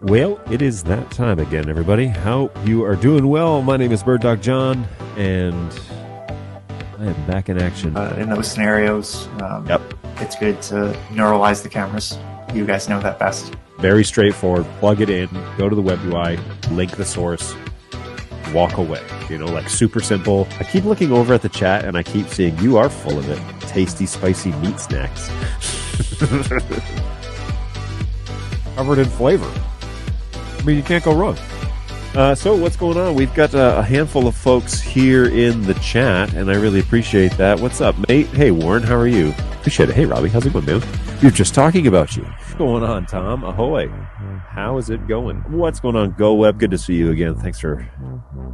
Well, it is that time again, everybody. How you are doing? Well, my name is Bird Dog John, and I am back in action. In those scenarios, Yep. it's good to neuralize the cameras. You guys know that best. Very straightforward. Plug it in, go to the web UI, link the source, walk away. You know, like super simple. I keep looking over at the chat, and I keep seeing you are full of it. Tasty, spicy meat snacks. Covered in flavor. I mean, you can't go wrong. So what's going on? We've got a handful of folks here in the chat, and I really appreciate that. What's up, mate? Hey, Warren, how are you? Appreciate it. Hey, Robbie, how's it going, man? We were just talking about you. What's going on, Tom? Ahoy. How is it going? What's going on, Go Web? Good to see you again. Thanks for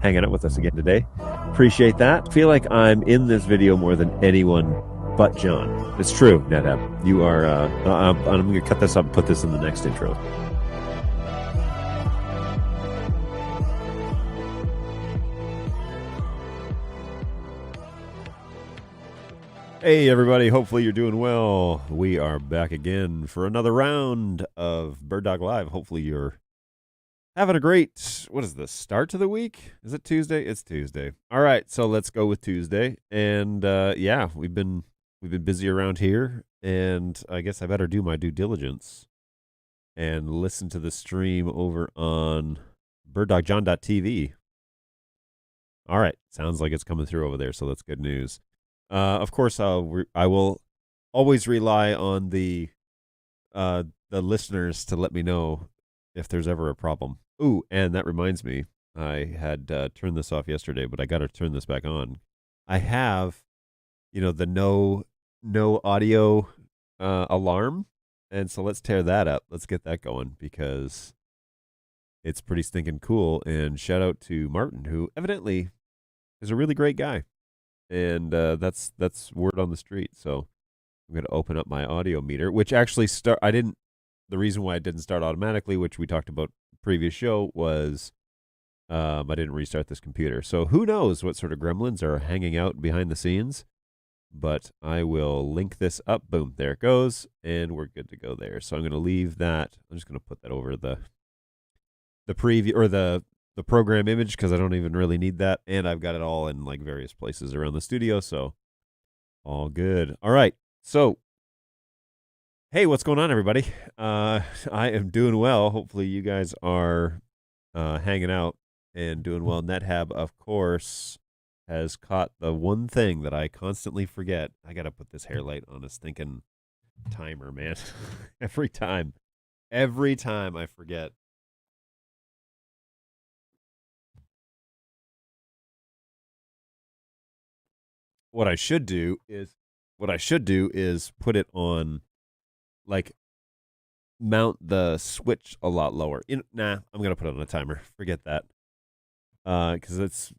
hanging out with us again today. Appreciate that. Feel like I'm in this video more than anyone but John. It's true, NetApp. You are, I'm going to cut this up and put this in the next intro. Hey everybody, hopefully you're doing well. We are back again for another round of Bird Dog Live. Hopefully you're having a great, what is this, start to the week? Is it Tuesday? It's Tuesday. All right, so let's go with Tuesday. And yeah, we've been busy around here, and I guess I better do my due diligence and listen to the stream over on birddogjohn.tv. All right, sounds like it's coming through over there, so that's good news. Of course, I will always rely on the listeners to let me know if there's ever a problem. Ooh, and that reminds me, I had turned this off yesterday, but I got to turn this back on. I have, the no audio alarm, and so let's tear that up. Let's get that going because it's pretty stinking cool. And shout out to Martin, who evidently is a really great guy. And that's word on the street. So I'm going to open up my audio meter, which actually the reason why it didn't start automatically, which we talked about previous show, was I didn't restart this computer. So who knows what sort of gremlins are hanging out behind the scenes, but I will link this up. Boom, there it goes. And we're good to go there. So I'm going to leave that. I'm just going to put that over the preview or the program image because I don't even really need that. And I've got it all in like various places around the studio. So all good. All right. So, hey, what's going on, everybody? I am doing well. Hopefully you guys are hanging out and doing well. NetHab, of course, has caught the one thing that I constantly forget. I got to put this hair light on a stinking timer, man. Every time I forget. What I should do is put it on, like, mount the switch a lot lower. Nah, I'm gonna put it on a timer. Forget that, because it's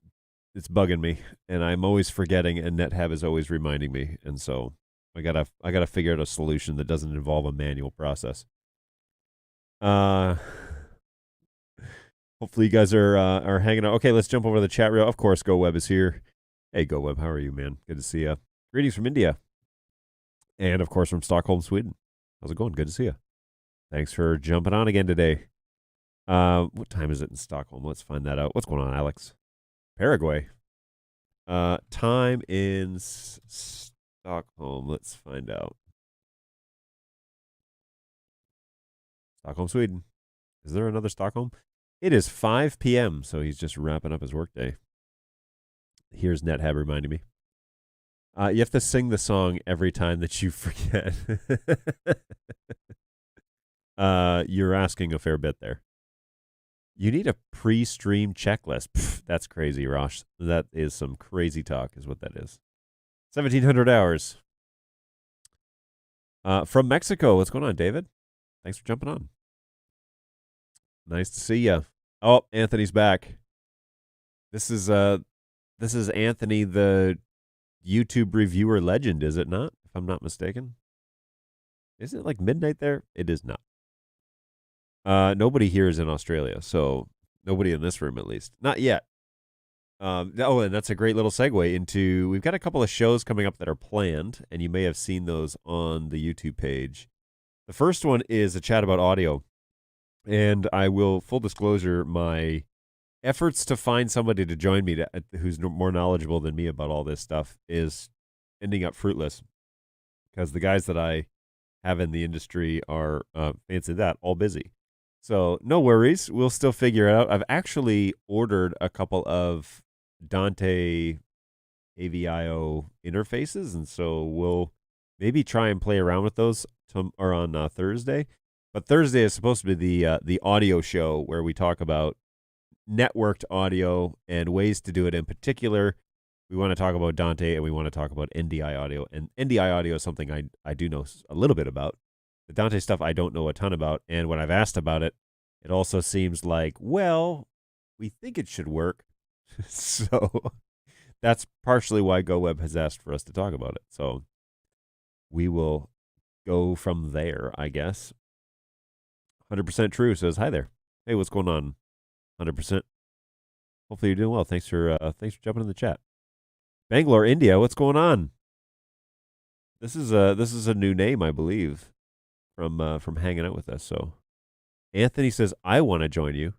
bugging me, and I'm always forgetting, and NetHab is always reminding me, and so I gotta figure out a solution that doesn't involve a manual process. Hopefully you guys are hanging out. Okay, let's jump over to the chat reel. Of course, Go Web is here. Hey, Go Web, how are you, man? Good to see you. Greetings from India. And, of course, from Stockholm, Sweden. How's it going? Good to see you. Thanks for jumping on again today. What time is it in Stockholm? Let's find that out. What's going on, Alex? Paraguay. Time in Stockholm. Let's find out. Stockholm, Sweden. Is there another Stockholm? It is 5 p.m., so he's just wrapping up his workday. Here's NetHab reminding me. You have to sing the song every time that you forget. You're asking a fair bit there. You need a pre-stream checklist. Pff, that's crazy, Rosh. That is some crazy talk is what that is. 1,700 hours. From Mexico. What's going on, David? Thanks for jumping on. Nice to see you. Oh, Anthony's back. This is Anthony, the YouTube reviewer legend, is it not? If I'm not mistaken. Is it like midnight there? It is not. Nobody here is in Australia, so nobody in this room at least. Not yet. And that's a great little segue into, we've got a couple of shows coming up that are planned, and you may have seen those on the YouTube page. The first one is a chat about audio. And I will, full disclosure, my efforts to find somebody to join me who's more knowledgeable than me about all this stuff is ending up fruitless because the guys that I have in the industry are, fancy that, all busy. So no worries. We'll still figure it out. I've actually ordered a couple of Dante AVIO interfaces, and so we'll maybe try and play around with those or on Thursday. But Thursday is supposed to be the audio show where we talk about networked audio and ways to do it. In particular, we want to talk about Dante and we want to talk about NDI audio. And NDI audio is something I do know a little bit about. The Dante stuff I don't know a ton about. And when I've asked about it, it also seems like, well, we think it should work. So that's partially why GoWeb has asked for us to talk about it. So we will go from there, I guess. 100% True says, hi there. Hey, what's going on? 100%. Hopefully you're doing well. Thanks for jumping in the chat. Bangalore, India, what's going on? This is a new name, I believe, from hanging out with us. So Anthony says, I want to join you.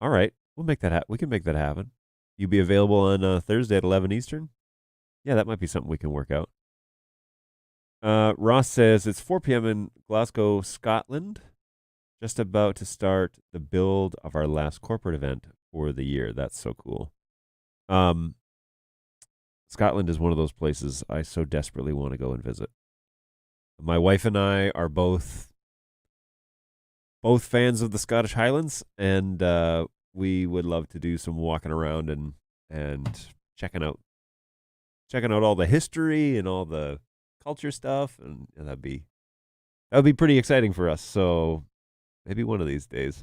All right, we'll make that we can make that happen. You be available on Thursday at 11 Eastern? Yeah, that might be something we can work out. Ross says it's 4 p.m. in Glasgow, Scotland. Just about to start the build of our last corporate event for the year. That's so cool. Scotland is one of those places I so desperately want to go and visit. My wife and I are both fans of the Scottish Highlands, and we would love to do some walking around and checking out all the history and all the culture stuff, and that'd be pretty exciting for us. So maybe one of these days.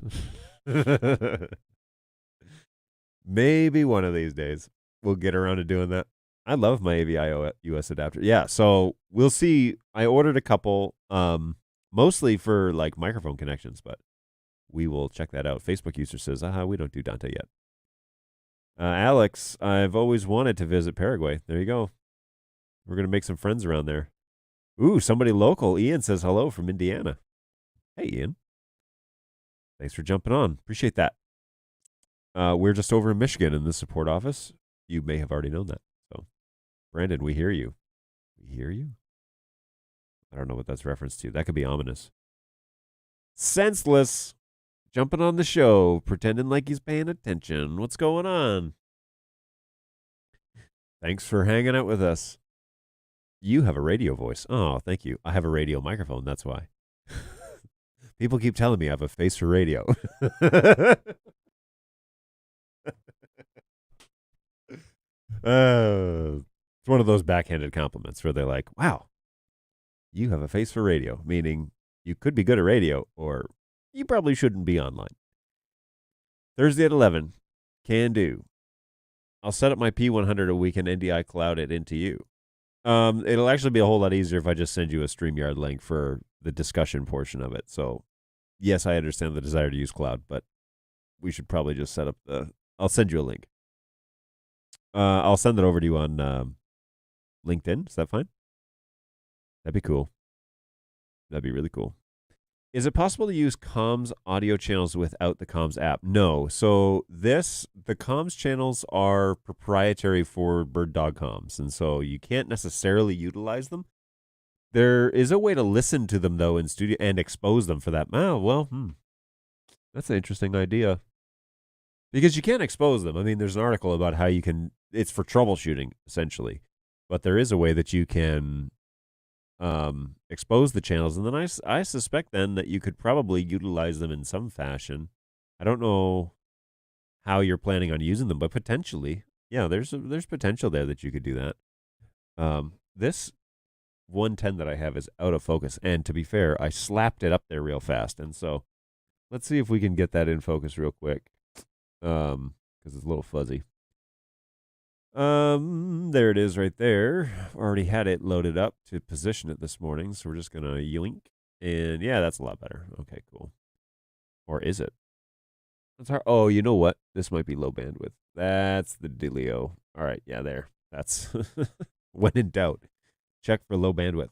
Maybe one of these days we'll get around to doing that. I love my AVIO US adapter. Yeah, so we'll see. I ordered a couple, mostly for like microphone connections, but we will check that out. Facebook user says, we don't do Dante yet. Alex, I've always wanted to visit Paraguay. There you go. We're going to make some friends around there. Ooh, somebody local. Ian says hello from Indiana. Hey, Ian. Thanks for jumping on. Appreciate that. We're just over in Michigan in the support office. You may have already known that. So, Brandon, we hear you. We hear you? I don't know what that's reference to. That could be ominous. Senseless. Jumping on the show, pretending like he's paying attention. What's going on? Thanks for hanging out with us. You have a radio voice. Oh, thank you. I have a radio microphone. That's why. People keep telling me I have a face for radio. It's one of those backhanded compliments where they're like, wow, you have a face for radio, meaning you could be good at radio or you probably shouldn't be online. Thursday at 11, can do. I'll set up my P100 a week and NDI cloud it into you. It'll actually be a whole lot easier if I just send you a StreamYard link for the discussion portion of it. So, yes, I understand the desire to use cloud, but we should probably just set up I'll send you a link. I'll send it over to you on LinkedIn. Is that fine? That'd be cool. That'd be really cool. Is it possible to use comms audio channels without the comms app? No. So the comms channels are proprietary for Bird Dog Comms, and so you can't necessarily utilize them. There is a way to listen to them, though, in studio and expose them for that. Oh, well, that's an interesting idea. Because you can't expose them. I mean, there's an article about how you can, it's for troubleshooting, essentially. But there is a way that you can expose the channels. And then I suspect then that you could probably utilize them in some fashion. I don't know how you're planning on using them, but potentially, yeah, there's potential there that you could do that. This 110 that I have is out of focus. And to be fair, I slapped it up there real fast. And so let's see if we can get that in focus real quick. Because it's a little fuzzy. There it is right there. Already had it loaded up to position it this morning, so we're just gonna yoink. And yeah, that's a lot better. Okay, cool. Or is it? That's hard. Oh, you know what? This might be low bandwidth. That's the dealio. All right, yeah, there. That's when in doubt, check for low bandwidth.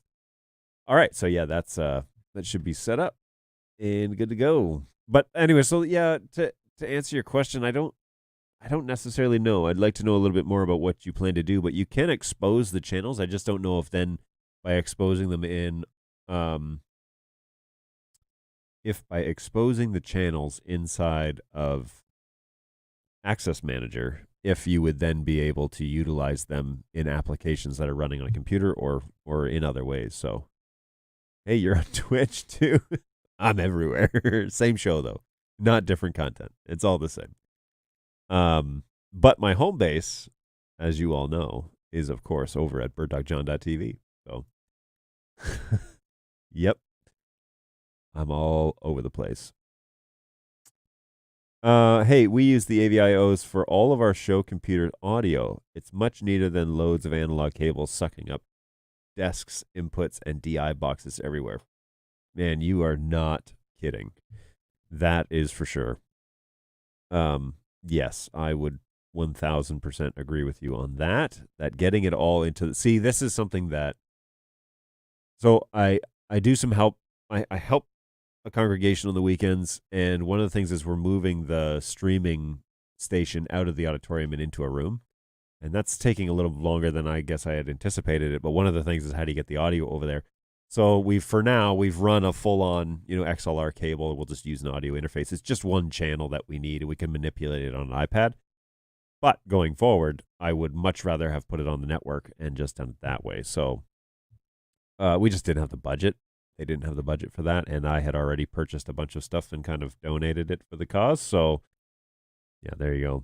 All right, so yeah, that's that should be set up. and good to go. But anyway, so yeah, to answer your question, I don't necessarily know. I'd like to know a little bit more about what you plan to do, but you can expose the channels. I just don't know if then by exposing them in if by exposing the channels inside of Access Manager, if you would then be able to utilize them in applications that are running on a computer or in other ways. So, hey, you're on Twitch too. I'm everywhere. Same show though, not different content. It's all the same. But my home base, as you all know, is of course over at birddogjohn.tv. So, yep, I'm all over the place. Hey, we use the AVIOs for all of our show computer audio. It's much neater than loads of analog cables sucking up desks, inputs, and DI boxes everywhere. Man, you are not kidding. That is for sure. Yes, I would 1000% agree with you on that. That getting it all into see, this is something that so I do some help. I help a congregation on the weekends, and one of the things is we're moving the streaming station out of the auditorium and into a room. And that's taking a little longer than I guess I had anticipated it. But one of the things is how do you get the audio over there? So we've run a full on, XLR cable. We'll just use an audio interface. It's just one channel that we need, and we can manipulate it on an iPad. But going forward, I would much rather have put it on the network and just done it that way. So we just didn't have the budget. They didn't have the budget for that, and I had already purchased a bunch of stuff and kind of donated it for the cause. So, yeah, there you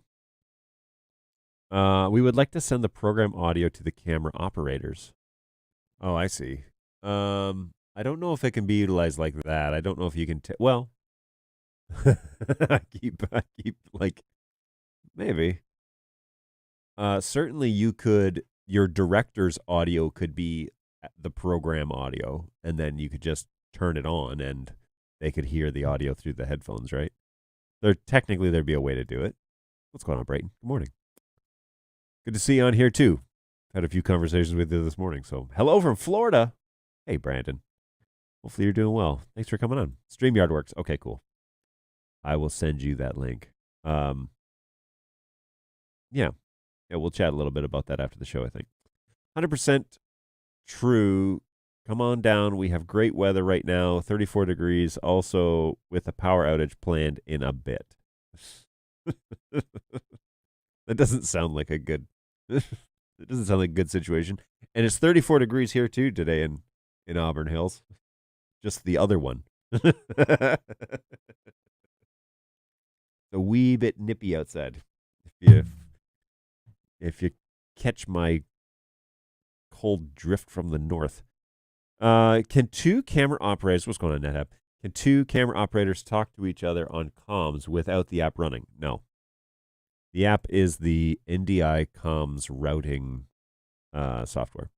go. We would like to send the program audio to the camera operators. Oh, I see. I don't know if it can be utilized like that. I don't know if you can. Well, I keep like maybe. Certainly, you could. Your director's audio could be the program audio, and then you could just turn it on, and they could hear the audio through the headphones, right? There'd be a way to do it. What's going on, Brayton? Good morning. Good to see you on here too. Had a few conversations with you this morning. So, hello from Florida. Hey, Brandon. Hopefully you're doing well. Thanks for coming on. StreamYard works. Okay, cool. I will send you that link. Yeah, we'll chat a little bit about that after the show, I think. 100% true. Come on down. We have great weather right now, 34 degrees, also with a power outage planned in a bit. That doesn't sound like a good it doesn't sound like a good situation. And it's 34 degrees here too today in Auburn Hills. Just the other one. A wee bit nippy outside. If you catch my cold drift from the north. Can two camera operators, what's going on, NetApp? Can two camera operators talk to each other on comms without the app running? No. The app is the NDI comms routing software.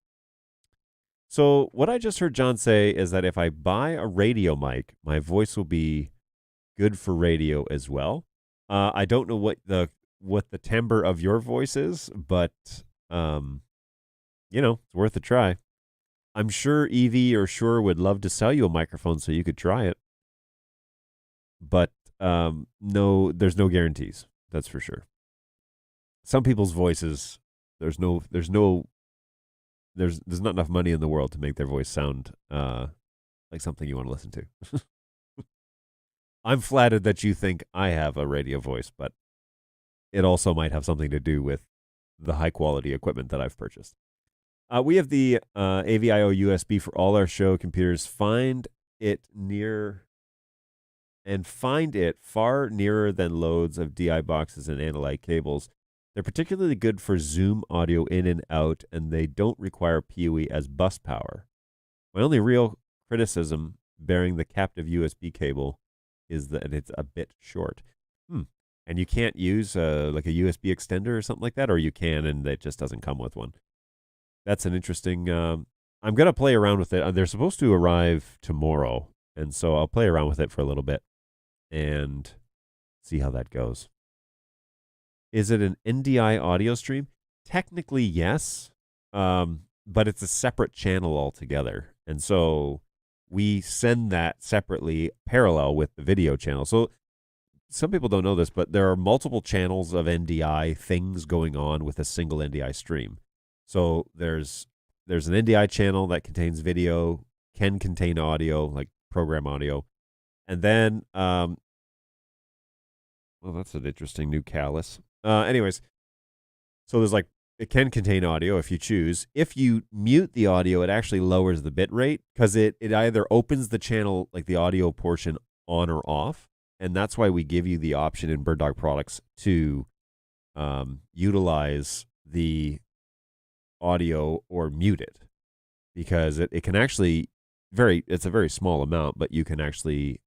So what I just heard John say is that if I buy a radio mic, my voice will be good for radio as well. I don't know what the timbre of your voice is, but it's worth a try. I'm sure Evie or Shure would love to sell you a microphone so you could try it. But no, there's no guarantees. That's for sure. Some people's voices, there's not enough money in the world to make their voice sound like something you want to listen to. I'm flattered that you think I have a radio voice, but it also might have something to do with the high quality equipment that I've purchased. We have the AVIO USB for all our show computers. Find it far nearer than loads of DI boxes and analog cables. They're particularly good for Zoom audio in and out, and they don't require PoE as bus power. My only real criticism bearing the captive USB cable is that it's a bit short. And you can't use like a USB extender or something like that, or you can, and it just doesn't come with one. That's an interesting. I'm going to play around with it. They're supposed to arrive tomorrow, and so I'll play around with it for a little bit and see how that goes. Is it an NDI audio stream? Technically, yes, but it's a separate channel altogether. And so we send that separately parallel with the video channel. So some people don't know this, but there are multiple channels of NDI things going on with a single NDI stream. So there's an NDI channel that contains video, can contain audio, like program audio, and then well, that's an interesting new callus. Anyways, so there's like it can contain audio if you choose. If you mute the audio, it actually lowers the bit rate because it either opens the channel, like the audio portion, on or off. And that's why we give you the option in Bird Dog products to utilize the audio or mute it, because it can actually it's a very small amount, but you can actually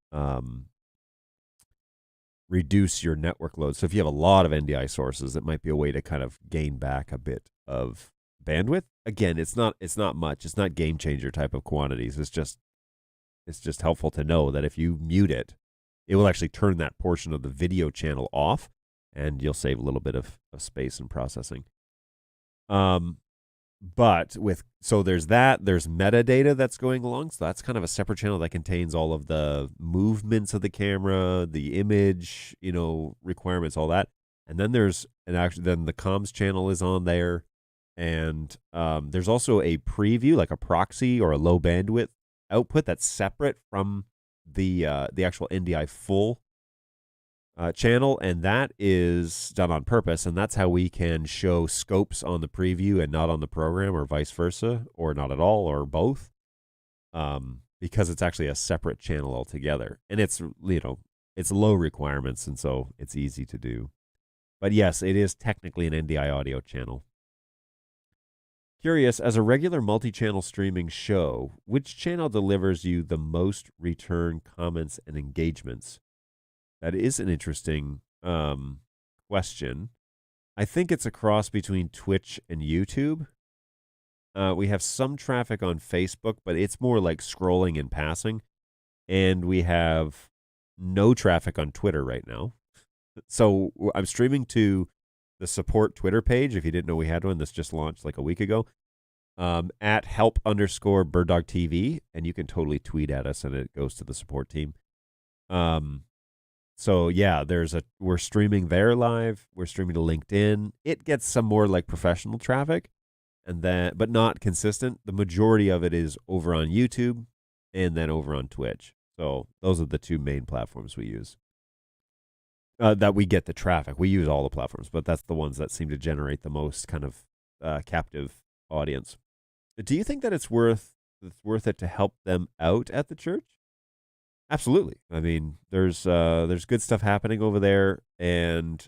reduce your network load. So if you have a lot of NDI sources, it might be a way to kind of gain back a bit of bandwidth. Again, it's not much. It's not game changer type of quantities. It's just helpful to know that if you mute it, it will actually turn that portion of the video channel off, and you'll save a little bit of space and processing. But there's metadata that's going along. So that's kind of a separate channel that contains all of the movements of the camera, the image, requirements, all that. And then then the comms channel is on there. And there's also a preview, like a proxy or a low bandwidth output that's separate from the actual NDI full channel, and that is done on purpose, and that's how we can show scopes on the preview and not on the program, or vice versa, or not at all, or both, because it's actually a separate channel altogether, and it's low requirements, and so it's easy to do. But yes, it is technically an NDI audio channel. Curious, as a regular multi-channel streaming show, which channel delivers you the most return comments and engagements? That is an interesting question. I think it's a cross between Twitch and YouTube. We have some traffic on Facebook, but it's more like scrolling and passing. And we have no traffic on Twitter right now. So I'm streaming to the support Twitter page. If you didn't know we had one, this just launched like a week ago. At help_BirdDogTV, and you can totally tweet at us and it goes to the support team. So yeah, we're streaming there live. We're streaming to LinkedIn. It gets some more like professional traffic, but not consistent. The majority of it is over on YouTube and then over on Twitch. So those are the two main platforms we use. That we get the traffic. We use all the platforms, but that's the ones that seem to generate the most kind of captive audience. Do you think that it's worth it to help them out at the church? Absolutely. I mean, there's good stuff happening over there, and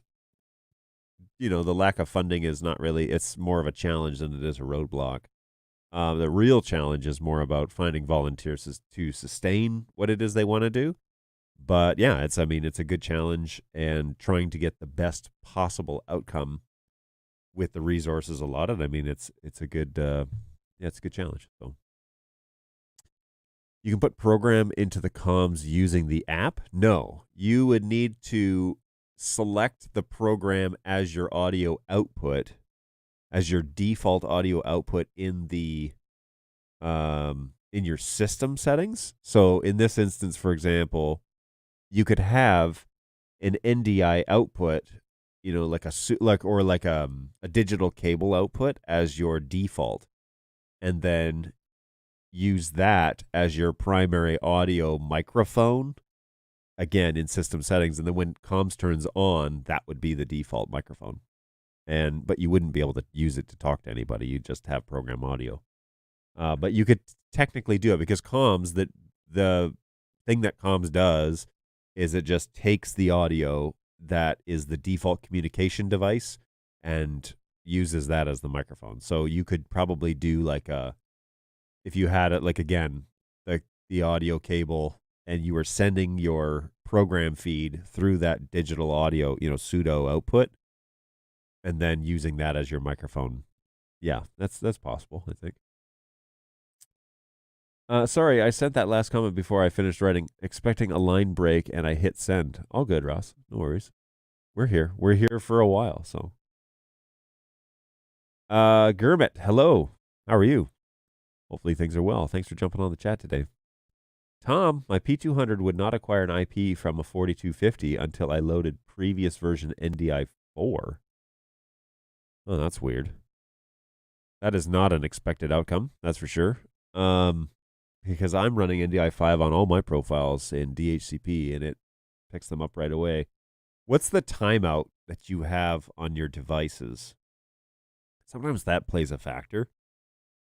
the lack of funding is not really. It's more of a challenge than it is a roadblock. The real challenge is more about finding volunteers to sustain what it is they want to do. But yeah, it's a good challenge, and trying to get the best possible outcome with the resources allotted. I mean, it's a good it's a good challenge. So you can put program into the comms using the app? No, you would need to select the program as your audio output, as your default audio output in the in your system settings. So in this instance, for example, you could have an NDI output, like a digital cable output as your default, and then use that as your primary audio microphone, again in system settings, and then when comms turns on, that would be the default microphone. But you wouldn't be able to use it to talk to anybody. You'd just have program audio. But you could technically do it, because comms, the thing that comms does is it just takes the audio that is the default communication device and uses that as the microphone. So you could probably do if you had it, like, again, the audio cable, and you were sending your program feed through that digital audio, pseudo output, and then using that as your microphone. Yeah, that's possible, I think. Sorry, I sent that last comment before I finished writing, expecting a line break, and I hit send. All good, Ross. No worries. We're here. We're here for a while, so. Gurmit, hello. How are you? Hopefully things are well. Thanks for jumping on the chat today. Tom, my P200 would not acquire an IP from a 4250 until I loaded previous version NDI 4. Oh, that's weird. That is not an expected outcome, that's for sure. Because I'm running NDI 5 on all my profiles in DHCP, and it picks them up right away. What's the timeout that you have on your devices? Sometimes that plays a factor.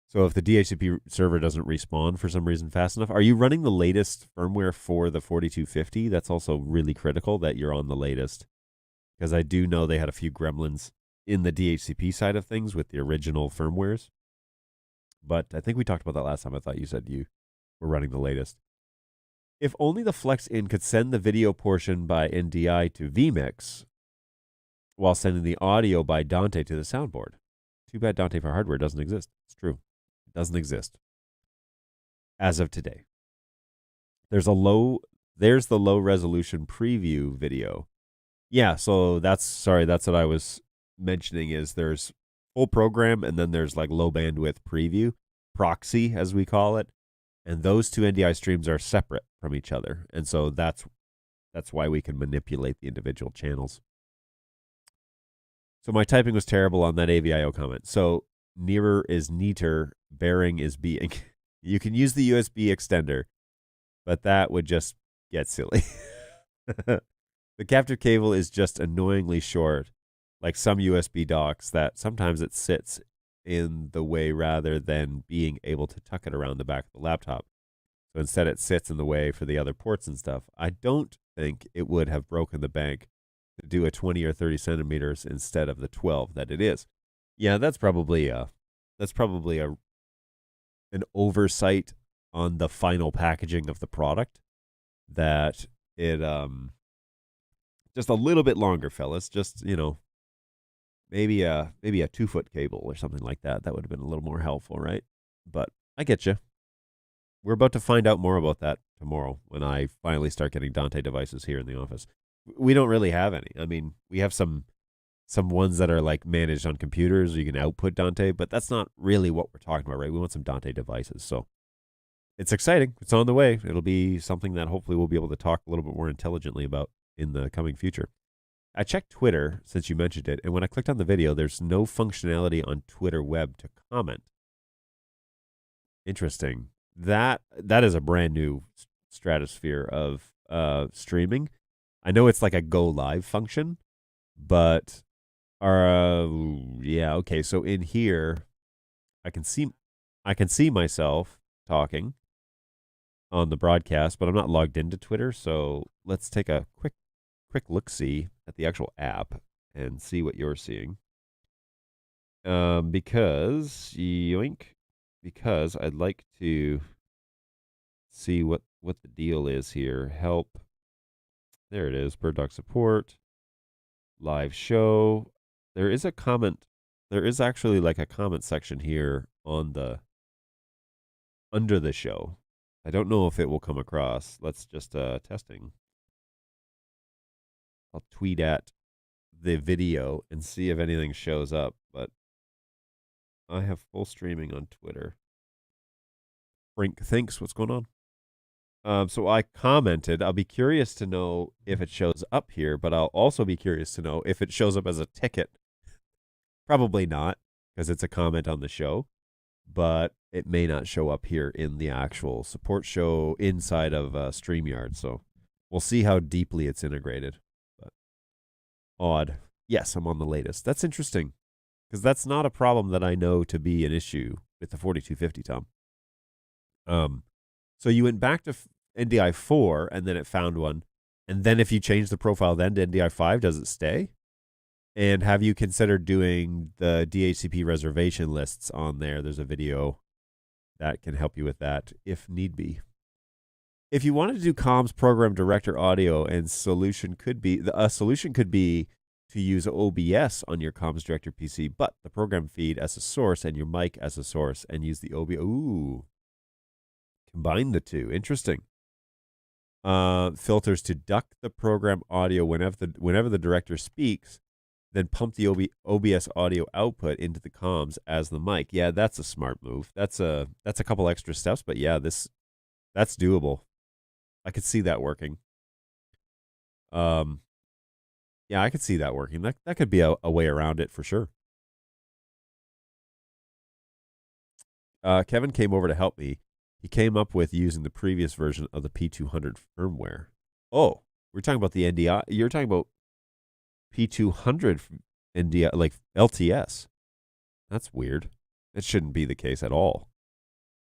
So if the DHCP server doesn't respawn for some reason fast enough, are you running the latest firmware for the 4250? That's also really critical that you're on the latest. Because I do know they had a few gremlins in the DHCP side of things with the original firmwares. But I think we talked about that last time. I thought you said you were running the latest. If only the Flex-In could send the video portion by NDI to vMix while sending the audio by Dante to the soundboard. Too bad Dante for hardware doesn't exist. It's true. It doesn't exist. As of today. There's the low resolution preview video. Yeah, so that's what I was mentioning is there's full program and then there's like low bandwidth preview, proxy as we call it. And those two NDI streams are separate from each other. And so that's why we can manipulate the individual channels. So my typing was terrible on that AVIO comment. So nearer is neater, bearing is being. You can use the USB extender, but that would just get silly. The captive cable is just annoyingly short, like some USB docks that sometimes it sits in the way rather than being able to tuck it around the back of the laptop. So instead it sits in the way for the other ports and stuff. I don't think it would have broken the bank to do a 20 or 30 centimeters instead of the 12 that it is. Yeah, that's probably an oversight on the final packaging of the product that it just a little bit longer, fellas. Just, maybe a 2-foot cable or something like that. That would have been a little more helpful, right? But I get you. We're about to find out more about that tomorrow when I finally start getting Dante devices here in the office. We don't really have any. I mean, we have some ones that are like managed on computers. You can output Dante, but that's not really what we're talking about, right? We want some Dante devices. So it's exciting. It's on the way. It'll be something that hopefully we'll be able to talk a little bit more intelligently about in the coming future. I checked Twitter since you mentioned it, and when I clicked on the video, there's no functionality on Twitter web to comment. Interesting. That is a brand new stratosphere of streaming. I know it's like a go live function, but yeah, okay. So in here, I can see myself talking on the broadcast, but I'm not logged into Twitter. So let's take a quick look-see at the actual app and see what you're seeing. Because I'd like to see what the deal is here. Help. There it is. Bird Dog support. Live show. There is a comment. There is actually like a comment section here on under the show. I don't know if it will come across. Let's just testing. I'll tweet at the video and see if anything shows up, but I have full streaming on Twitter. Frank thinks, what's going on? So I commented, I'll be curious to know if it shows up here, but I'll also be curious to know if it shows up as a ticket. Probably not, because it's a comment on the show, but it may not show up here in the actual support show inside of StreamYard. So we'll see how deeply it's integrated. Odd. Yes, I'm on the latest. That's interesting because that's not a problem that I know to be an issue with the 4250, Tom. So you went back to NDI 4 and then it found one. And then if you change the profile then to NDI 5, does it stay? And have you considered doing the DHCP reservation lists on there? There's a video that can help you with that if need be. If you wanted to do comms program director audio, and solution could be to use OBS on your comms director PC, but the program feed as a source and your mic as a source, and use the OBS. Ooh, combine the two. Interesting. Filters to duck the program audio whenever the director speaks, then pump the OBS audio output into the comms as the mic. Yeah, that's a smart move. That's a couple extra steps, but yeah, that's doable. I could see that working. Um, yeah, I could see that working. That could be a way around it for sure. Kevin came over to help me. He came up with using the previous version of the P200 firmware. Oh, we're talking about the NDI. You're talking about P200 NDI, like LTS. That's weird. It shouldn't be the case at all.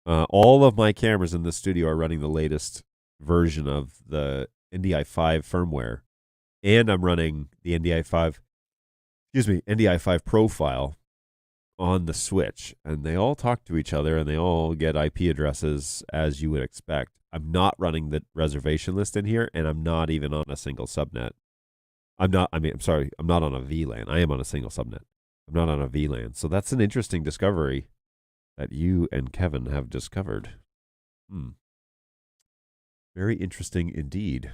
All of my cameras in the studio are running the latest version of the NDI 5 firmware, and I'm running the NDI 5 profile on the switch, and they all talk to each other and they all get IP addresses as you would expect. I'm not running the reservation list in here, and I'm not even on a single subnet. I'm not on a VLAN. I am on a single subnet. I'm not on a VLAN. So that's an interesting discovery that you and Kevin have discovered. Very interesting indeed.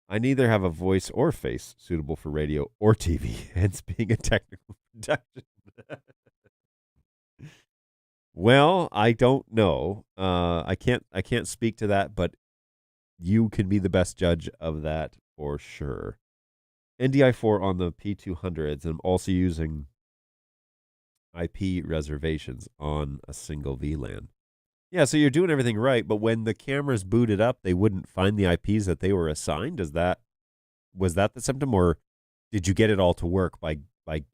I neither have a voice or face suitable for radio or TV, hence being a technical production. Well, I don't know. I can't speak to that, but you can be the best judge of that for sure. NDI4 on the P200s. I'm also using IP reservations on a single VLAN. Yeah, so you're doing everything right, but when the cameras booted up, they wouldn't find the IPs that they were assigned. Was that the symptom, or did you get it all to work by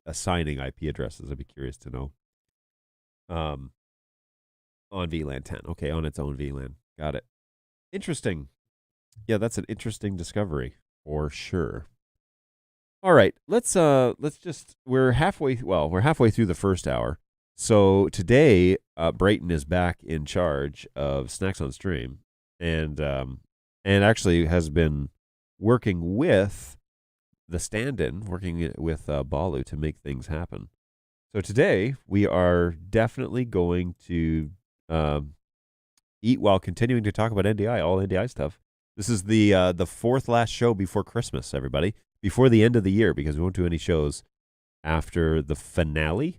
assigning IP addresses? I'd be curious to know. On VLAN 10. Okay, on its own VLAN. Got it. Interesting. Yeah, that's an interesting discovery for sure. All right, let's just we're halfway through the first hour. So today, Brayton is back in charge of Snacks on Stream, and actually has been working with the stand-in, working with Balu to make things happen. So today we are definitely going to eat while continuing to talk about NDI, all NDI stuff. This is the fourth last show before Christmas, everybody. Before the end of the year, because we won't do any shows after the finale.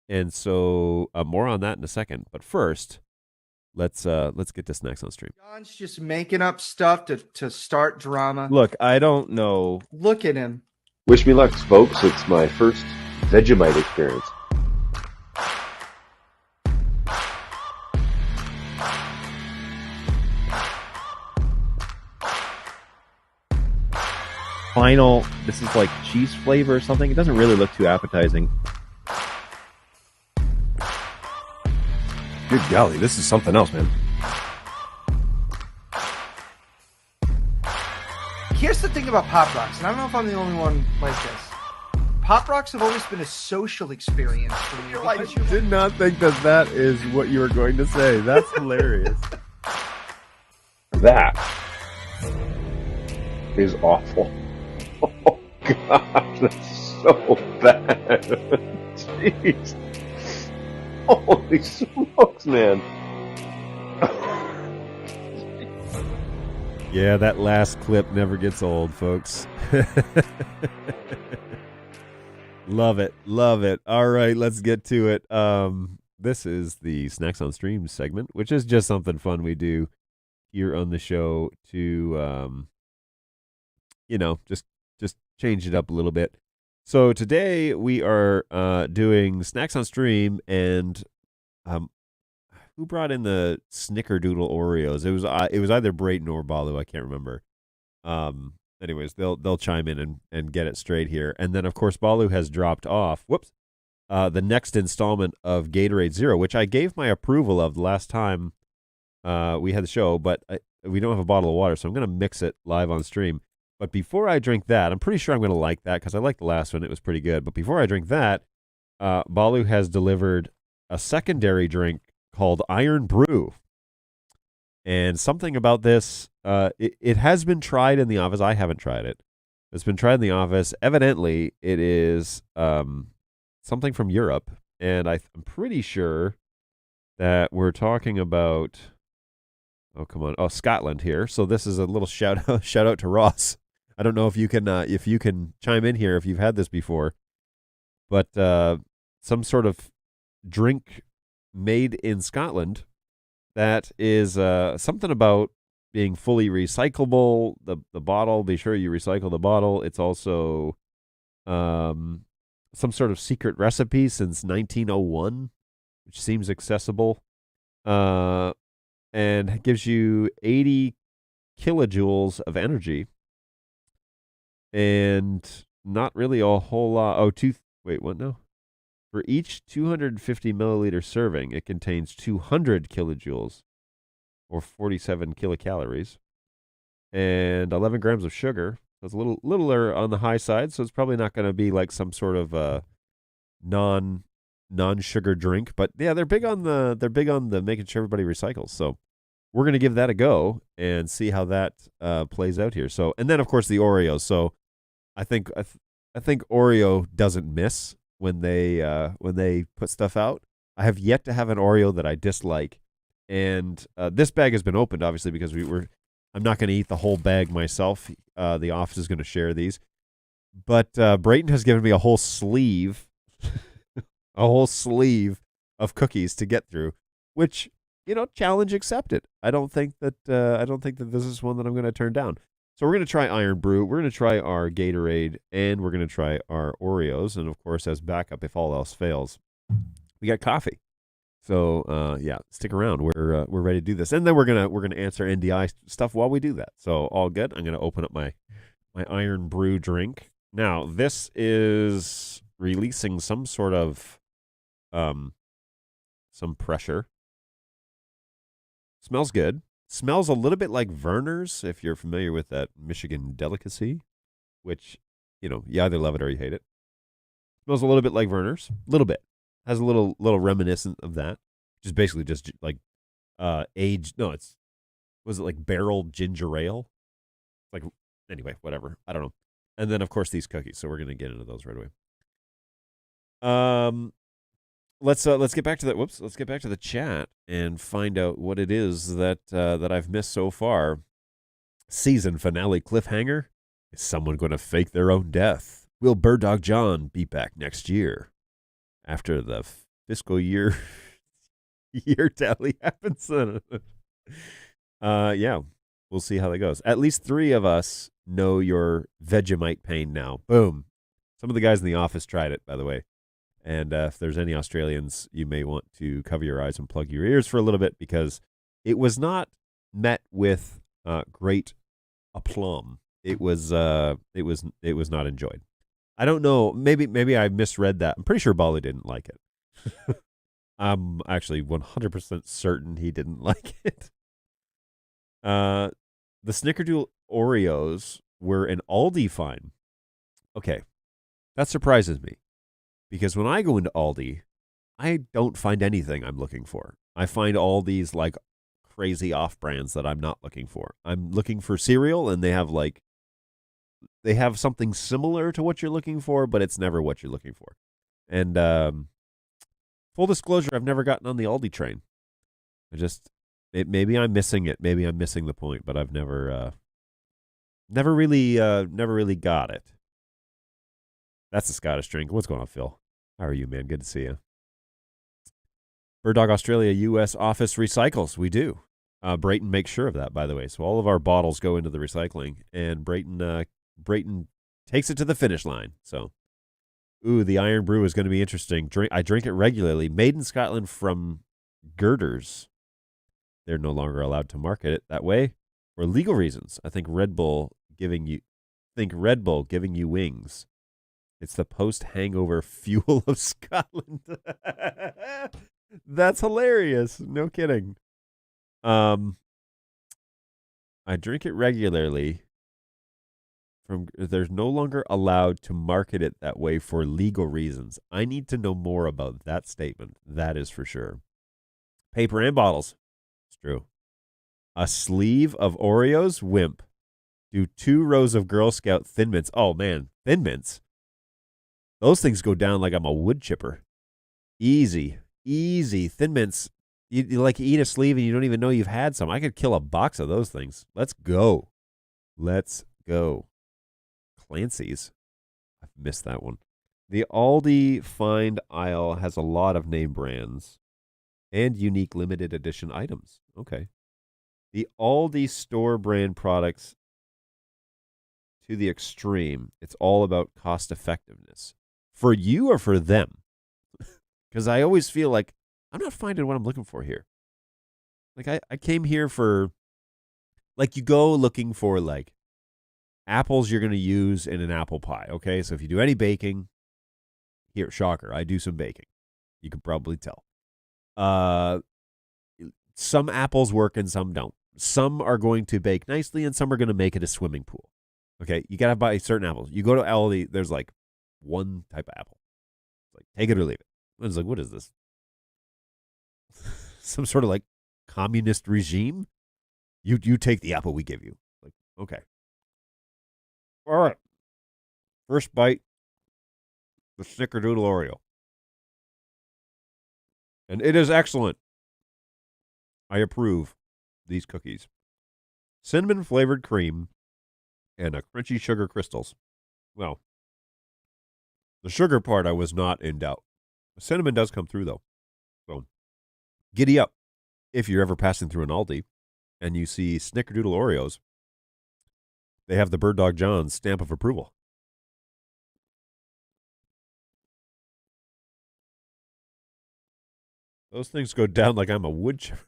And so more on that in a second. But first, let's get to Snacks on Stream. John's just making up stuff to start drama. Look, I don't know. Look at him. Wish me luck, folks. It's my first Vegemite experience. Final, this is like cheese flavor or something. It doesn't really look too appetizing. Good golly, this is something else, man. Here's the thing about Pop Rocks, and I don't know if I'm the only one like this. Pop Rocks have always been a social experience for me. I did not think that is what you were going to say. That's hilarious. That is awful. Oh, gosh, that's so bad. Jeez. Holy smokes, man. Yeah, that last clip never gets old, folks. Love it. Love it. All right, let's get to it. This is the Snacks on Stream segment, which is just something fun we do here on the show to, just change it up a little bit. So today we are doing Snacks on Stream, and who brought in the Snickerdoodle Oreos? It was either Brayton or Balu. I can't remember. Anyways, they'll chime in and get it straight here. And then of course Balu has dropped off. Whoops. The next installment of Gatorade Zero, which I gave my approval of the last time we had the show, but we don't have a bottle of water, so I'm going to mix it live on stream. But before I drink that, I'm pretty sure I'm going to like that because I liked the last one. It was pretty good. But before I drink that, Balu has delivered a secondary drink called Iron Brew. And something about this, it has been tried in the office. I haven't tried it. It's been tried in the office. Evidently, it is something from Europe. And I'm pretty sure that we're talking about, Scotland here. So this is a little shout out to Ross. I don't know if you can chime in here if you've had this before, but some sort of drink made in Scotland that is something about being fully recyclable. The bottle, be sure you recycle the bottle. It's also some sort of secret recipe since 1901, which seems accessible. And gives you 80 kilojoules of energy, and not really a whole lot. Wait, what now? For each 250 milliliter serving, it contains 200 kilojoules, or 47 kilocalories, and 11 grams of sugar. So it's a littler on the high side. So it's probably not going to be like some sort of non-sugar drink. But yeah, they're big on the making sure everybody recycles. So we're going to give that a go and see how that plays out here. So, and then of course the Oreos. So I think Oreo doesn't miss when they put stuff out. I have yet to have an Oreo that I dislike, and this bag has been opened obviously because I'm not going to eat the whole bag myself. The office is going to share these, but Brayton has given me a whole sleeve, of cookies to get through, which, challenge accepted. I don't think that this is one that I'm going to turn down. So we're going to try Iron Brew, we're going to try our Gatorade, and we're going to try our Oreos, and of course, as backup, if all else fails, we got coffee. So yeah, stick around. We're ready to do this, and then we're gonna answer NDI stuff while we do that. So all good. I'm gonna open up my Iron Brew drink. Now this is releasing some sort of some pressure. Smells good. Smells a little bit like Verner's, if you're familiar with that Michigan delicacy, which, you either love it or you hate it. Smells a little bit like Verner's. A little bit. Has a little reminiscent of that. Which is basically just like aged. No, was it like barreled ginger ale? Like, anyway, whatever. I don't know. And then, of course, these cookies. So we're going to get into those right away. Let's get back to that. Let's get back to the chat and find out what it is that I've missed so far. Season finale cliffhanger. Is someone going to fake their own death? Will Bird Dog John be back next year after the fiscal year tally happens? Yeah, we'll see how that goes. At least 3 of us know your Vegemite pain now. Boom. Some of the guys in the office tried it, by the way. And if there's any Australians, you may want to cover your eyes and plug your ears for a little bit, because it was not met with great aplomb. It was not enjoyed. I don't know. Maybe I misread that. I'm pretty sure Bali didn't like it. I'm actually 100% certain he didn't like it. The Snickerdoodle Oreos were an Aldi find. Okay, that surprises me. Because when I go into Aldi, I don't find anything I'm looking for. I find all these like crazy off-brands that I'm not looking for. I'm looking for cereal, and they have something similar to what you're looking for, but it's never what you're looking for. And full disclosure, I've never gotten on the Aldi train. Maybe I'm missing it. Maybe I'm missing the point, but I've never really got it. That's a Scottish drink. What's going on, Phil? How are you, man? Good to see you. Bird Dog Australia U.S. office recycles. We do. Brayton makes sure of that, by the way. So all of our bottles go into the recycling, and Brayton takes it to the finish line. So, the Iron Brew is going to be interesting. I drink it regularly. Made in Scotland from Girders. They're no longer allowed to market it that way for legal reasons. I think Red Bull giving you wings. It's the post-hangover fuel of Scotland. That's hilarious. No kidding. I drink it regularly. They're no longer allowed to market it that way for legal reasons. I need to know more about that statement. That is for sure. Paper and bottles. It's true. A sleeve of Oreos? Wimp. Do 2 rows of Girl Scout Thin Mints. Oh, man. Thin Mints? Those things go down like I'm a wood chipper. Easy. Thin Mints. You like eat a sleeve and you don't even know you've had some. I could kill a box of those things. Let's go. Clancy's. I've missed that one. The Aldi Find aisle has a lot of name brands and unique limited edition items. Okay. The Aldi store brand products to the extreme. It's all about cost effectiveness. For you or for them? Because I always feel like I'm not finding what I'm looking for here. Like I came here for, like, you go looking for like apples you're going to use in an apple pie. Okay, so if you do any baking, here, shocker, I do some baking. You can probably tell. Some apples work and some don't. Some are going to bake nicely and some are going to make it a swimming pool. Okay, you got to buy certain apples. You go to Aldi, there's like one type of apple. It's like, take it or leave it. And it's like, what is this? Some sort of like communist regime? You take the apple we give you. Like, okay. All right. First bite, the Snickerdoodle Oreo. And it is excellent. I approve these cookies. Cinnamon flavored cream and a crunchy sugar crystals. Well, the sugar part I was not in doubt. The cinnamon does come through though. So giddy up if you're ever passing through an Aldi and you see Snickerdoodle Oreos. They have the Bird Dog John's stamp of approval. Those things go down like I'm a wood chipper.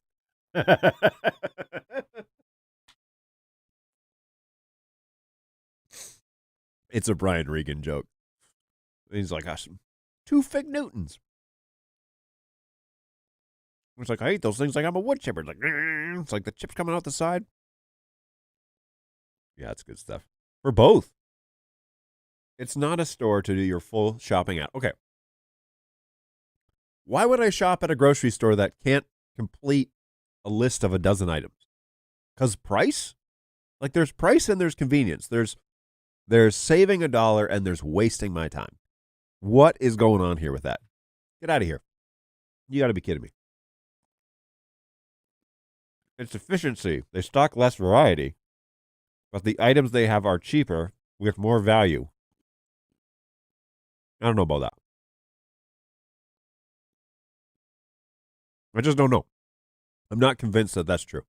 It's a Brian Regan joke. He's like, gosh, 2 fig Newtons. It's like, I eat those things like I'm a wood chipper. It's like the chips coming out the side. Yeah, it's good stuff. For both. It's not a store to do your full shopping at. Okay. Why would I shop at a grocery store that can't complete a list of a dozen items? Because price? Like, there's price and there's convenience. There's saving $1 and there's wasting my time. What is going on here with that? Get out of here. You got to be kidding me. It's efficiency. They stock less variety, but the items they have are cheaper with more value. I don't know about that. I just don't know. I'm not convinced that that's true.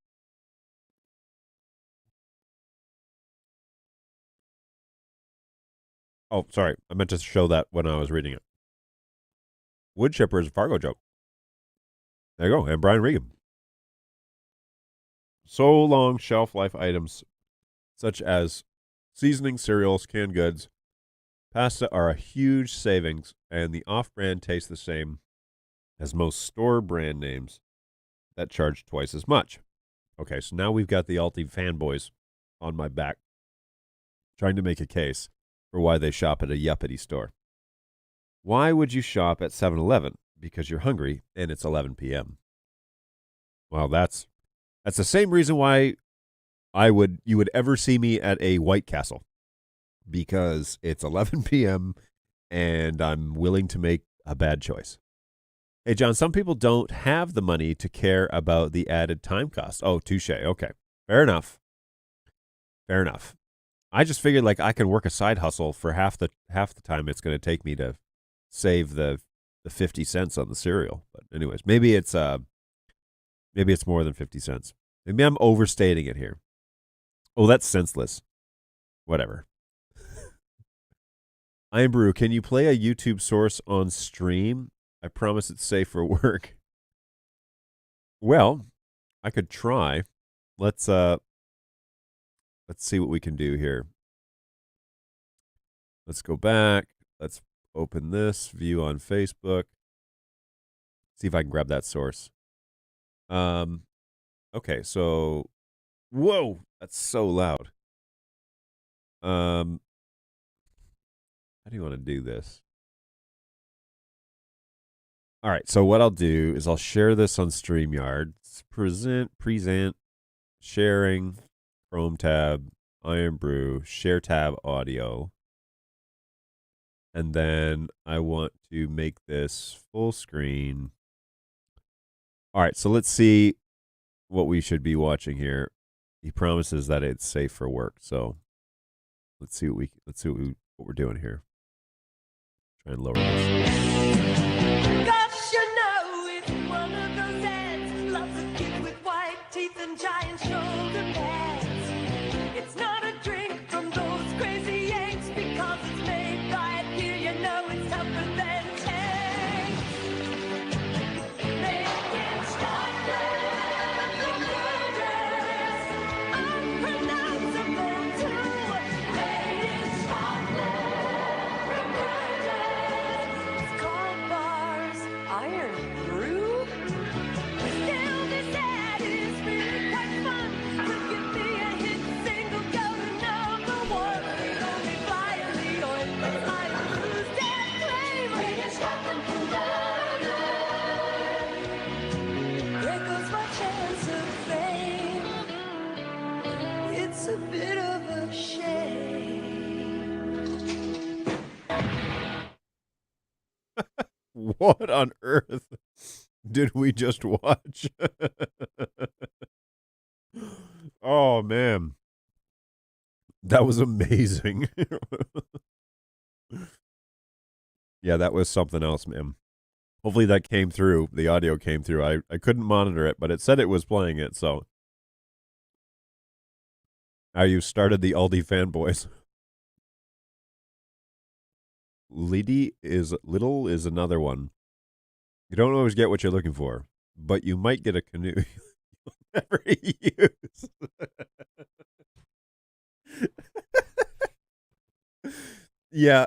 Oh, sorry. I meant to show that when I was reading it. Wood chipper is a Fargo joke. There you go. And Brian Regan. So long shelf life items such as seasoning, cereals, canned goods, pasta are a huge savings, and the off-brand tastes the same as most store brand names that charge twice as much. Okay, so now we've got the Aldi fanboys on my back trying to make a case for why they shop at a yuppity store. Why would you shop at 7-Eleven? Because you're hungry and it's 11 p.m. Well, that's the same reason why you would ever see me at a White Castle, because it's 11 p.m. and I'm willing to make a bad choice. Hey, John, some people don't have the money to care about the added time cost. Oh, touche. Okay. Fair enough. Fair enough. I just figured like I can work a side hustle for half the time it's going to take me to save the 50 cents on the cereal. But anyways, maybe it's more than 50 cents. Maybe I'm overstating it here. Oh, that's senseless. Whatever. Iron Brew, can you play a YouTube source on stream? I promise it's safe for work. Well, I could try. Let's see what we can do here. Let's go back. Let's open this, view on Facebook. See if I can grab that source. Okay, so whoa, that's so loud. How do you want to do this? All right, so what I'll do is I'll share this on StreamYard. Present, sharing, Chrome tab, Iron Brew, share tab audio. And then I want to make this full screen. All right, so let's see what we should be watching here. He promises that it's safe for work, so let's see what we're doing here. Try and lower this. Gosh, you know, it's one of those ads, lots of kids with white teeth and giant shoulders. a bit of a shame. What on earth did we just watch? Oh, man. That was amazing. Yeah, that was something else, man. Hopefully that came through. The audio came through. I couldn't monitor it, but it said it was playing it, so. You started the Aldi fanboys. Little is another one. You don't always get what you're looking for, but you might get a canoe you'll never use. Yeah.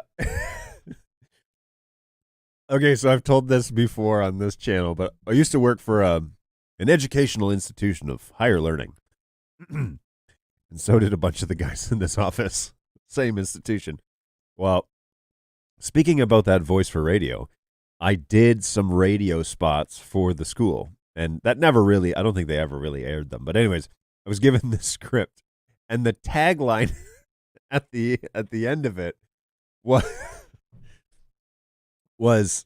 Okay, so I've told this before on this channel, but I used to work for an educational institution of higher learning. And so did a bunch of the guys in this office. Same institution. Well, speaking about that voice for radio, I did some radio spots for the school. And that never really, I don't think they ever really aired them. But anyways, I was given this script. And the tagline at the end of it was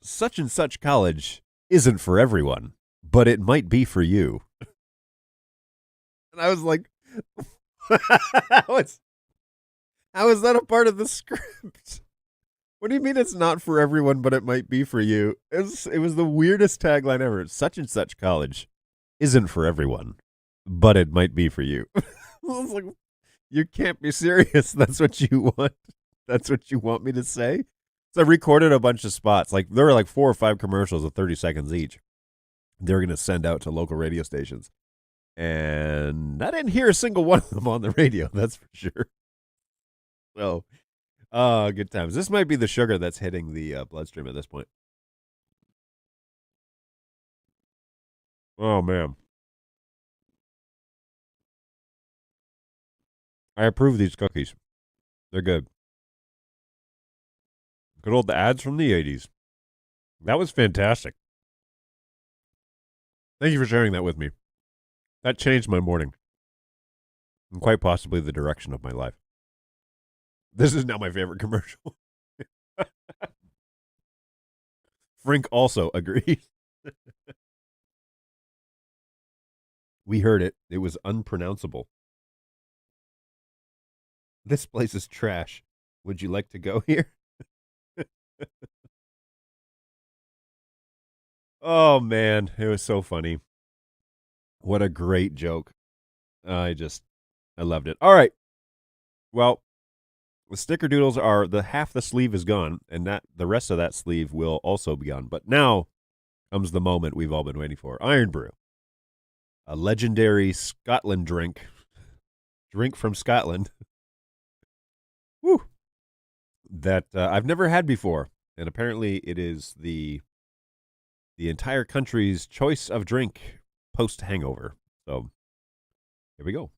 such and such college isn't for everyone, but it might be for you. And I was like, how is that a part of the script? What do you mean it's not for everyone, but it might be for you? It was the weirdest tagline ever. Such and such college isn't for everyone, but it might be for you. I was like, you can't be serious. That's what you want. That's what you want me to say? So I recorded a bunch of spots. Like there were like 4 or 5 commercials of 30 seconds each. They were going to send out to local radio stations. And I didn't hear a single one of them on the radio, that's for sure. So, good times. This might be the sugar that's hitting the bloodstream at this point. Oh, man. I approve these cookies. They're good. Good old ads from the 80s. That was fantastic. Thank you for sharing that with me. That changed my morning. And quite possibly the direction of my life. This is now my favorite commercial. Frink also agrees. We heard it. It was unpronounceable. This place is trash. Would you like to go here? Oh, man. It was so funny. What a great joke. I loved it. All right. Well, the snickerdoodles are half the sleeve is gone, and the rest of that sleeve will also be gone. But now comes the moment we've all been waiting for. Iron Brew. A legendary Scotland drink from Scotland. Woo! That I've never had before, and apparently it is the entire country's choice of drink post hangover. So here we go.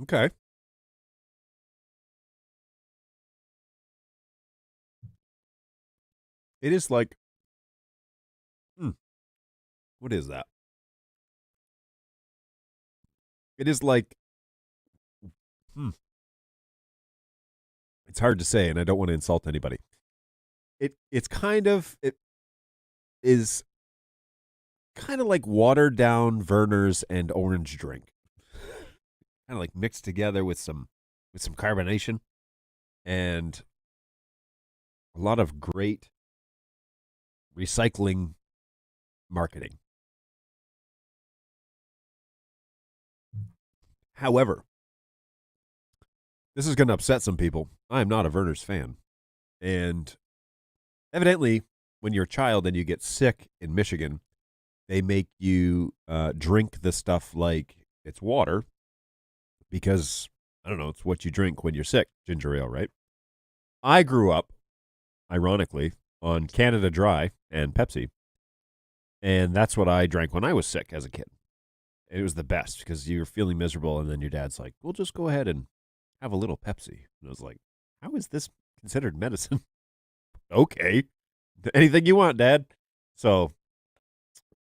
Okay. It is like, what is that? It is like, it's hard to say, and I don't want to insult anybody. It is kind of like watered down Werner's and orange drink, kind of like mixed together with some carbonation, and a lot of great recycling marketing. However, this is going to upset some people. I am not a Werner's fan. And evidently, when you're a child and you get sick in Michigan, they make you drink the stuff like it's water because, I don't know, it's what you drink when you're sick, ginger ale, right? I grew up, ironically, on Canada Dry and Pepsi, and that's what I drank when I was sick as a kid. It was the best because you were feeling miserable, and then your dad's like, we'll just go ahead and have a little Pepsi. And I was like, how is this considered medicine? Okay. Anything you want, Dad. So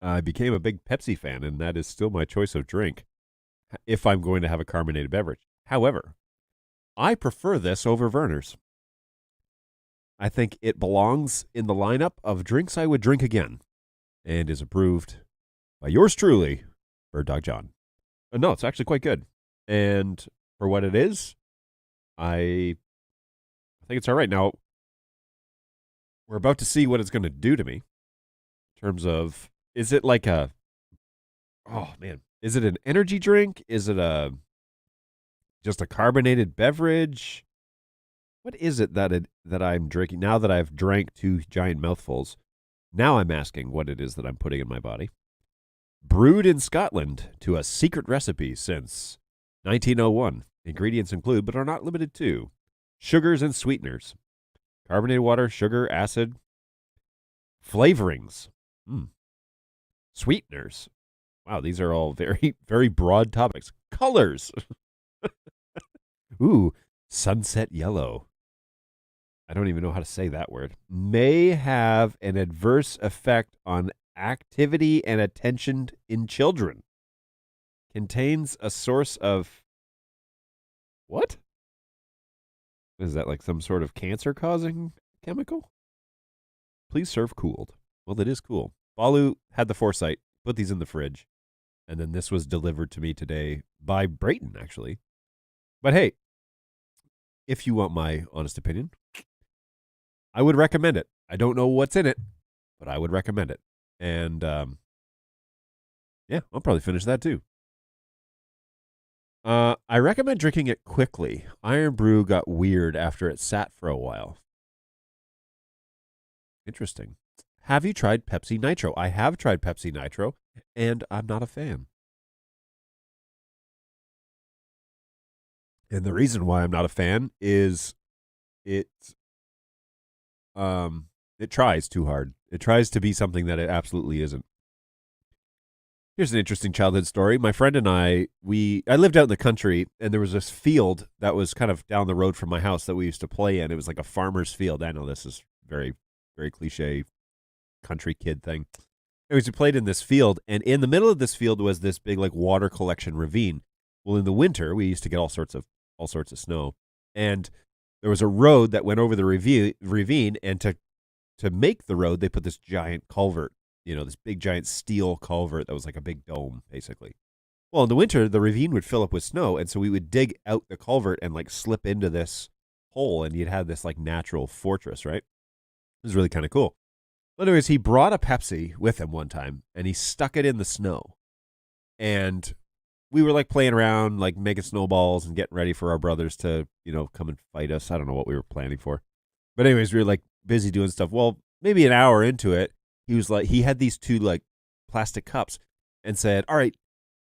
I became a big Pepsi fan, and that is still my choice of drink if I'm going to have a carbonated beverage. However, I prefer this over Werner's. I think it belongs in the lineup of drinks I would drink again and is approved by yours truly, Bird Dog John. No, it's actually quite good. And for what it is, I think it's all right. Now, we're about to see what it's going to do to me in terms of, is it like a, oh man, is it an energy drink? Is it just a carbonated beverage? What is it that I'm drinking now that I've drank 2 giant mouthfuls? Now I'm asking what it is that I'm putting in my body. Brewed in Scotland to a secret recipe since 1901. Ingredients include, but are not limited to, sugars and sweeteners, carbonated water, sugar, acid, flavorings, sweeteners. Wow, these are all very, very broad topics. Colors. Ooh, sunset yellow. I don't even know how to say that word. May have an adverse effect on activity and attention in children. Contains a source of what? Is that like some sort of cancer-causing chemical? Please serve cooled. Well, it is cool. Balu had the foresight, put these in the fridge, and then this was delivered to me today by Brayton, actually. But hey, if you want my honest opinion, I would recommend it. I don't know what's in it, but I would recommend it. And yeah, I'll probably finish that too. I recommend drinking it quickly. Iron Brew got weird after it sat for a while. Interesting. Have you tried Pepsi Nitro? I have tried Pepsi Nitro, and I'm not a fan. And the reason why I'm not a fan is it tries too hard. It tries to be something that it absolutely isn't. Here's an interesting childhood story. My friend and I lived out in the country, and there was this field that was kind of down the road from my house that we used to play in. It was like a farmer's field. I know this is very, very cliche country kid thing. Anyways, we played in this field, and in the middle of this field was this big like water collection ravine. Well, in the winter, we used to get all sorts of snow, and there was a road that went over the ravine, and to make the road, they put this giant culvert. This big giant steel culvert that was like a big dome, basically. Well, in the winter, the ravine would fill up with snow, and so we would dig out the culvert and like slip into this hole, and you'd have this like natural fortress, right? It was really kind of cool. But anyways, he brought a Pepsi with him one time, and he stuck it in the snow. And we were like playing around, like making snowballs and getting ready for our brothers to, come and fight us. I don't know what we were planning for. But anyways, we were like busy doing stuff. Well, maybe an hour into it, he had these 2 like plastic cups and said, all right,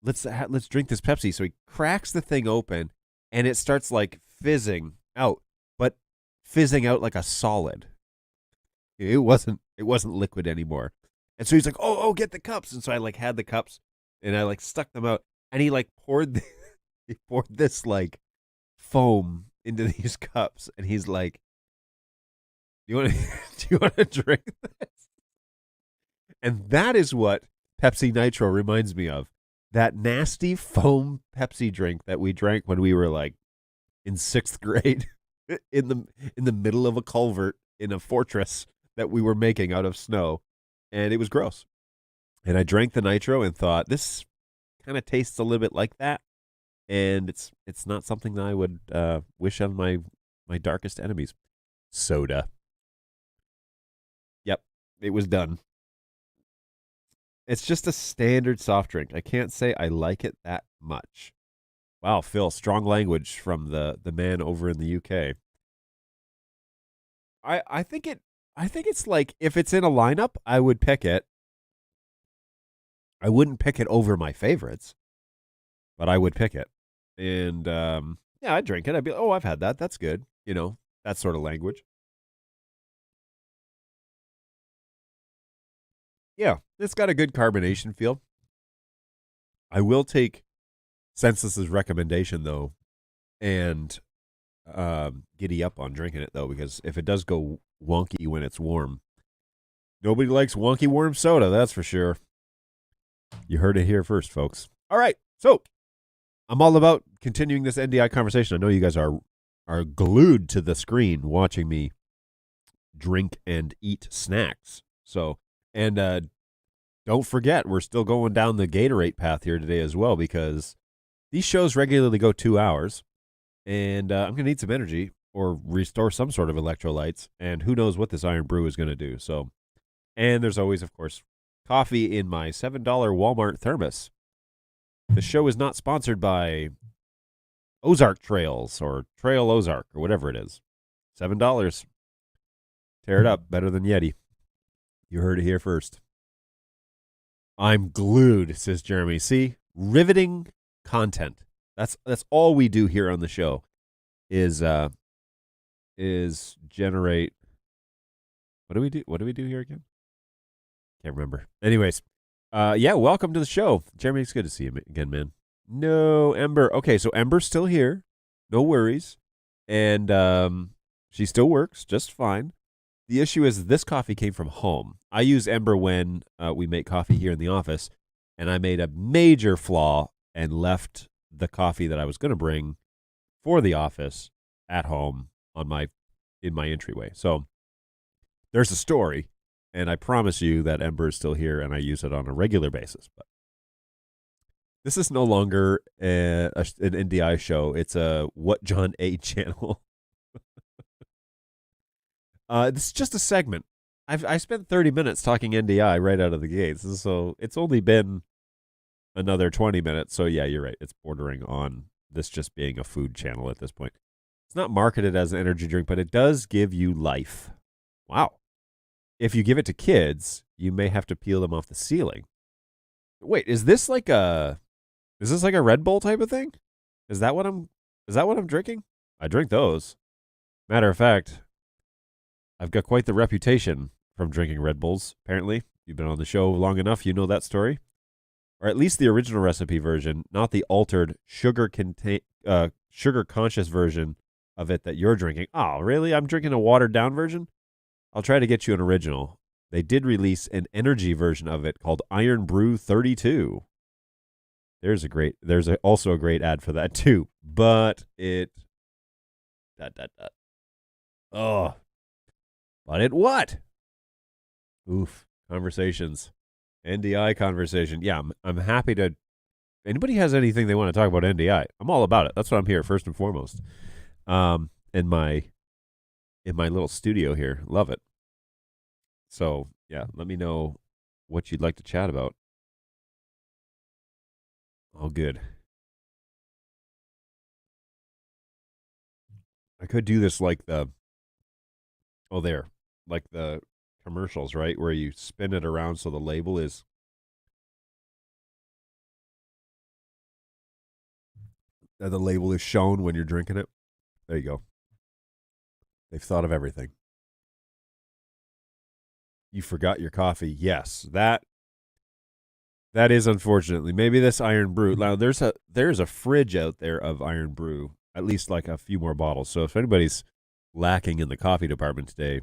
let's drink this Pepsi. So he cracks the thing open and it starts like fizzing out, but fizzing out like a solid. It wasn't liquid anymore. And so he's like, oh, get the cups. And so I like had the cups and I like stuck them out, and he like poured this like foam into these cups, and he's like, do you want to drink this? And that is what Pepsi Nitro reminds me of. That nasty foam Pepsi drink that we drank when we were like in 6th grade in the middle of a culvert in a fortress that we were making out of snow. And it was gross. And I drank the Nitro and thought, this kind of tastes a little bit like that. And it's not something that I would wish on my darkest enemies. Soda. Yep, it was done. It's just a standard soft drink. I can't say I like it that much. Wow, Phil, strong language from the man over in the UK. I think it's like, if it's in a lineup, I would pick it. I wouldn't pick it over my favorites, but I would pick it. And yeah, I'd drink it. I'd be like, oh, I've had that. That's good. That sort of language. Yeah, it's got a good carbonation feel. I will take Census's recommendation, though, and giddy up on drinking it, though, because if it does go wonky when it's warm. Nobody likes wonky warm soda, that's for sure. You heard it here first, folks. All right, so I'm all about continuing this NDI conversation. I know you guys are glued to the screen watching me drink and eat snacks. So, and don't forget, we're still going down the Gatorade path here today as well, because these shows regularly go 2 hours, and I'm going to need some energy or restore some sort of electrolytes, and who knows what this Iron Brew is going to do. So, and there's always, of course, coffee in my $7 Walmart thermos. The show is not sponsored by Ozark Trails or Trail Ozark or whatever it is. $7. Tear it up. Better than Yeti. You heard it here first. I'm glued, says Jeremy. See? Riveting content. That's all we do here on the show is generate. What do we do? What do we do here again? Can't remember. Anyways, yeah, welcome to the show. Jeremy, it's good to see you again, man. No, Ember. Okay, so Ember's still here. No worries. And she still works just fine. The issue is this coffee came from home. I use Ember when we make coffee here in the office, and I made a major flaw and left the coffee that I was going to bring for the office at home in my entryway. So there's a story, and I promise you that Ember is still here, and I use it on a regular basis. But this is no longer an NDI show. It's a What John A channel. This is just a segment. I spent 30 minutes talking NDI right out of the gates, so it's only been another 20 minutes. So yeah, you're right. It's bordering on this just being a food channel at this point. It's not marketed as an energy drink, but it does give you life. Wow. If you give it to kids, you may have to peel them off the ceiling. Wait, is this like a Red Bull type of thing? Is that what I'm drinking? I drink those. Matter of fact, I've got quite the reputation from drinking Red Bulls, apparently. You've been on the show long enough, you know that story. Or at least the original recipe version, not the altered sugar-conscious version of it that you're drinking. Oh, really? I'm drinking a watered-down version? I'll try to get you an original. They did release an energy version of it called Iron Brew 32. There's also a great ad for that, too. But it... Oh... But it what? Oof. Conversations. NDI conversation. Yeah, I'm happy to... Anybody has anything they want to talk about NDI, I'm all about it. That's what I'm here, first and foremost. In my little studio here. Love it. So, yeah, let me know what you'd like to chat about. All good. I could do this like the... Oh, there. Like the commercials, right? Where you spin it around so the label is shown when you're drinking it. There you go. They've thought of everything. You forgot your coffee. Yes, that is unfortunately. Maybe this Iron Brew. Now there's a fridge out there of Iron Brew, at least like a few more bottles. So if anybody's lacking in the coffee department today,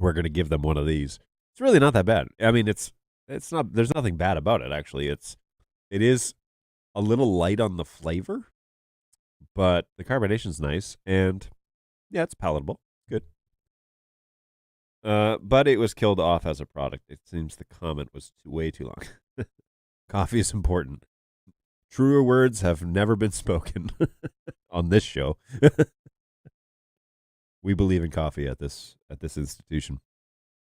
we're going to give them one of these. It's really not that bad. I mean, it's not. There's nothing bad about it actually. It is a little light on the flavor, but the carbonation's nice, and yeah, it's palatable. Good. But it was killed off as a product. It seems the comment was way too long. Coffee is important. Truer words have never been spoken on this show. We believe in coffee at this institution.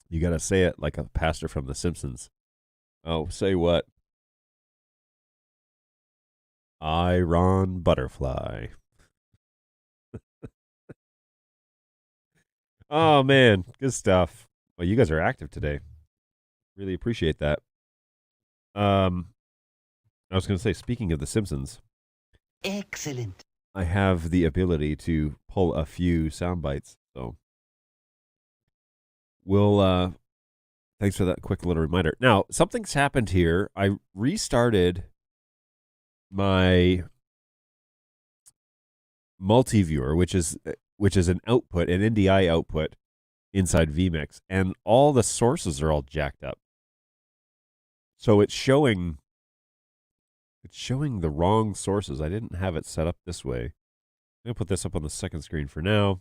You got to say it like a pastor from The Simpsons. Oh, say what? I, Ron Butterfly. Oh, man. Good stuff. Well, you guys are active today. Really appreciate that. I was going to say, speaking of The Simpsons. Excellent. I have the ability to pull a few sound bites. So we'll thanks for that quick little reminder. Now, something's happened here. I restarted my multi-viewer, which is an output, an NDI output inside vMix, and all the sources are all jacked up. So it's showing the wrong sources. I didn't have it set up this way. I'm going to put this up on the second screen for now.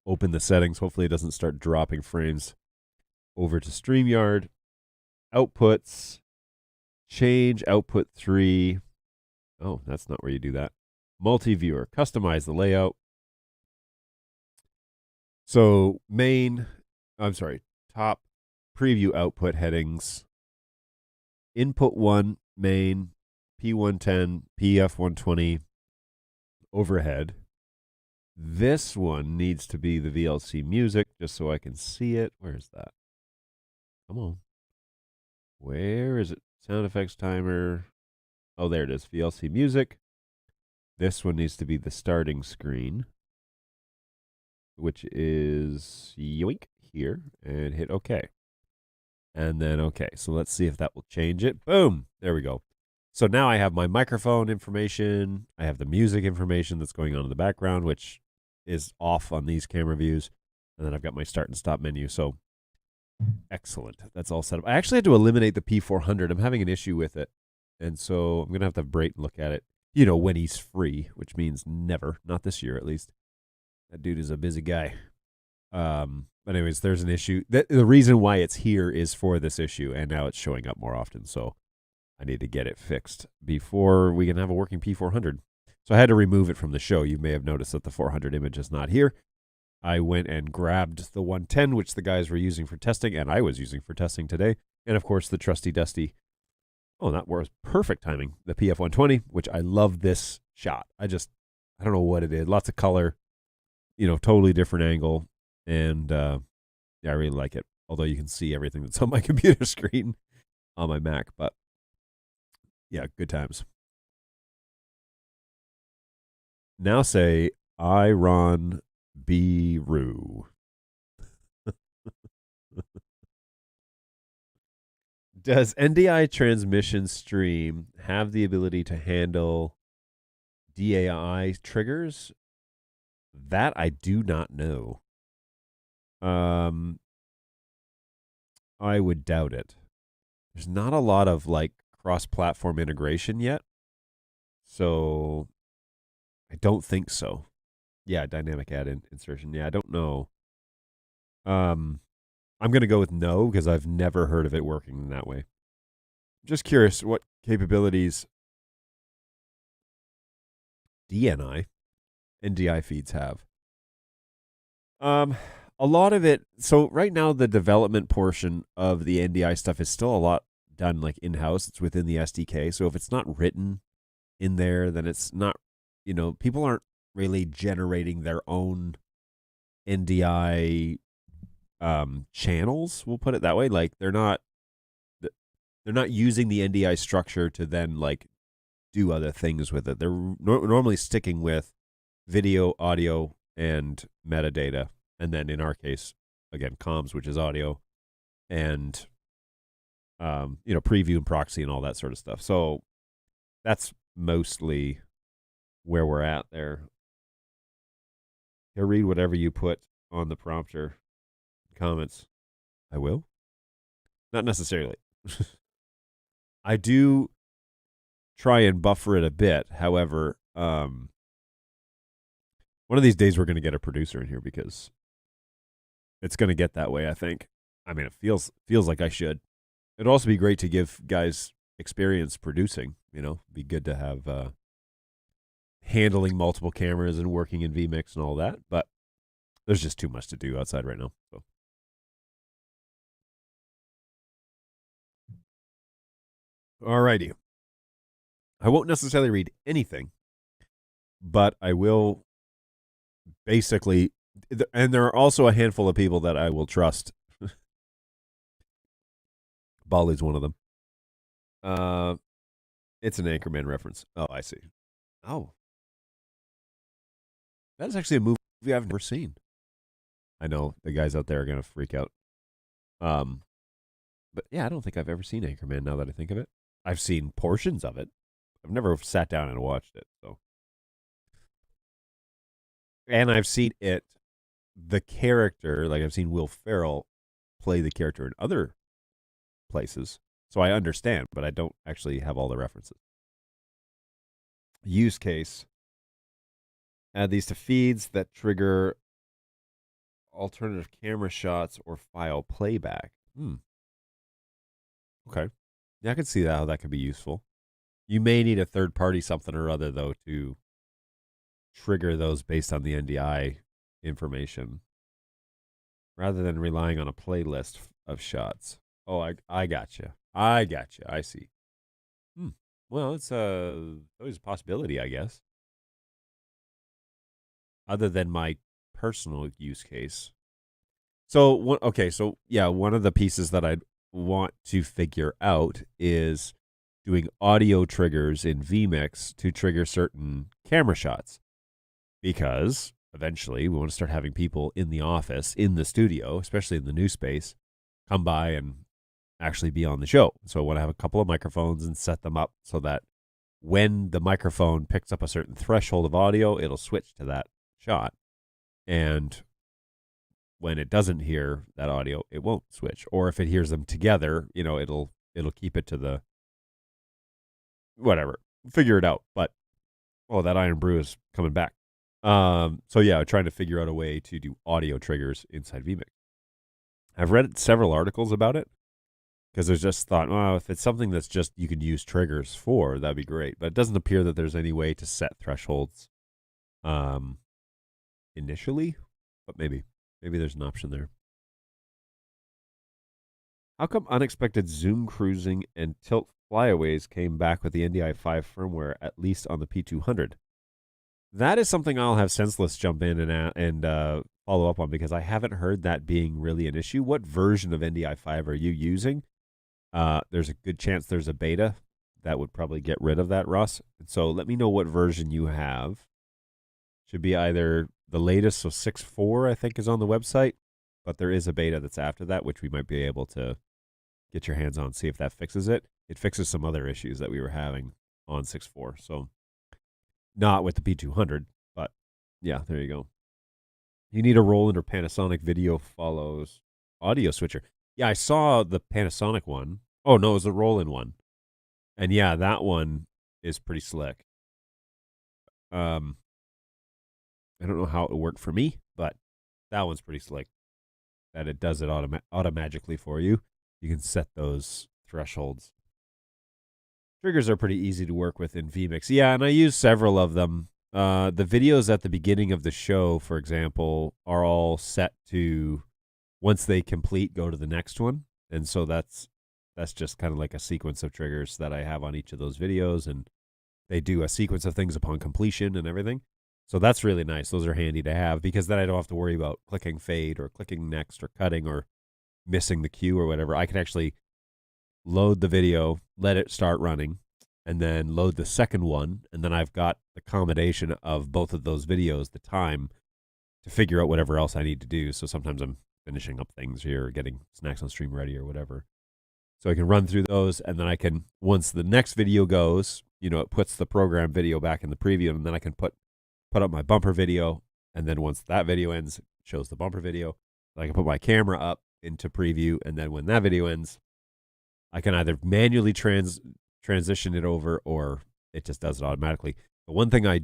Open the settings. Hopefully it doesn't start dropping frames. Over to StreamYard. Outputs. Change output 3. Oh, that's not where you do that. Multi-viewer. Customize the layout. So top preview output headings. Input 1, main, P110, PF120, overhead. This one needs to be the VLC music, just so I can see it. Where is that? Come on. Where is it? Sound effects timer. Oh, there it is. VLC music. This one needs to be the starting screen, which is yoink here, and hit OK. And then OK. So let's see if that will change it. Boom. There we go. So now I have my microphone information. I have the music information that's going on in the background, which is off on these camera views. And then I've got my start and stop menu. So excellent. That's all set up. I actually had to eliminate the P400. I'm having an issue with it. And so I'm going to have Brayton look at it, when he's free, which means never. Not this year, at least. That dude is a busy guy. But anyways, there's an issue. The reason why it's here is for this issue, and now it's showing up more often. So I need to get it fixed before we can have a working P400. So I had to remove it from the show. You may have noticed that the 400 image is not here. I went and grabbed the 110, which the guys were using for testing, and I was using for testing today. And, of course, the trusty dusty. Oh, that was perfect timing. The PF120, which I love this shot. I don't know what it is. Lots of color, totally different angle. And, yeah, I really like it. Although you can see everything that's on my computer screen on my Mac. But, yeah, good times. Now say, I Ron B. Roo. Does NDI transmission stream have the ability to handle DAI triggers? That I do not know. I would doubt it. There's not a lot of cross-platform integration yet. So I don't think so. Yeah, dynamic add insertion. Yeah, I don't know. I'm going to go with no because I've never heard of it working in that way. Just curious what capabilities NDI feeds have. A lot of it. So right now, the development portion of the NDI stuff is still a lot done in-house. It's within the SDK. So if it's not written in there, then it's not, people aren't really generating their own NDI channels. We'll put it that way. They're not using the NDI structure to then do other things with it. They're normally sticking with video, audio, and metadata. And then in our case, again, comms, which is audio, and preview and proxy and all that sort of stuff. So that's mostly where we're at there. I'll read whatever you put on the prompter comments. I will. Not necessarily. I do try and buffer it a bit. However, one of these days we're going to get a producer in here because it's going to get that way, I think. I mean, it feels like I should. It'd also be great to give guys experience producing, be good to have handling multiple cameras and working in vMix and all that, but there's just too much to do outside right now. So alrighty. I won't necessarily read anything, but I will basically, and there are also a handful of people that I will trust. Bali's one of them. It's an Anchorman reference. Oh, I see. Oh. That is actually a movie I've never seen. I know the guys out there are going to freak out. But yeah, I don't think I've ever seen Anchorman now that I think of it. I've seen portions of it. I've never sat down and watched it. So, and I've seen it the character, like I've seen Will Ferrell play the character in other places. So I understand, but I don't actually have all the references. Use case. Add these to feeds that trigger alternative camera shots or file playback. Okay. Yeah, I can see how that could be useful. You may need a third party something or other, though, to trigger those based on the NDI information rather than relying on a playlist of shots. Oh, I gotcha. I gotcha. I see. Well, it's always a possibility, I guess. Other than my personal use case. So, one of the pieces that I'd want to figure out is doing audio triggers in vMix to trigger certain camera shots. Because eventually we want to start having people in the office, in the studio, especially in the new space, come by and actually be on the show. So I want to have a couple of microphones and set them up so that when the microphone picks up a certain threshold of audio, it'll switch to that shot. And when it doesn't hear that audio, it won't switch. Or if it hears them together, it'll keep it to the whatever. Figure it out. But that Iron Brew is coming back. So yeah, I'm trying to figure out a way to do audio triggers inside vMix. I've read several articles about it because there's just thought, well, if it's something that's just you can use triggers for, that'd be great. But it doesn't appear that there's any way to set thresholds initially, but maybe there's an option there. How come unexpected zoom cruising and tilt flyaways came back with the NDI 5 firmware, at least on the P200? That is something I'll have Senseless jump in and follow up on because I haven't heard that being really an issue. What version of NDI 5 are you using? There's a good chance there's a beta that would probably get rid of that, Russ. And so let me know what version you have. Should be either the latest, so 6.4 I think is on the website, but there is a beta that's after that, which we might be able to get your hands on, see if that fixes it. It fixes some other issues that we were having on 6.4, so not with the P200, but yeah, there you go. You need a Roland or Panasonic video follows audio switcher. Yeah, I saw the Panasonic one. Oh, no, it was the Roland one. And yeah, that one is pretty slick. I don't know how it would work for me, but that one's pretty slick. That it does it automatically for you. You can set those thresholds. Triggers are pretty easy to work with in vMix. Yeah, and I use several of them. The videos at the beginning of the show, for example, are all set to, once they complete, go to the next one. And so that's just kind of like a sequence of triggers that I have on each of those videos. And they do a sequence of things upon completion and everything. So that's really nice. Those are handy to have because then I don't have to worry about clicking fade or clicking next or cutting or missing the cue or whatever. I can actually load the video, let it start running, and then load the second one. And then I've got the combination of both of those videos, the time to figure out whatever else I need to do. So sometimes I'm finishing up things here or getting snacks on stream ready or whatever. So I can run through those, and then I can, once the next video goes, it puts the program video back in the preview, and then I can put up my bumper video, and then once that video ends, it shows the bumper video. I can put my camera up into preview, and then when that video ends, I can either manually transition it over, or it just does it automatically. The one thing I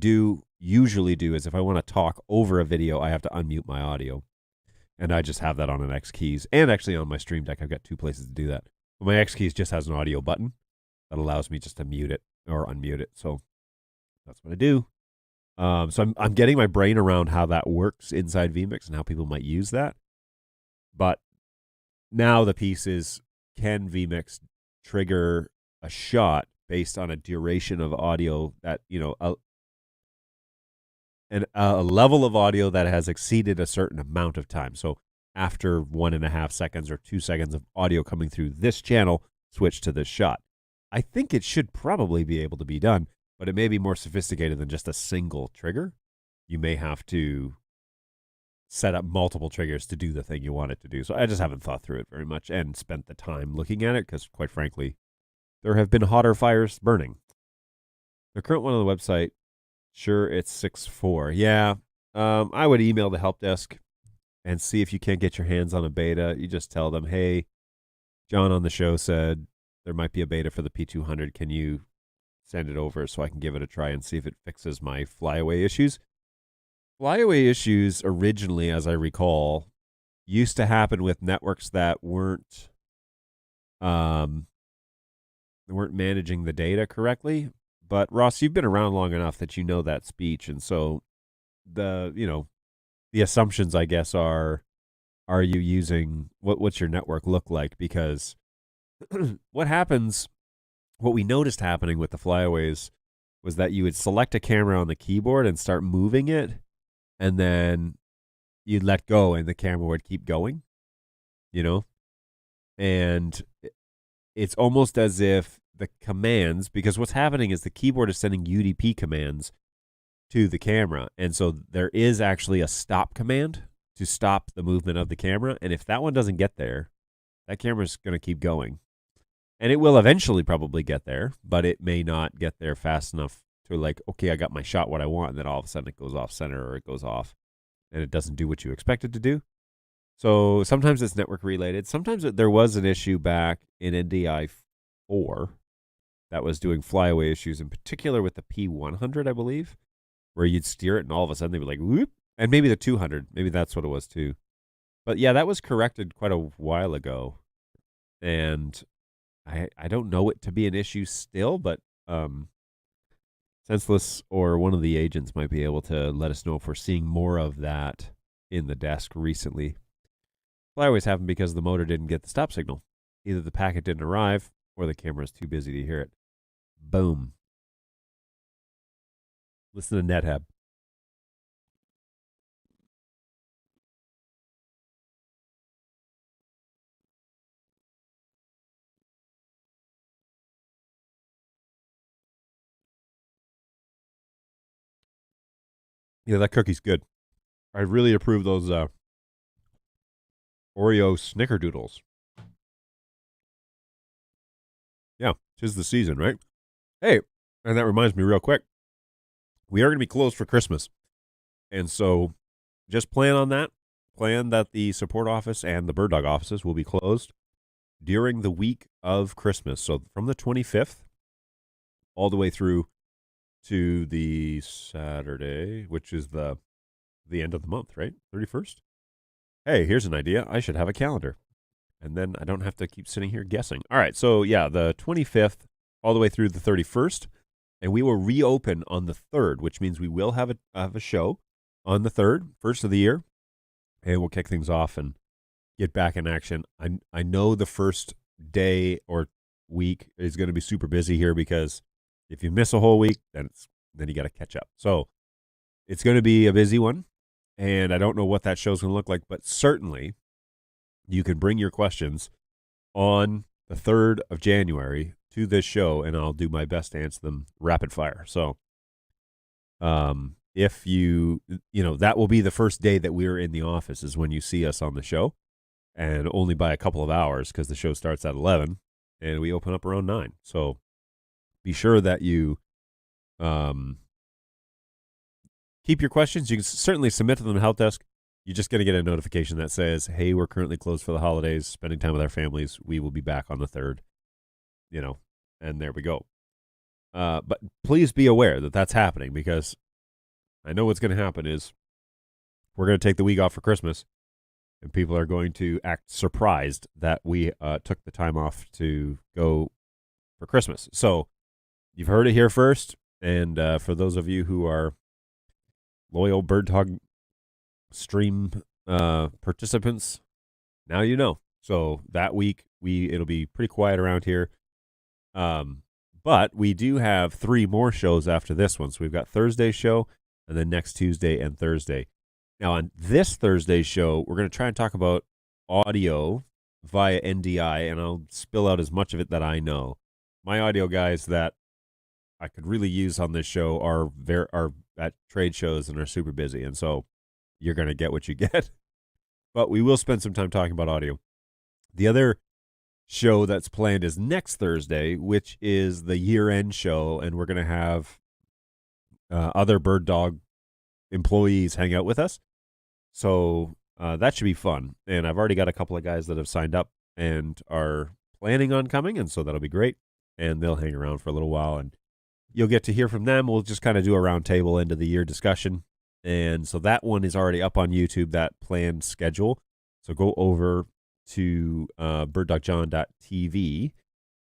usually do is if I want to talk over a video, I have to unmute my audio, and I just have that on an X keys, and actually on my Stream Deck, I've got two places to do that. But my X keys just has an audio button that allows me just to mute it or unmute it. So that's what I do. So I'm getting my brain around how that works inside vMix and how people might use that. But now the piece is, can vMix trigger a shot based on a duration of audio that, a level of audio that has exceeded a certain amount of time. So after 1.5 seconds or 2 seconds of audio coming through this channel, switch to this shot. I think it should probably be able to be done, but it may be more sophisticated than just a single trigger. You may have to set up multiple triggers to do the thing you want it to do. So I just haven't thought through it very much and spent the time looking at it because, quite frankly, there have been hotter fires burning. The current one on the website, sure, it's 6.4. Yeah, I would email the help desk and see if you can't get your hands on a beta. You just tell them, hey, John on the show said there might be a beta for the P200. Can you send it over so I can give it a try and see if it fixes my flyaway issues? Flyaway issues originally, as I recall, used to happen with networks that weren't managing the data correctly. But Ross, you've been around long enough that you know that speech, and so the assumptions, I guess, are you using what's your network look like? Because what we noticed happening with the flyaways was that you would select a camera on the keyboard and start moving it, and then you'd let go and the camera would keep going, and it's almost as if the commands, because what's happening is the keyboard is sending UDP commands to the camera, and so there is actually a stop command to stop the movement of the camera, and if that one doesn't get there, that camera's going to keep going. And it will eventually probably get there, but it may not get there fast enough to like, okay, I got my shot what I want, and then all of a sudden it goes off center or it goes off and it doesn't do what you expect it to do. So sometimes it's network related. Sometimes there was an issue back in NDI 4 that was doing flyaway issues, in particular with the P100, I believe, where you'd steer it and all of a sudden they'd be like, whoop, and maybe the 200, maybe that's what it was too. But yeah, that was corrected quite a while ago. And I don't know it to be an issue still, but Senseless or one of the agents might be able to let us know if we're seeing more of that in the desk recently. Flyaways happen because the motor didn't get the stop signal. Either the packet didn't arrive or the camera's too busy to hear it. Boom. Listen to NetHab. Yeah, that cookie's good. I really approve those Oreo snickerdoodles. Yeah, 'tis the season, right? Hey, and that reminds me real quick. We are going to be closed for Christmas. And so just plan on that. Plan that the support office and the Bird Dog offices will be closed during the week of Christmas. So from the 25th all the way through to the Saturday, which is the end of the month, right? 31st. Hey, here's an idea. I should have a calendar. And then I don't have to keep sitting here guessing. All right, so yeah, the 25th all the way through the 31st. And we will reopen on the 3rd, which means we will have a show on the 3rd, first of the year. And we'll kick things off and get back in action. I know the first day or week is going to be super busy here because if you miss a whole week, then you got to catch up. So it's going to be a busy one, and I don't know what that show's going to look like, but certainly you can bring your questions on the 3rd of January to this show, and I'll do my best to answer them rapid fire. So if that will be the first day that we're in the office is when you see us on the show, and only by a couple of hours because the show starts at 11 and we open up around 9. So be sure that you keep your questions. You can certainly submit to them to Help Desk. You're just going to get a notification that says, hey, we're currently closed for the holidays, spending time with our families. We will be back on the 3rd, and there we go. But please be aware that that's happening, because I know what's going to happen is we're going to take the week off for Christmas, and people are going to act surprised that we took the time off to go for Christmas. So you've heard it here first, and for those of you who are loyal Bird Dog stream participants, now you know. So that week it'll be pretty quiet around here. But we do have 3 more shows after this one. So we've got Thursday's show, and then next Tuesday and Thursday. Now on this Thursday's show, we're going to try and talk about audio via NDI, and I'll spill out as much of it that I know. My audio guys that I could really use on this show are at trade shows and are super busy, and so you're going to get what you get. But we will spend some time talking about audio. The other show that's planned is next Thursday, which is the year-end show, and we're going to have other Bird Dog employees hang out with us. So that should be fun. And I've already got a couple of guys that have signed up and are planning on coming, and so that'll be great. And they'll hang around for a little while, and you'll get to hear from them. We'll just kind of do a roundtable end of the year discussion. And so that one is already up on YouTube, that planned schedule. So go over to birddogjohn.tv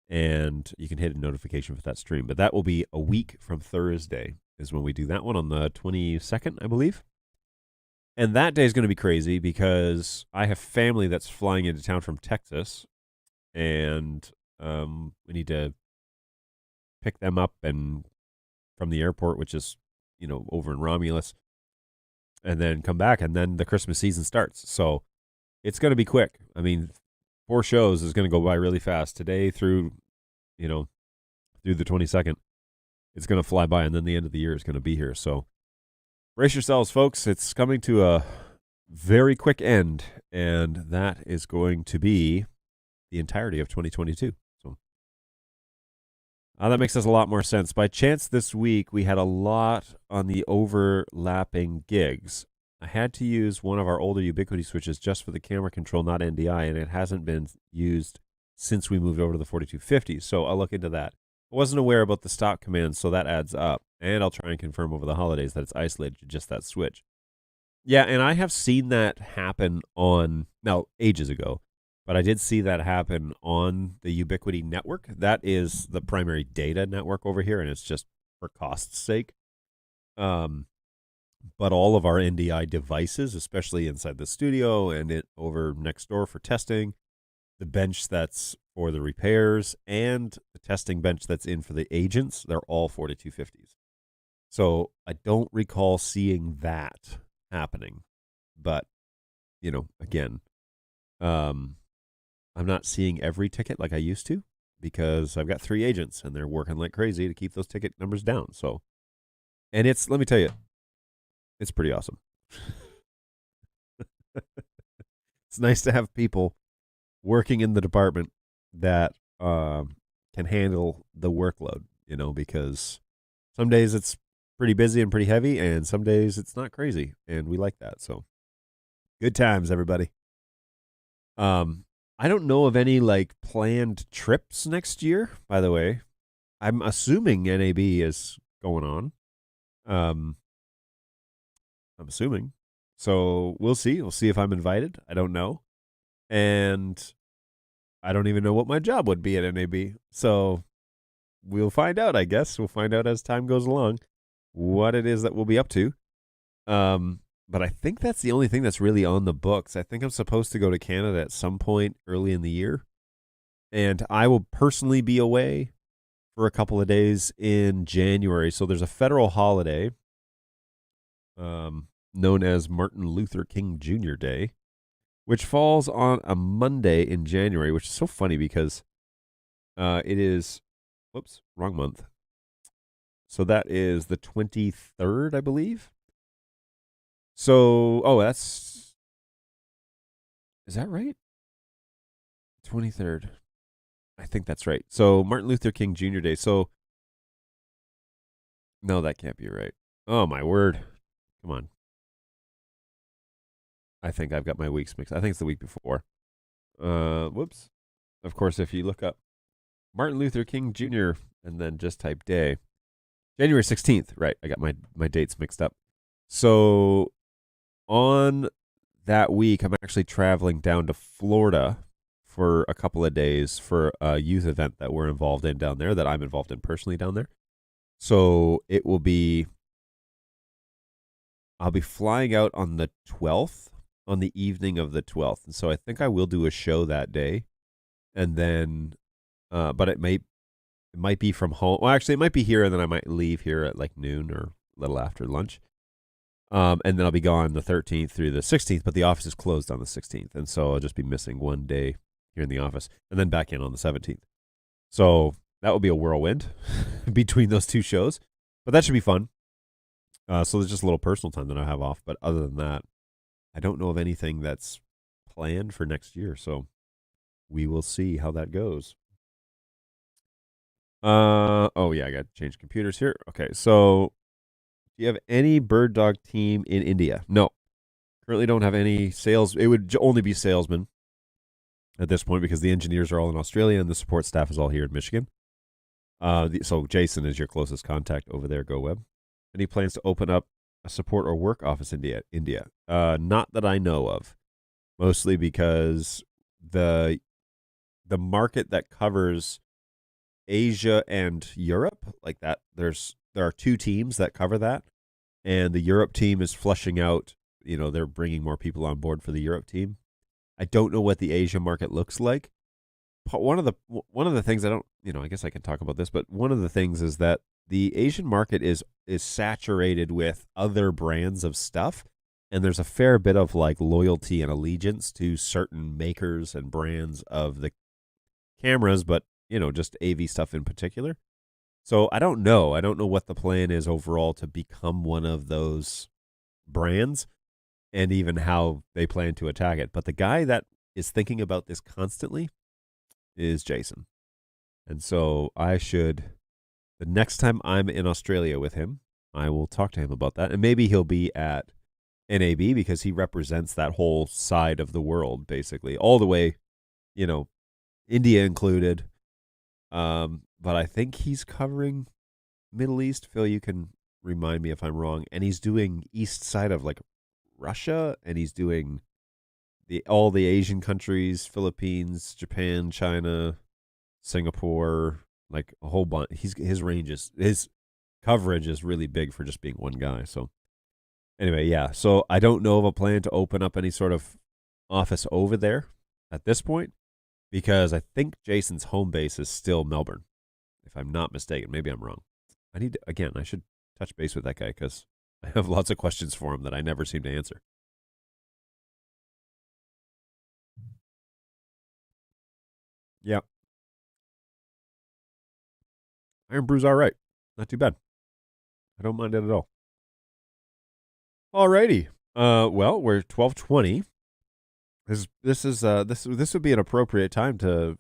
and you can hit a notification for that stream. But that will be a week from Thursday is when we do that one on the 22nd, I believe. And that day is going to be crazy because I have family that's flying into town from Texas, and we need to pick them up and from the airport, which is, over in Romulus, and then come back, and then the Christmas season starts. So it's going to be quick. I mean, 4 shows is going to go by really fast. Today through the 22nd, it's going to fly by, and then the end of the year is going to be here. So brace yourselves, folks. It's coming to a very quick end, and that is going to be the entirety of 2022. So that makes us a lot more sense. By chance this week, we had a lot on the overlapping gigs. I had to use one of our older Ubiquity switches just for the camera control, not NDI, and it hasn't been used since we moved over to the 4250, so I'll look into that. I wasn't aware about the stop command, so that adds up. And I'll try and confirm over the holidays that it's isolated to just that switch. Yeah, and I have seen that happen ages ago, but I did see that happen on the Ubiquity network. That is the primary data network over here, and it's just for cost's sake. But all of our NDI devices, especially inside the studio and over next door for testing, the bench that's for the repairs, and the testing bench that's in for the agents, they're all 4250s. So I don't recall seeing that happening. But, again, I'm not seeing every ticket like I used to because I've got 3 agents and they're working like crazy to keep those ticket numbers down. So, and let me tell you, it's pretty awesome. It's nice to have people working in the department that can handle the workload, because some days it's pretty busy and pretty heavy, and some days it's not crazy, and we like that. So good times, everybody. I don't know of any planned trips next year, by the way. I'm assuming NAB is going on. I'm assuming. So we'll see. We'll see if I'm invited. I don't know. And I don't even know what my job would be at NAB. So we'll find out, I guess. We'll find out as time goes along what it is that we'll be up to. But I think that's the only thing that's really on the books. I think I'm supposed to go to Canada at some point early in the year. And I will personally be away for a couple of days in January. So there's a federal holiday known as Martin Luther King Jr. Day, which falls on a Monday in January, which is so funny because it is, whoops, wrong month. So that is the 23rd, I believe. So, is that right? 23rd. I think that's right. So Martin Luther King Jr. Day. So, no, that can't be right. Oh, my word. Come on. I think I've got my weeks mixed. I think it's the week before. Whoops. Of course, if you look up Martin Luther King Jr. and then just type day, January 16th. Right. I got my dates mixed up. So on that week, I'm actually traveling down to Florida for a couple of days for a youth event that we're involved in down there, that I'm involved in personally down there. So I'll be flying out on the 12th, on the evening of the 12th. And so I think I will do a show that day. And then, but it might be from home. Well, actually, it might be here, and then I might leave here at noon or a little after lunch. And then I'll be gone the 13th through the 16th, but the office is closed on the 16th. And so I'll just be missing one day here in the office and then back in on the 17th. So that will be a whirlwind between those 2 shows, but that should be fun. So there's just a little personal time that I have off. But other than that, I don't know of anything that's planned for next year. So we will see how that goes. I got to change computers here. Okay, so do you have any bird dog team in India? No. Currently don't have any sales. It would only be salesmen at this point because the engineers are all in Australia and the support staff is all here in Michigan. So Jason is your closest contact over there, GoWeb. And he plans to open up a support or work office in India. Not that I know of, mostly because the market that covers Asia and Europe, like that, there are two teams that cover that, and the Europe team is flushing out. They're bringing more people on board for the Europe team. I don't know what the Asia market looks like. One of the things I don't, I guess I can talk about this, but one of the things is that the Asian market is saturated with other brands of stuff, and there's a fair bit of like loyalty and allegiance to certain makers and brands of the cameras, but just AV stuff in particular. So I don't know. I don't know what the plan is overall to become one of those brands and even how they plan to attack it. But the guy that is thinking about this constantly is Jason. And so the next time I'm in Australia with him, I will talk to him about that. And maybe he'll be at NAB because he represents that whole side of the world, basically, all the way, India included. But I think he's covering Middle East. Phil, you can remind me if I'm wrong. And he's doing east side of like Russia, and he's doing all the Asian countries, Philippines, Japan, China, Singapore, like a whole bunch. His coverage is really big for just being one guy. So anyway, yeah. So I don't know of a plan to open up any sort of office over there at this point, because I think Jason's home base is still Melbourne, if I'm not mistaken. Maybe I'm wrong. I should touch base with that guy because I have lots of questions for him that I never seem to answer. Yeah. Iron Brew's all right. Not too bad. I don't mind it at all. Alrighty. Well, we're 12:20. This would be an appropriate time to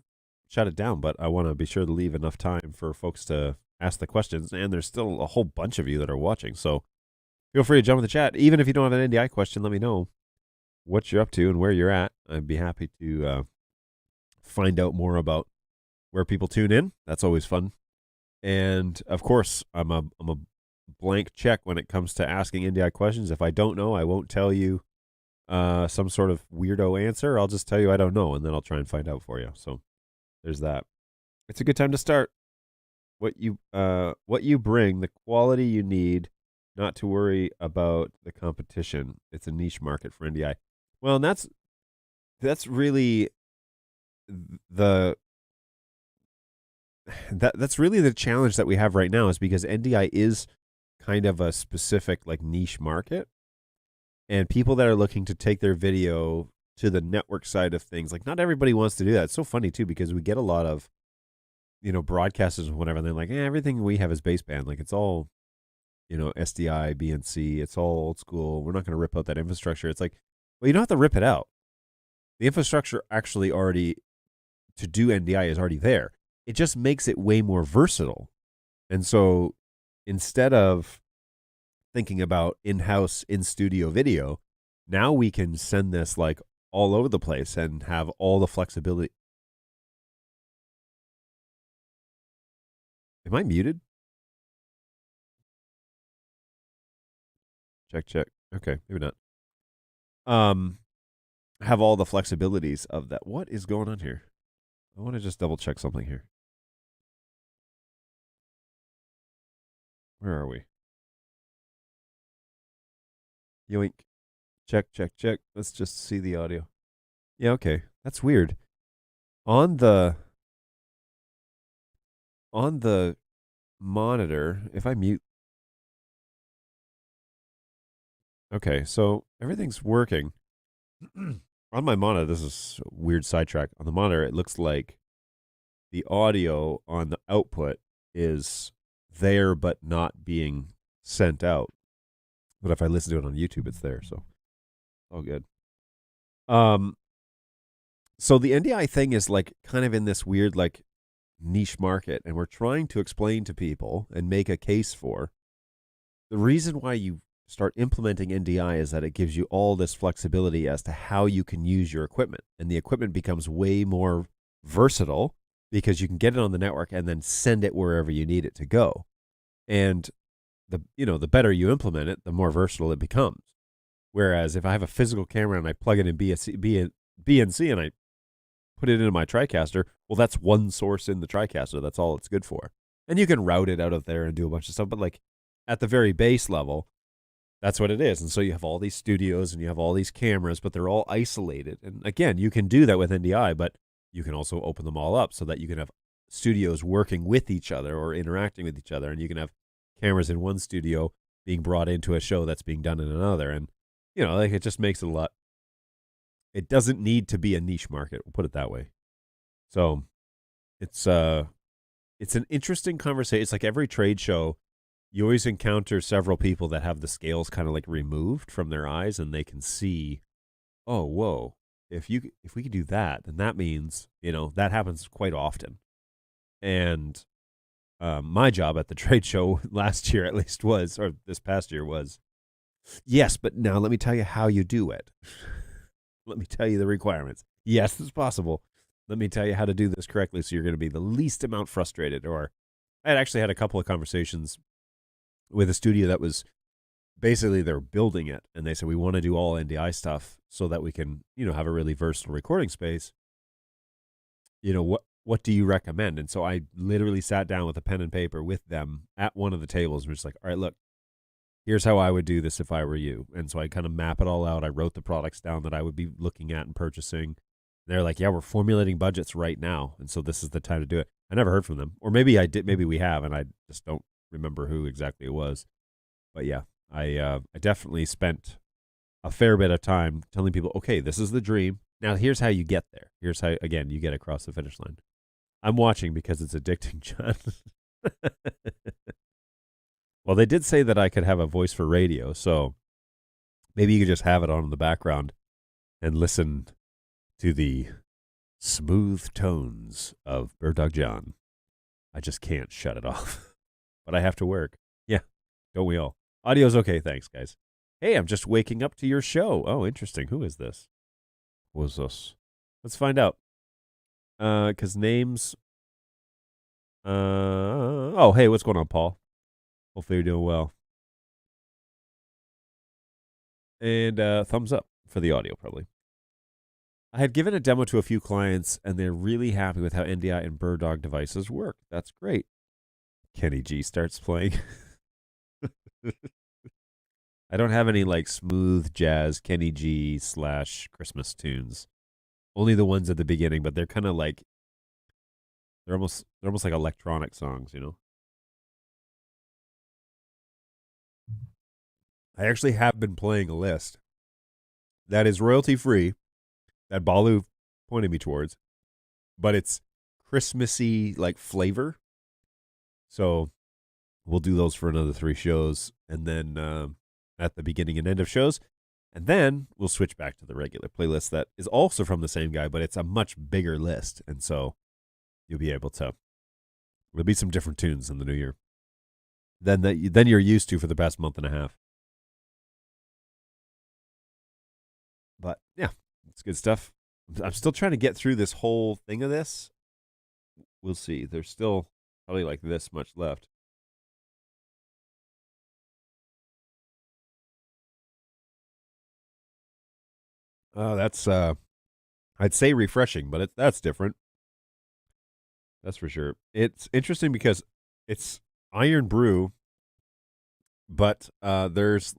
shut it down, but I want to be sure to leave enough time for folks to ask the questions, and there's still a whole bunch of you that are watching, so feel free to jump in the chat. Even if you don't have an NDI question, let me know what you're up to and where you're at. I'd be happy to find out more about where people tune in. That's always fun. And of course, I'm a blank check when it comes to asking NDI questions. If I don't know, I won't tell you some sort of weirdo answer. I'll just tell you I don't know, and then I'll try and find out for you. So there's that. It's a good time to start. What you bring, the quality you need, not to worry about the competition. It's a niche market for NDI. Well, and that's really that's really the challenge that we have right now, is because NDI is kind of a specific like niche market, and people that are looking to take their video to the network side of things, like not everybody wants to do that. It's so funny too, because we get a lot of broadcasters and whatever, and they're like, everything we have is baseband, like it's all SDI, BNC, it's all old school, we're not going to rip out that infrastructure. It's like, well, you don't have to rip it out. The infrastructure actually already to do NDI is already there. It just makes it way more versatile. And so instead of thinking about in-house, in-studio video, now we can send this like all over the place and have all the flexibility. Am I muted? Check. Okay, maybe not. Have all the flexibilities of that. What is going on here? I want to just double check something here. Where are we? Yoink. Check. Let's just see the audio. Yeah, okay. That's weird. On the monitor, if I mute. Okay, so everything's working. On my monitor, this is a weird sidetrack. On the monitor, it looks like the audio on the output is there but not being sent out. But if I listen to it on YouTube, it's there, so all good. So the NDI thing is like kind of in this weird like niche market, and we're trying to explain to people and make a case for the reason why you start implementing NDI is that it gives you all this flexibility as to how you can use your equipment. And the equipment becomes way more versatile because you can get it on the network and then send it wherever you need it to go. And the better you implement it, the more versatile it becomes. Whereas if I have a physical camera and I plug it in BNC and I put it into my TriCaster, well, that's one source in the TriCaster. That's all it's good for. And you can route it out of there and do a bunch of stuff. But like at the very base level, that's what it is. And so you have all these studios and you have all these cameras, but they're all isolated. And again, you can do that with NDI, but you can also open them all up so that you can have studios working with each other or interacting with each other. And you can have cameras in one studio being brought into a show that's being done in another. And, like it just makes it a lot. It doesn't need to be a niche market. We'll put it that way. So it's an interesting conversation. It's like every trade show, you always encounter several people that have the scales kind of like removed from their eyes and they can see, oh, whoa, if we could do that, then that means, that happens quite often. And my job at the trade show last year, at least or this past year was, yes, but now let me tell you how you do it. Let me tell you the requirements. Yes, it's possible. Let me tell you how to do this correctly so you're going to be the least amount frustrated. Or I had actually had a couple of conversations with a studio that was basically they're building it. And they said, we want to do all NDI stuff so that we can, have a really versatile recording space. What do you recommend? And so I literally sat down with a pen and paper with them at one of the tables and was just like, all right, look, here's how I would do this if I were you. And so I kind of map it all out. I wrote the products down that I would be looking at and purchasing. They're like, yeah, we're formulating budgets right now. And so this is the time to do it. I never heard from them. Or maybe I did. Maybe we have, and I just don't remember who exactly it was. But yeah, I definitely spent a fair bit of time telling people, okay, this is the dream. Now here's how you get there. Here's how, again, you get across the finish line. I'm watching because it's addicting, John. Well, they did say that I could have a voice for radio, so maybe you could just have it on in the background and listen to the smooth tones of Bird Dog John. I just can't shut it off. But I have to work. Yeah, don't we all? Audio's okay, thanks, guys. Hey, I'm just waking up to your show. Oh, interesting. Who is this? Who is this? Let's find out. Because names... oh, hey, what's going on, Paul? Hopefully you're doing well. And thumbs up for the audio, probably. I had given a demo to a few clients, and they're really happy with how NDI and Bird Dog devices work. That's great. Kenny G starts playing. I don't have any like smooth jazz Kenny G / Christmas tunes. Only the ones at the beginning, but they're kind of like they're almost like electronic songs, I actually have been playing a list that is royalty free that Balu pointed me towards, but it's Christmassy like flavor. So we'll do those for another 3 shows, and then at the beginning and end of shows, and then we'll switch back to the regular playlist that is also from the same guy, but it's a much bigger list, and so you'll be able to. There'll be some different tunes in the new year than you're used to for the past month and a half. But yeah, it's good stuff. I'm still trying to get through this whole thing of this. We'll see. There's still probably like this much left. That's I'd say refreshing, but that's different. That's for sure. It's interesting because it's iron brew, but there's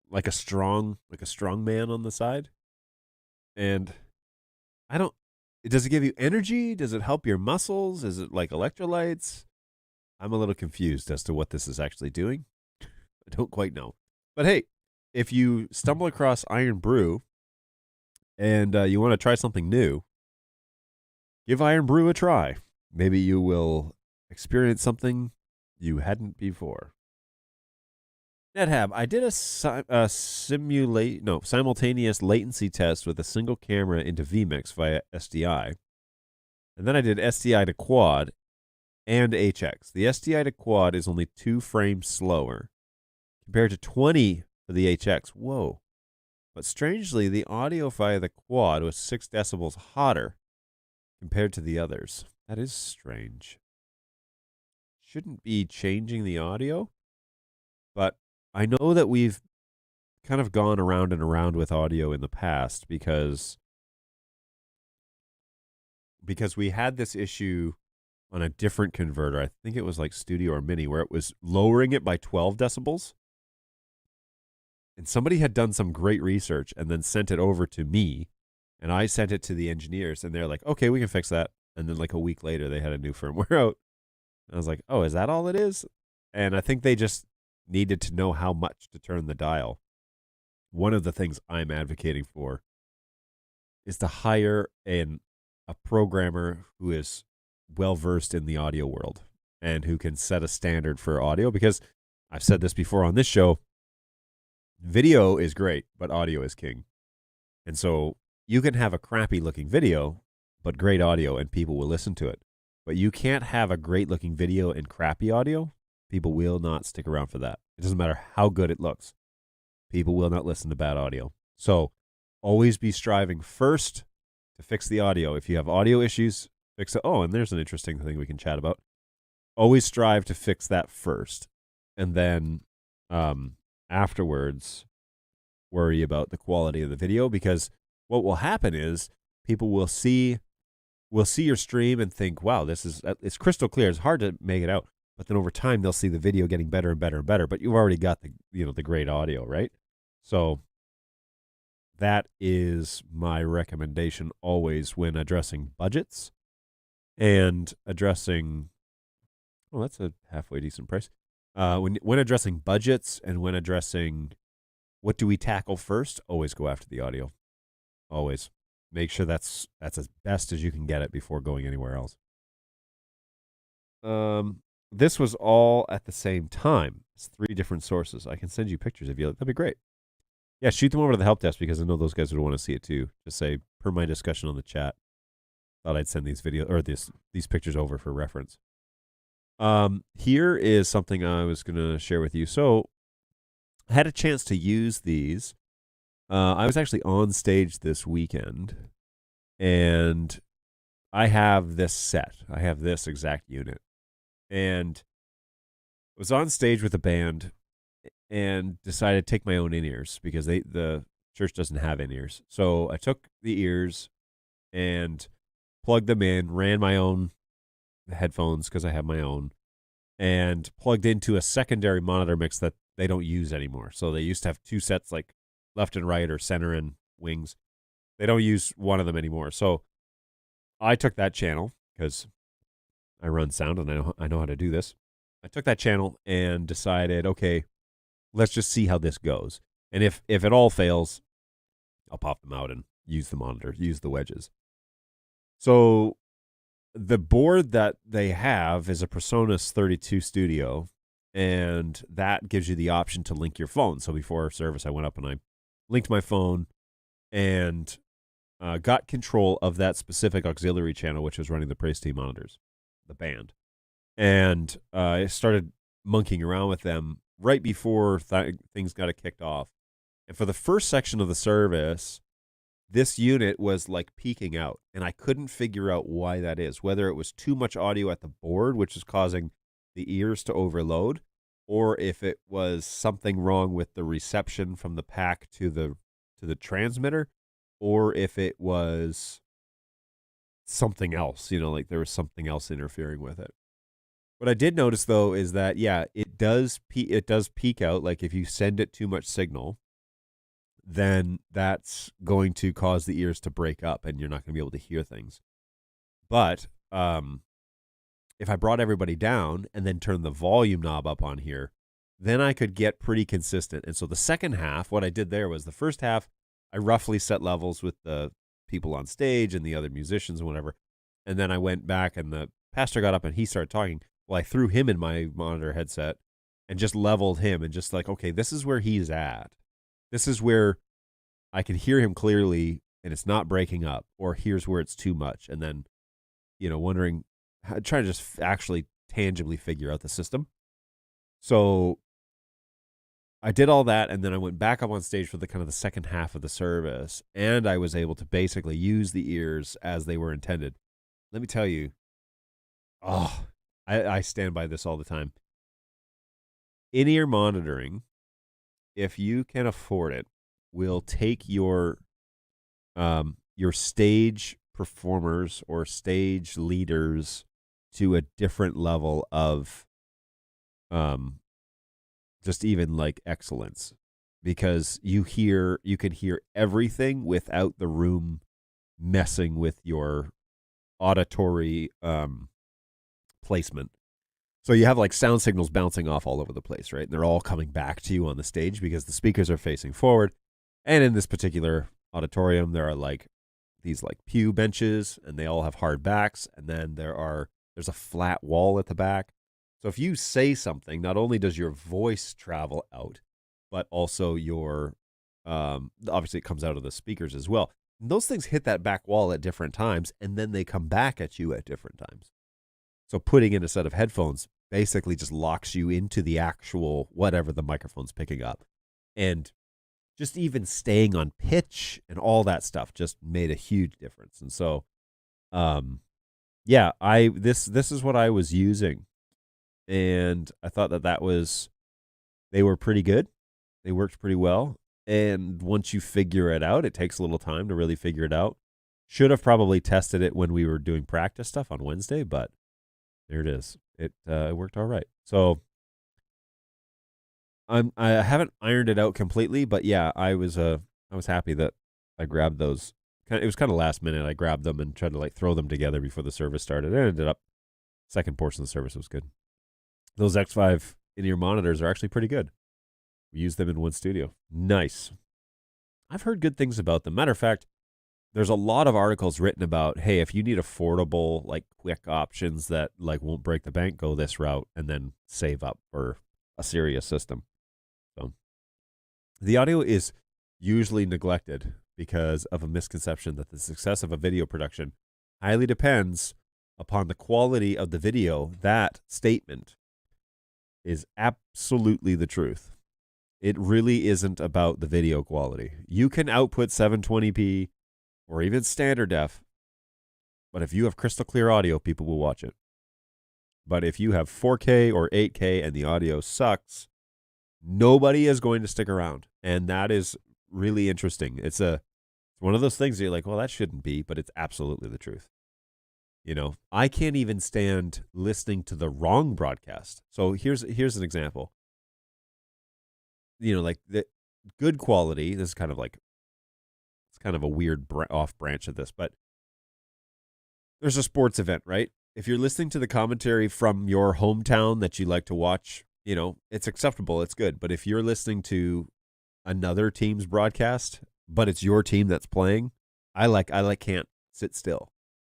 like a strong man on the side. And does it give you energy? Does it help your muscles? Is it like electrolytes? I'm a little confused as to what this is actually doing. I don't quite know. But hey, if you stumble across Iron Brew and you want to try something new, give Iron Brew a try. Maybe you will experience something you hadn't before. NetHab, I did a simultaneous latency test with a single camera into vMix via SDI. And then I did SDI to quad and HX. The SDI to quad is only 2 frames slower compared to 20 for the HX. Whoa. But strangely, the audio via the quad was 6 decibels hotter compared to the others. That is strange. Shouldn't be changing the audio, but I know that we've kind of gone around and around with audio in the past because we had this issue on a different converter. I think it was like Studio or Mini, where it was lowering it by 12 decibels. And somebody had done some great research and then sent it over to me, and I sent it to the engineers, and they're like, okay, we can fix that. And then like a week later, they had a new firmware out. And I was like, oh, is that all it is? And I think they just needed to know how much to turn the dial. One of the things I'm advocating for is to hire a programmer who is well-versed in the audio world and who can set a standard for audio, because I've said this before on this show, video is great, but audio is king. And so you can have a crappy looking video, but great audio, and people will listen to it. But you can't have a great looking video and crappy audio. People will not stick around for that. It doesn't matter how good it looks. People will not listen to bad audio. So always be striving first to fix the audio. If you have audio issues, fix it. Oh, and there's an interesting thing we can chat about. Always strive to fix that first. And then afterwards, worry about the quality of the video, because what will happen is people will see your stream and think, wow, it's crystal clear. It's hard to make it out. But then over time, they'll see the video getting better and better and better. But you've already got the great audio, right? So that is my recommendation always when addressing budgets and addressing. Oh, that's a halfway decent price. When addressing budgets and when addressing what do we tackle first, always go after the audio. Always make sure that's as best as you can get it before going anywhere else. This was all at the same time. It's 3 different sources. I can send you pictures if you like. That'd be great. Yeah, shoot them over to the help desk, because I know those guys would want to see it too. Just say, per my discussion on the chat, thought I'd send these videos or these pictures over for reference. Here is something I was going to share with you. So I had a chance to use these. I was actually on stage this weekend, and I have this set. I have this exact unit. And I was on stage with a band and decided to take my own in-ears, because the church doesn't have in-ears. So I took the ears and plugged them in, ran my own headphones because I have my own, and plugged into a secondary monitor mix that they don't use anymore. So they used to have 2 sets, like left and right or center and wings. They don't use one of them anymore. So I took that channel, because I run sound and I know how to do this. I took that channel and decided, okay, let's just see how this goes. And if it all fails, I'll pop them out and use the monitor, use the wedges. So the board that they have is a Presonus 32 Studio, and that gives you the option to link your phone. So before service, I went up and I linked my phone and got control of that specific auxiliary channel, which was running the Praise Team monitors, the band. And I started monkeying around with them right before things got it kicked off. And for the first section of the service, this unit was like peaking out, and I couldn't figure out why that is, whether it was too much audio at the board, which is causing the ears to overload, or if it was something wrong with the reception from the pack to the transmitter, or if it was something else, like there was something else interfering with it. What I did notice, though, is that, yeah, it does peak out. Like if you send it too much signal, then that's going to cause the ears to break up and you're not going to be able to hear things. But if I brought everybody down and then turned the volume knob up on here, then I could get pretty consistent. And so the second half, what I did there was the first half, I roughly set levels with the people on stage and the other musicians and whatever. And then I went back and the pastor got up and he started talking. Well, I threw him in my monitor headset and just leveled him and just like, okay, this is where he's at. This is where I can hear him clearly and it's not breaking up, or here's where it's too much. And then, wondering, trying to just actually tangibly figure out the system. So I did all that, and then I went back up on stage for the kind of the second half of the service, and I was able to basically use the ears as they were intended. Let me tell you, oh, I stand by this all the time. In-ear monitoring, if you can afford it, will take your stage performers or stage leaders to a different level of just even like excellence, because you can hear everything without the room messing with your auditory placement. So you have like sound signals bouncing off all over the place, right? And they're all coming back to you on the stage because the speakers are facing forward. And in this particular auditorium, there are like these like pew benches, and they all have hard backs. And then there's a flat wall at the back. So if you say something, not only does your voice travel out, but also your obviously it comes out of the speakers as well. And those things hit that back wall at different times, and then they come back at you at different times. So putting in a set of headphones basically just locks you into the actual whatever the microphone's picking up. And just even staying on pitch and all that stuff just made a huge difference. And so yeah, this is what I was using. And I thought they were pretty good. They worked pretty well. And once you figure it out, it takes a little time to really figure it out. Should have probably tested it when we were doing practice stuff on Wednesday, but there it is. It worked all right. So I haven't ironed it out completely, but yeah, I was happy that I grabbed those. It was kind of last minute. I grabbed them and tried to like throw them together before the service started. It ended up second portion of the service was good. Those X5 in-ear monitors are actually pretty good. We use them in one studio. Nice. I've heard good things about them. Matter of fact, there's a lot of articles written about, hey, if you need affordable, like quick options that like won't break the bank, go this route and then save up for a serious system. So the audio is usually neglected because of a misconception that the success of a video production highly depends upon the quality of the video. That statement is absolutely the truth. It really isn't about the video quality. You can output 720p or even standard def, but if you have crystal clear audio, people will watch it. But if you have 4K or 8K and the audio sucks, nobody is going to stick around. And that is really interesting. It's one of those things that you're like, well, that shouldn't be, but it's absolutely the truth. You know, I can't even stand listening to the wrong broadcast. So here's an example. You know, like the good quality, this is kind of like, it's kind of a weird off branch of this, but there's a sports event, right? If you're listening to the commentary from your hometown that you like to watch, you know, it's acceptable, it's good. But if you're listening to another team's broadcast, but it's your team that's playing, I can't sit still.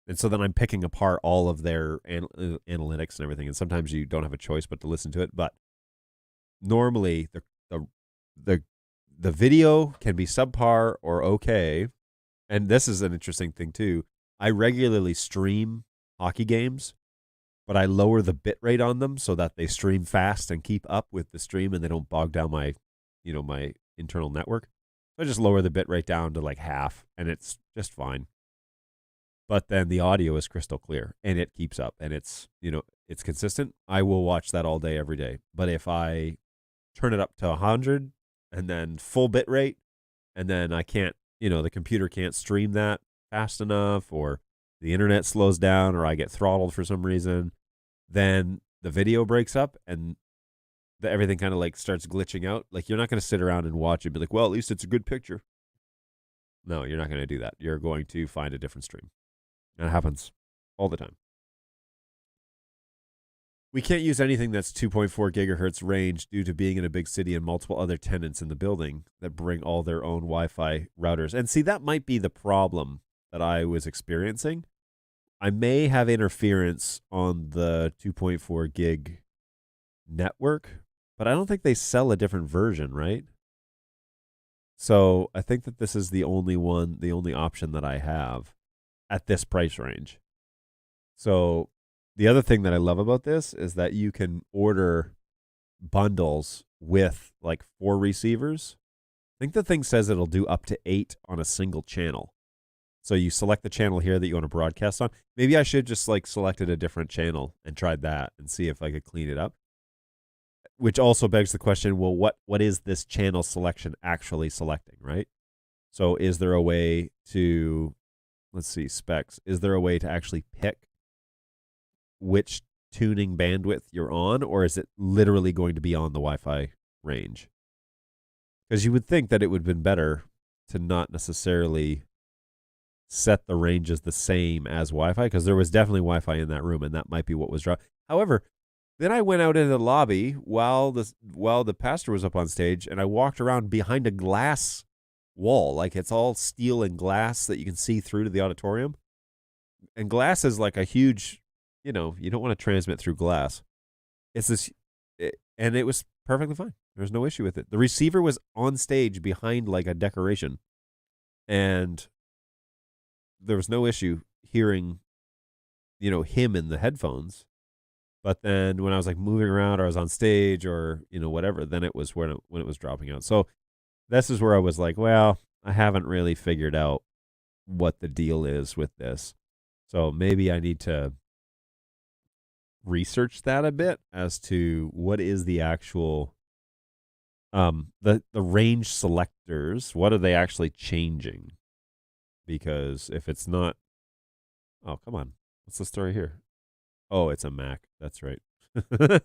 And so then I'm picking apart all of their analytics and everything. And sometimes you don't have a choice but to listen to it. But normally the video can be subpar or okay. And this is an interesting thing too. I regularly stream hockey games, but I lower the bit rate on them so that they stream fast and keep up with the stream and they don't bog down my internal network. So I just lower the bit rate down to like half and it's just fine. But then the audio is crystal clear and it keeps up and it's consistent. I will watch that all day, every day. But if I turn it up to 100 and then full bit rate and then I can't, the computer can't stream that fast enough or the internet slows down or I get throttled for some reason, then the video breaks up and everything kind of like starts glitching out. Like you're not going to sit around and watch it and be like, well, at least it's a good picture. No, you're not going to do that. You're going to find a different stream. That happens all the time. We can't use anything that's 2.4 gigahertz range due to being in a big city and multiple other tenants in the building that bring all their own Wi-Fi routers. And see, that might be the problem that I was experiencing. I may have interference on the 2.4 gig network, but I don't think they sell a different version, right? So I think that this is the only option that I have at this price range. So the other thing that I love about this is that you can order bundles with like 4 receivers. I think the thing says it'll do up to 8 on a single channel. So you select the channel here that you want to broadcast on. Maybe I should just like selected a different channel and tried that and see if I could clean it up. Which also begs the question, well, what is this channel selection actually selecting, right? So is there a way to, let's see, specs, is there a way to actually pick which tuning bandwidth you're on, or is it literally going to be on the Wi-Fi range? Because you would think that it would have been better to not necessarily set the ranges the same as Wi-Fi, because there was definitely Wi-Fi in that room, and that might be what was dropped. However, then I went out into the lobby while the pastor was up on stage, and I walked around behind a glass wall, like it's all steel and glass that you can see through to the auditorium. And glass is like a huge, you don't want to transmit through glass. It's this, and it was perfectly fine. There was no issue with it. The receiver was on stage behind like a decoration, and there was no issue hearing, him in the headphones. But then when I was like moving around, or I was on stage, or whatever, then it was when it was dropping out. So this is where I was like, well, I haven't really figured out what the deal is with this. So maybe I need to research that a bit as to what is the actual the range selectors. What are they actually changing? Because if it's not, oh, come on, what's the story here? Oh, it's a Mac. That's right. Let's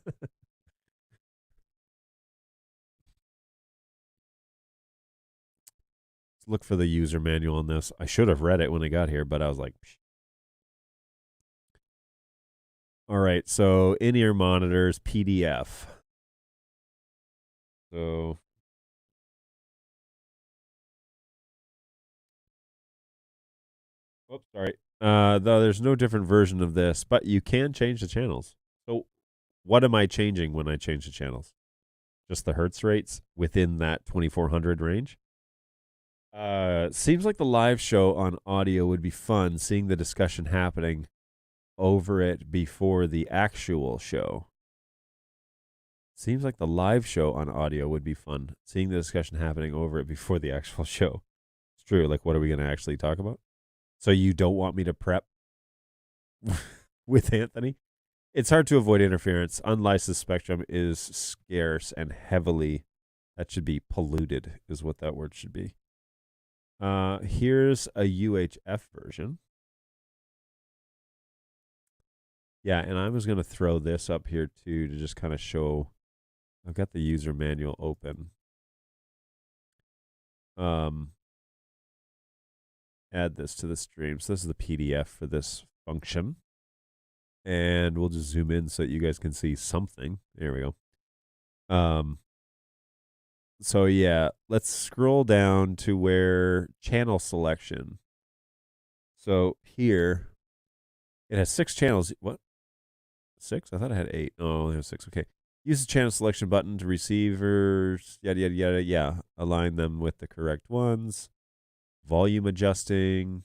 look for the user manual on this. I should have read it when I got here, but I was like, psh. All right, so in-ear monitors, PDF. So oops, sorry. Though there's no different version of this, but you can change the channels. So what am I changing when I change the channels? Just the hertz rates within that 2400 range? Seems like the live show on audio would be fun, seeing the discussion happening over it before the actual show. Seems like the live show on audio would be fun, seeing the discussion happening over it before the actual show. It's true. Like, what are we going to actually talk about? So you don't want me to prep with Anthony? It's hard to avoid interference. Unlicensed spectrum is scarce and heavily, that should be polluted, is what that word should be. Here's a UHF version. Yeah, and I was going to throw this up here too to just kind of show. I've got the user manual open. Add this to the stream. So this is the PDF for this function. And we'll just zoom in so that you guys can see something. There we go. So yeah, let's scroll down to where channel selection. So here, it has 6 channels. What? 6? I thought I had 8. Oh, there's 6. Okay. Use the channel selection button to receivers, yada, yada, yada. Yeah, align them with the correct ones. Volume adjusting.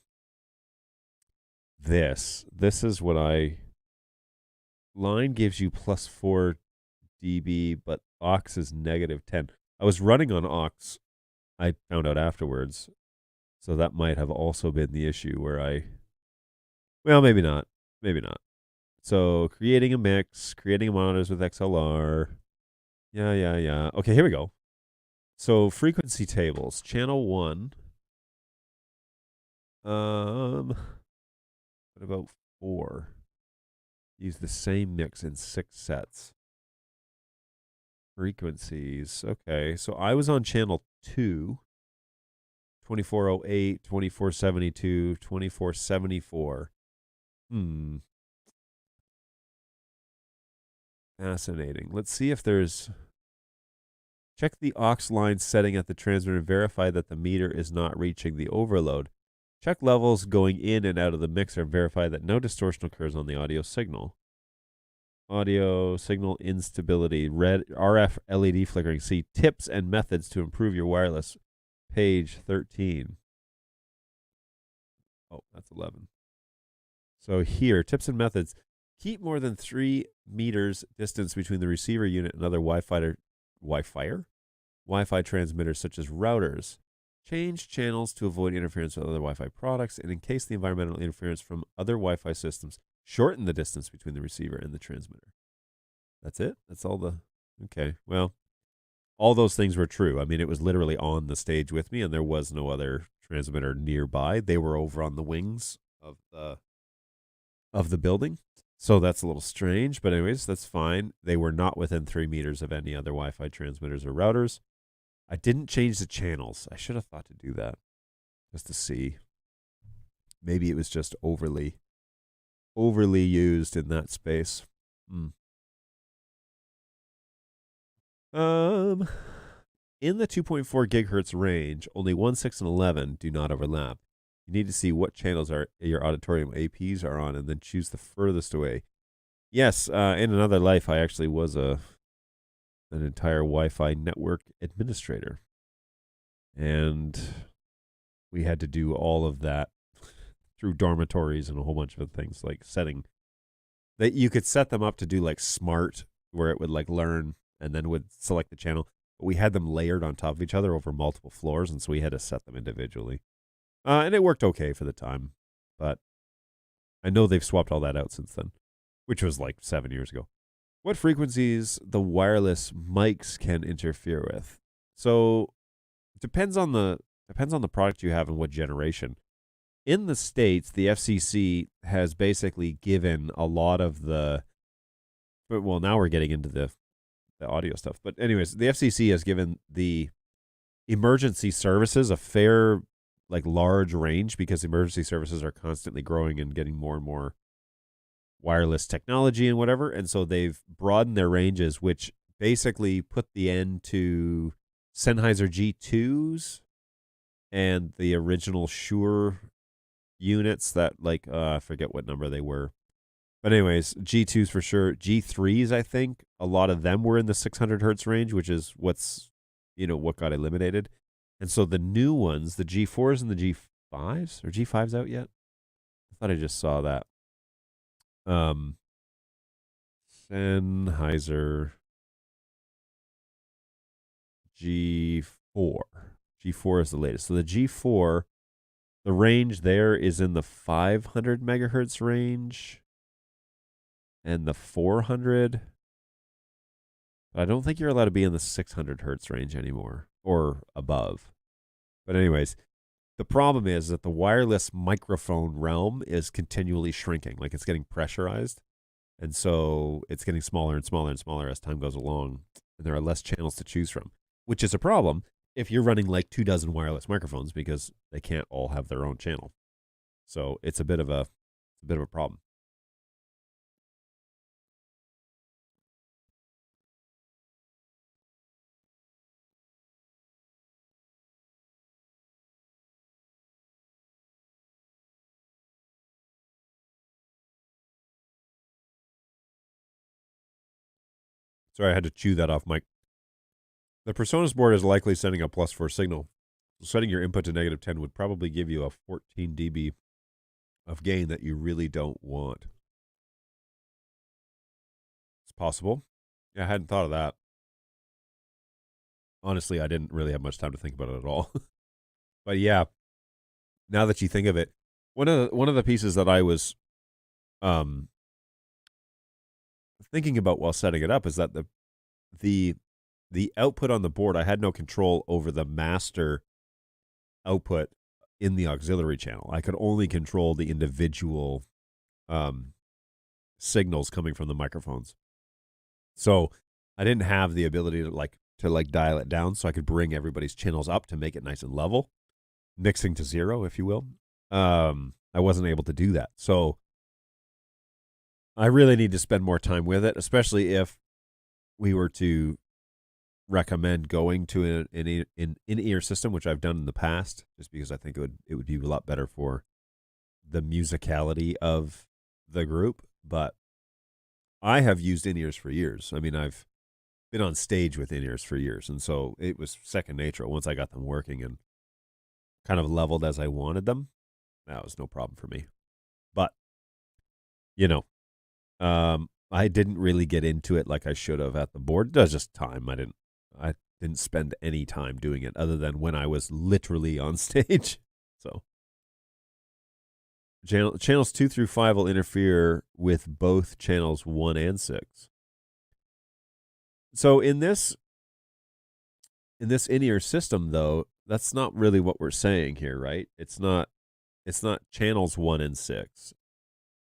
This is what line gives you plus 4 dB, but aux is negative 10. I was running on aux. I found out afterwards. So that might have also been the issue where well, maybe not. Maybe not. So creating a mix, creating monitors with XLR. Yeah. Okay, here we go. So frequency tables, channel 1. What about 4? Use the same mix in 6 sets. Frequencies. Okay, so I was on channel 2. 2408, 2472, 2474. Fascinating. Let's see if there's... Check the aux line setting at the transmitter and verify that the meter is not reaching the overload. Check levels going in and out of the mixer and verify that no distortion occurs on the audio signal. Audio signal instability. Red RF LED flickering. See tips and methods to improve your wireless. Page 13. Oh, that's 11. So here, tips and methods. Keep more than 3 meters distance between the receiver unit and other Wi-Fi transmitters such as routers. Change channels to avoid interference with other Wi-Fi products, and in case the environmental interference from other Wi-Fi systems, shorten the distance between the receiver and the transmitter. That's it? That's all the... Okay, well, all those things were true. I mean, it was literally on the stage with me, and there was no other transmitter nearby. They were over on the wings of the building. So that's a little strange, but anyways, that's fine. They were not within 3 meters of any other Wi-Fi transmitters or routers. I didn't change the channels. I should have thought to do that just to see. Maybe it was just overly used in that space. In the 2.4 gigahertz range, only 1, 6, and 11 do not overlap. You need to see what channels your auditorium APs are on and then choose the furthest away. Yes, in another life, I actually was an entire Wi-Fi network administrator. And we had to do all of that through dormitories and a whole bunch of things, like setting that you could set them up to do like smart, where it would like learn and then would select the channel. But we had them layered on top of each other over multiple floors, and so we had to set them individually. And it worked okay for the time, but I know they've swapped all that out since then, which was like 7 years ago. What frequencies the wireless mics can interfere with? So it depends on the product you have and what generation. In the States, the FCC has basically given a lot of the... Well, now we're getting into the audio stuff. But anyways, the FCC has given the emergency services a fair, like, large range, because emergency services are constantly growing and getting more and more wireless technology and whatever. And so they've broadened their ranges, which basically put the end to Sennheiser G2s and the original Shure units that, like, I forget what number they were. But anyways, G2s for sure. G3s, I think, a lot of them were in the 600 hertz range, which is what got eliminated. And so the new ones, the G4s and the G5s, are G5s out yet? I thought I just saw that. Sennheiser G4. G4 is the latest. So the G4, the range there is in the 500 megahertz range and the 400. But I don't think you're allowed to be in the 600 hertz range anymore or above. But anyways, the problem is that the wireless microphone realm is continually shrinking. Like, it's getting pressurized. And so it's getting smaller and smaller and smaller as time goes along. And there are less channels to choose from, which is a problem if you're running like 24 wireless microphones, because they can't all have their own channel. So it's a bit of a problem. Sorry, I had to chew that off, Mike. The Personas board is likely sending a +4 signal. So setting your input to -10 would probably give you a 14 dB of gain that you really don't want. It's possible. Yeah, I hadn't thought of that. Honestly, I didn't really have much time to think about it at all. But yeah, now that you think of it, one of the pieces that I was thinking about while setting it up is that the output on the board, I had no control over the master output in the auxiliary channel. I could only control the individual signals coming from the microphones. So I didn't have the ability to dial it down, so I could bring everybody's channels up to make it nice and level, mixing to 0, if you will. I wasn't able to do that. So I really need to spend more time with it, especially if we were to recommend going to an in-ear system, which I've done in the past, just because I think it would be a lot better for the musicality of the group. But I have used in-ears for years. I mean, I've been on stage with in-ears for years, and so it was second nature. Once I got them working and kind of leveled as I wanted them, that was no problem for me. But, I didn't really get into it like I should have at the board. That's just time. I didn't spend any time doing it other than when I was literally on stage. So channels 2 through 5 will interfere with both channels 1 and 6. So in this in-ear system, though, that's not really what we're saying here, right? It's not channels 1 and 6.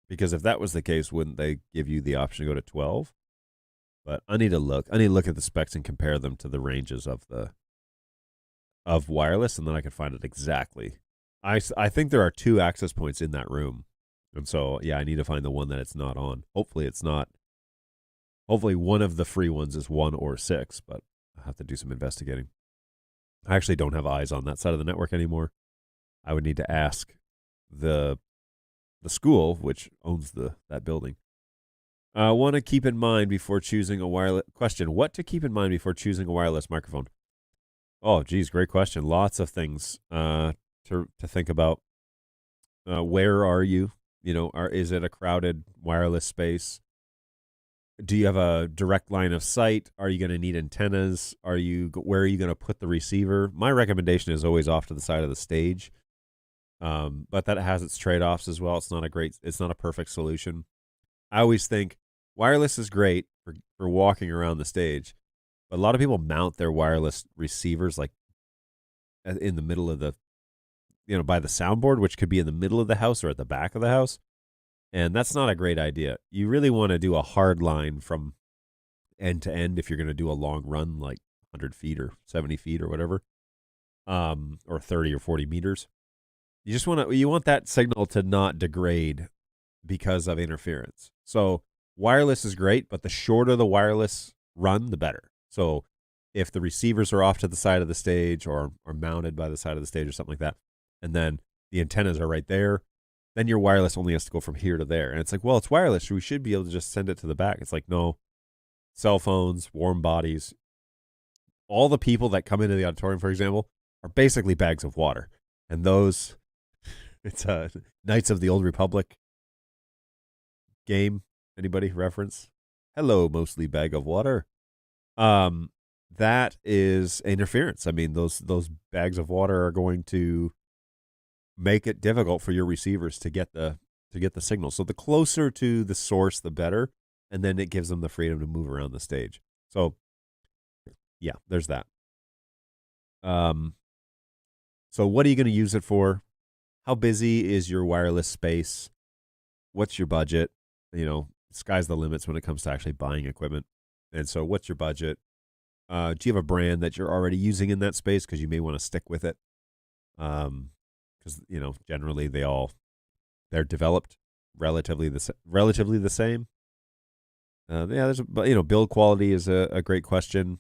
Because if that was the case, wouldn't they give you the option to go to 12? But I need to look. I need to look at the specs and compare them to the ranges of wireless, and then I can find it exactly. I think there are 2 access points in that room. And so, yeah, I need to find the one that it's not on. Hopefully it's not. Hopefully one of the free ones is 1 or 6, but I'll have to do some investigating. I actually don't have eyes on that side of the network anymore. I would need to ask the school, which owns that building. Want to keep in mind before choosing a wireless question. What to keep in mind before choosing a wireless microphone? Oh, geez, great question. Lots of things to think about. Where are you? Is it a crowded wireless space? Do you have a direct line of sight? Are you going to need antennas? Where are you going to put the receiver? My recommendation is always off to the side of the stage. But that has its trade-offs as well. It's not a perfect solution. I always think wireless is great for walking around the stage, but a lot of people mount their wireless receivers like in the middle of by the soundboard, which could be in the middle of the house or at the back of the house. And that's not a great idea. You really want to do a hard line from end to end if you're going to do a long run, like 100 feet or 70 feet or whatever, or 30 or 40 meters. You want that signal to not degrade because of interference. So wireless is great, but the shorter the wireless run, the better. So if the receivers are off to the side of the stage or mounted by the side of the stage or something like that, and then the antennas are right there, then your wireless only has to go from here to there. And it's like, well, it's wireless, so we should be able to just send it to the back. It's like, no, cell phones, warm bodies, all the people that come into the auditorium, for example, are basically bags of water. And those... It's Knights of the Old Republic game. Anybody reference? Hello, mostly bag of water. That is interference. I mean, those bags of water are going to make it difficult for your receivers to get the signal. So the closer to the source, the better, and then it gives them the freedom to move around the stage. So, yeah, there's that. So what are you going to use it for? How busy is your wireless space? What's your budget? Sky's the limits when it comes to actually buying equipment. And so what's your budget? Do you have a brand that you're already using in that space? Because you may want to stick with it. Because, generally they're developed relatively the same. Build quality is a great question.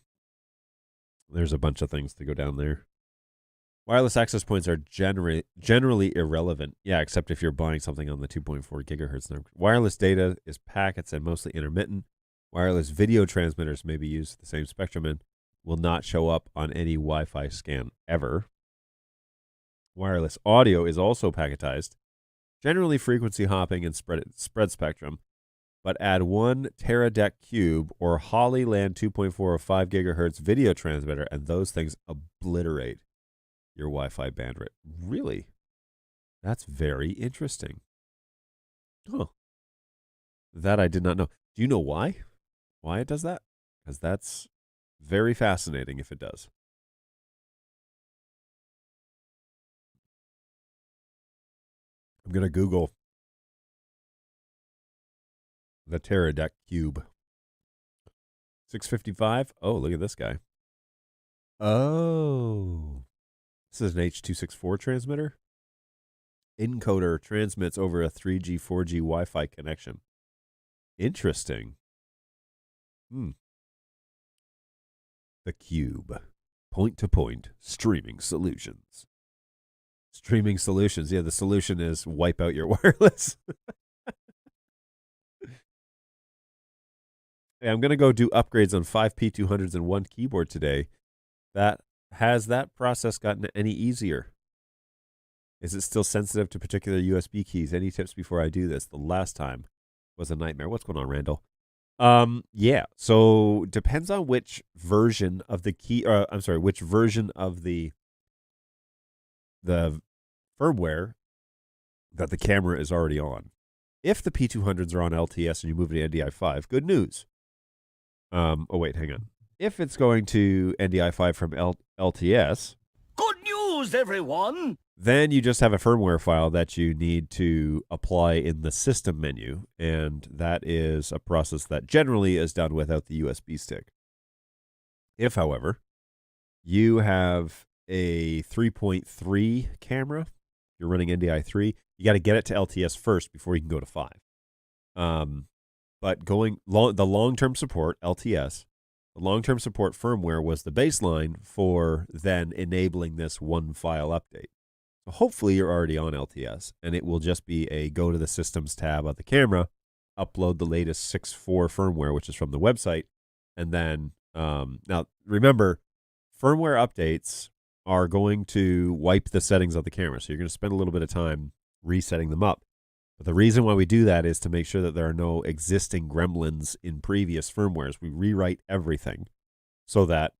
There's a bunch of things to go down there. Wireless access points are generally irrelevant. Yeah, except if you're buying something on the 2.4 gigahertz network. Wireless data is packets and mostly intermittent. Wireless video transmitters may be used at the same spectrum and will not show up on any Wi-Fi scan ever. Wireless audio is also packetized, generally frequency hopping and spread spectrum, but add 1 Teradek Cube or Hollyland 2.4 or 5 gigahertz video transmitter, and those things obliterate your Wi-Fi bandwidth. Really? That's very interesting. Oh, that I did not know. Do you know why? Why it does that? Because that's very fascinating if it does. I'm going to Google the Teradek Cube. 655. Oh, look at this guy. Oh. This is an H.264 transmitter. Encoder transmits over a 3G, 4G Wi-Fi connection. Interesting. The Cube. Point-to-point streaming solutions. Streaming solutions. Yeah, the solution is wipe out your wireless. Hey, I'm going to go do upgrades on 5 P200s and 1 keyboard today. Has that process gotten any easier? Is it still sensitive to particular USB keys? Any tips before I do this? The last time was a nightmare. What's going on, Randall? Yeah. So depends on which version of the key. I'm sorry, which version of the firmware that the camera is already on. If the P200s are on LTS and you move to NDI 5, good news. Oh wait, hang on. If it's going to NDI 5 from LTS, Good news, everyone! then you just have a firmware file that you need to apply in the system menu, and that is a process that generally is done without the USB stick. If, however, you have a 3.3 camera, you're running NDI 3, you got to get it to LTS first before you can go to 5. But the long-term support, LTS, the long-term support firmware was the baseline for then enabling this one file update. So hopefully you're already on LTS, and it will just be a go to the systems tab of the camera, upload the latest 6.4 firmware, which is from the website, and then now remember, firmware updates are going to wipe the settings of the camera, so you're going to spend a little bit of time resetting them up. But the reason why we do that is to make sure that there are no existing gremlins in previous firmwares. We rewrite everything so that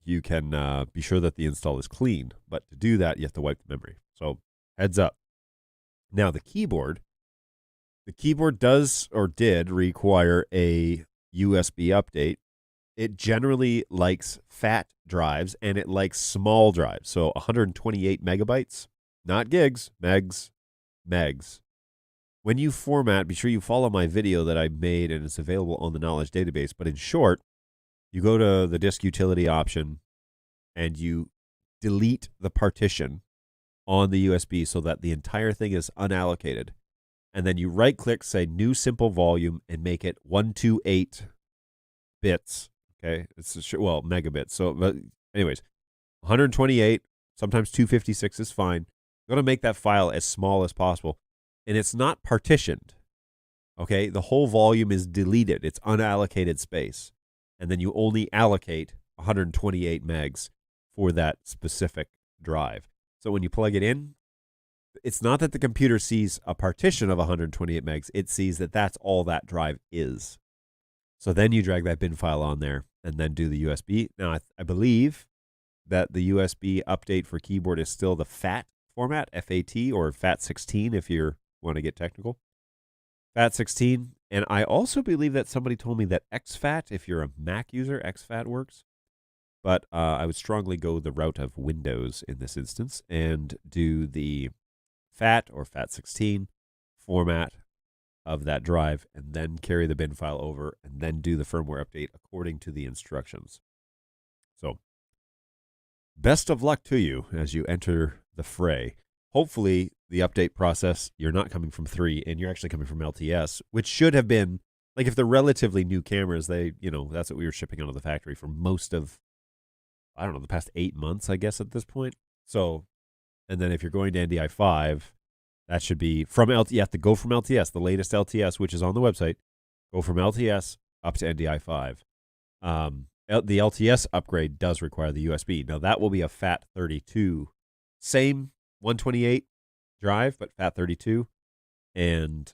you can be sure that the install is clean. But to do that, you have to wipe the memory. So heads up. Now, the keyboard does or did require a USB update. It generally likes fat drives, and it likes small drives. So 128 megabytes, not gigs, megs. When you format, be sure you follow my video that I made, and it's available on the knowledge database. But in short, you go to the disk utility option, and you delete the partition on the USB so that the entire thing is unallocated. And then you right-click, say New Simple Volume, and make it 128 bits. Okay, it's megabits. So, but anyways, 128, sometimes 256 is fine. You're going to make that file as small as possible. And it's not partitioned. Okay, the whole volume is deleted. It's unallocated space. And then you only allocate 128 megs for that specific drive. So when you plug it in, it's not that the computer sees a partition of 128 megs. It sees that that's all that drive is. So then you drag that bin file on there and then do the USB. Now, I believe that the USB update for keyboard is still the FAT format, FAT, or FAT16 if you want to get technical. FAT16. And I also believe that somebody told me that exFAT, if you're a Mac user, exFAT works. But I would strongly go the route of Windows in this instance and do the FAT or FAT16 format of that drive, and then carry the bin file over, and then do the firmware update according to the instructions. So, best of luck to you as you enter the fray. Hopefully, the update process, you're not coming from 3, and you're actually coming from LTS, which should have been, like if they're relatively new cameras, that's what we were shipping out of the factory for most of, I don't know, the past 8 months, I guess, at this point. So, and then if you're going to NDI 5, that should be from LTS. You have to go from LTS, the latest LTS, which is on the website. Go from LTS up to NDI 5. The LTS upgrade does require the USB. Now, that will be a FAT32. Same 128 drive, but FAT32. And,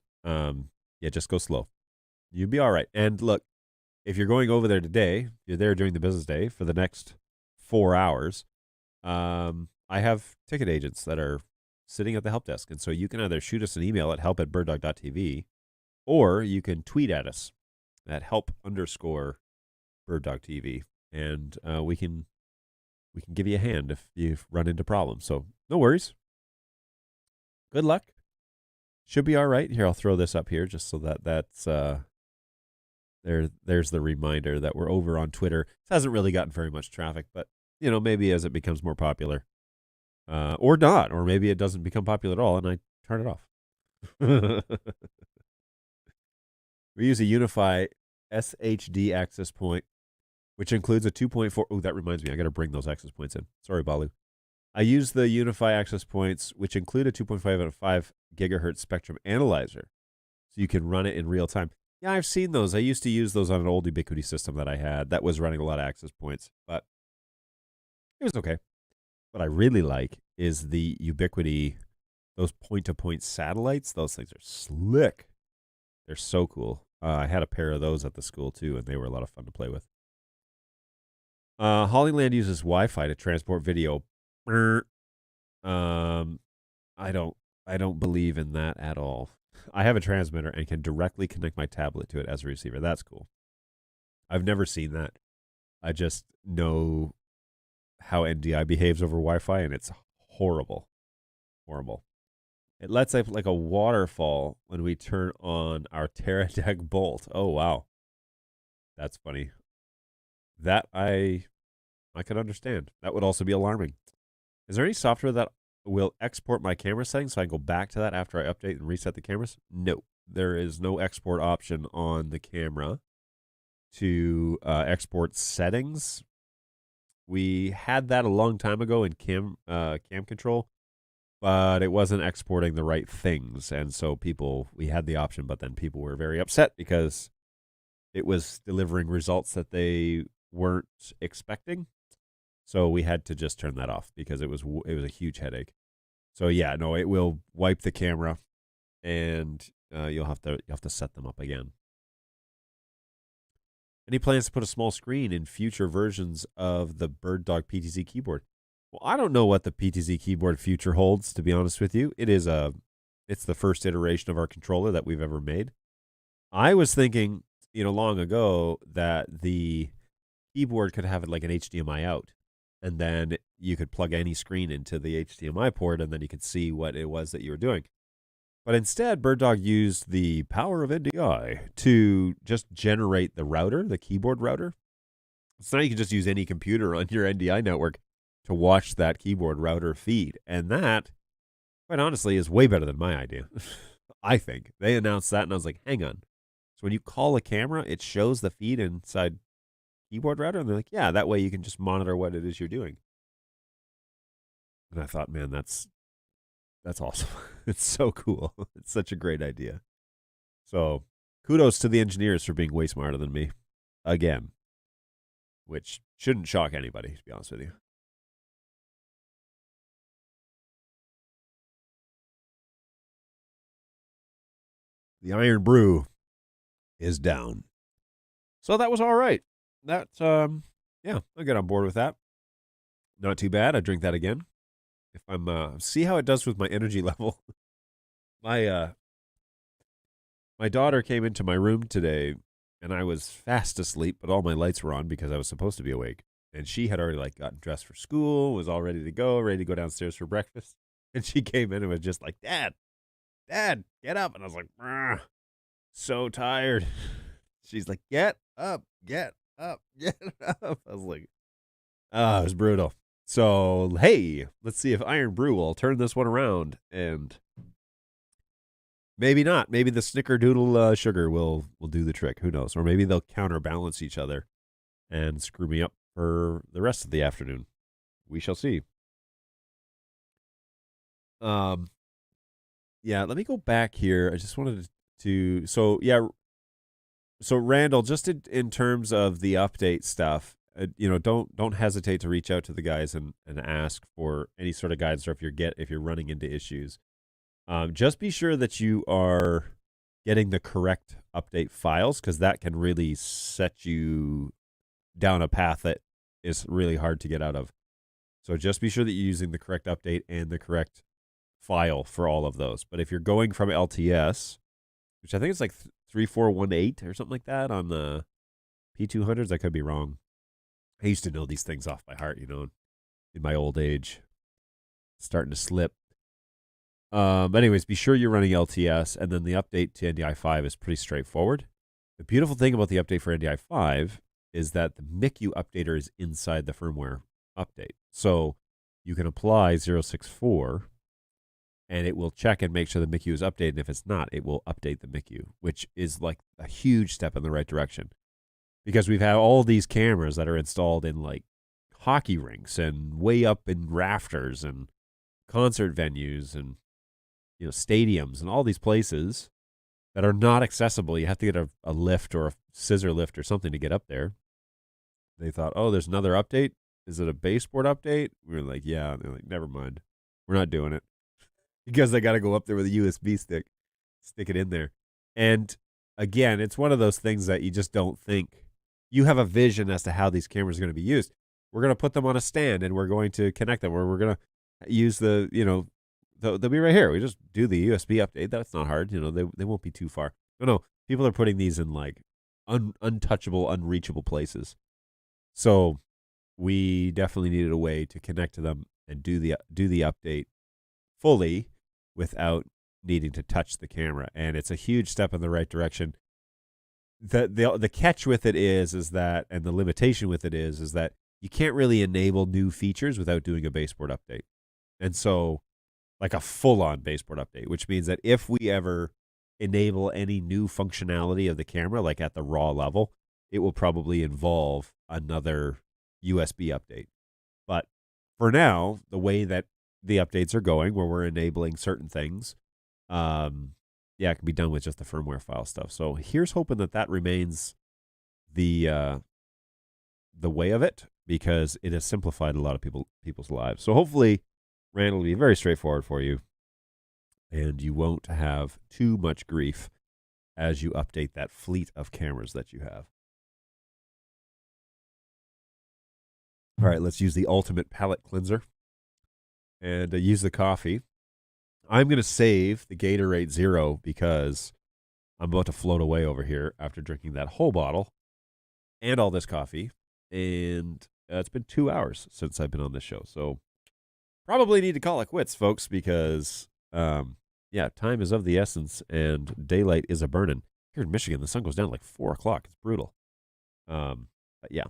just go slow. You'll be all right. And look, if you're going over there today, you're there during the business day for the next 4 hours, I have ticket agents that are sitting at the help desk. And so you can either shoot us an email at help@birddog.tv, or you can tweet at us at help_birddogtv. And we can give you a hand if you've run into problems. So no worries. Good luck. Should be all right. Here, I'll throw this up here just so that's there's the reminder that we're over on Twitter. This hasn't really gotten very much traffic, but maybe as it becomes more popular. Or not, or maybe it doesn't become popular at all, and I turn it off. We use a Unify SHD access point, which includes a 2.4. Oh, that reminds me, I got to bring those access points in. Sorry, Balu. I use the Unify access points, which include a 2.5 out of 5 gigahertz spectrum analyzer, so you can run it in real time. Yeah, I've seen those. I used to use those on an old Ubiquiti system that I had that was running a lot of access points, but it was okay. What I really like is the Ubiquiti, those point-to-point satellites. Those things are slick. They're so cool. I had a pair of those at the school too, and they were a lot of fun to play with. Hollyland uses Wi-Fi to transport video. Um, I don't believe in that at all. I have a transmitter and can directly connect my tablet to it as a receiver. That's cool. I've never seen that. I just know how NDI behaves over Wi-Fi, and it's horrible. Horrible. It lets up like a waterfall when we turn on our Teradek Bolt. Oh, wow. That's funny. That I could understand. That would also be alarming. Is there any software that will export my camera settings so I can go back to that after I update and reset the cameras? No. There is no export option on the camera to export settings. We had that a long time ago in cam control, but it wasn't exporting the right things. And so we had the option, but then people were very upset because it was delivering results that they weren't expecting. So we had to just turn that off because it was a huge headache. So yeah, no, it will wipe the camera, and you'll have to set them up again. Any plans to put a small screen in future versions of the Bird Dog PTZ keyboard? Well, I don't know what the PTZ keyboard future holds, to be honest with you. It's the first iteration of our controller that we've ever made. I was thinking, long ago that the keyboard could have it like an HDMI out, and then you could plug any screen into the HDMI port, and then you could see what it was that you were doing. But instead, BirdDog used the power of NDI to just generate the router, the keyboard router. So now you can just use any computer on your NDI network to watch that keyboard router feed. And that, quite honestly, is way better than my idea. I think. They announced that, and I was like, hang on. So when you call a camera, it shows the feed inside keyboard router? And they're like, yeah, that way you can just monitor what it is you're doing. And I thought, man, that's awesome. It's so cool. It's such a great idea. So kudos to the engineers for being way smarter than me. Again. Which shouldn't shock anybody, to be honest with you. The Iron Brew is down. So that was all right. That's yeah, I'll get on board with that. Not too bad. I drink that again. If I'm see how it does with my energy level. My daughter came into my room today, and I was fast asleep, but all my lights were on because I was supposed to be awake. And she had already gotten dressed for school, was all ready to go downstairs for breakfast. And she came in and was just like, Dad, get up. And I was like, so tired. She's like, get up. I was like, it was brutal. So, hey, let's see if Iron Brew will turn this one around. And maybe not. Maybe the snickerdoodle sugar will do the trick. Who knows? Or maybe they'll counterbalance each other and screw me up for the rest of the afternoon. We shall see. Yeah, let me go back here. I just wanted to so Randall, just in terms of the update stuff, don't hesitate to reach out to the guys and ask for any sort of guidance, or if you're running into issues. Just be sure that you are getting the correct update files, because that can really set you down a path that is really hard to get out of. So just be sure that you're using the correct update and the correct file for all of those. But if you're going from LTS, which I think is like 3418 or something like that on the P200s, I could be wrong. I used to know these things off by heart, in my old age. Starting to slip. But anyways, be sure you're running LTS, and then the update to NDI 5 is pretty straightforward. The beautiful thing about the update for NDI 5 is that the MICU updater is inside the firmware update. So you can apply 064, and it will check and make sure the MICU is updated. And if it's not, it will update the MICU, which is like a huge step in the right direction. Because we've had all these cameras that are installed in like hockey rinks and way up in rafters and concert venues and stadiums and all these places that are not accessible. You have to get a lift or a scissor lift or something to get up there. They thought, oh, there's another update. Is it a baseboard update? We were like, yeah. And they're like, never mind. We're not doing it. Because they got to go up there with a USB stick, stick it in there. And again, it's one of those things that you just don't think. You have a vision as to how these cameras are going to be used. We're going to put them on a stand and we're going to connect them, or we're going to use they'll be right here. We just do the USB update. That's not hard. They won't be too far. No, people are putting these in like untouchable, unreachable places. So we definitely needed a way to connect to them and do the update fully without needing to touch the camera. And it's a huge step in the right direction. The catch with it is that, and the limitation with it is that you can't really enable new features without doing a baseboard update. And so, like a full-on baseboard update, which means that if we ever enable any new functionality of the camera, like at the raw level, it will probably involve another USB update. But for now, the way that the updates are going, where we're enabling certain things, it can be done with just the firmware file stuff. So here's hoping that remains the way of it, because it has simplified a lot of people's lives. So hopefully, Rand will be very straightforward for you, and you won't have too much grief as you update that fleet of cameras that you have. All right, let's use the ultimate palate cleanser and use the coffee. I'm going to save the Gatorade Zero because I'm about to float away over here after drinking that whole bottle and all this coffee. And it's been 2 hours since I've been on this show. So probably need to call it quits, folks, because, time is of the essence and daylight is a-burning. Here in Michigan, the sun goes down at like 4 o'clock. It's brutal. But yeah.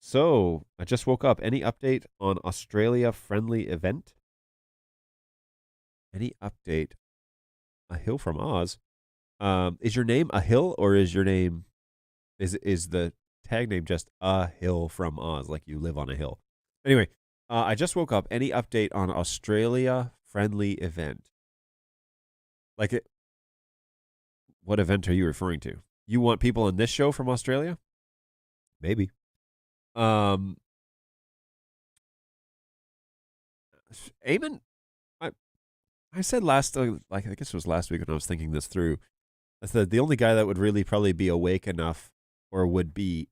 So I just woke up. Any update on Australia-friendly event? Any update? A Hill from Oz. Is your name A Hill, or is your name is the tag name just A Hill from Oz, like you live on a hill? Anyway, I just woke up. Any update on Australia-friendly event? What event are you referring to? You want people on this show from Australia? Maybe. Eamon, I said I guess it was last week when I was thinking this through. I said the only guy that would really probably be awake enough or would be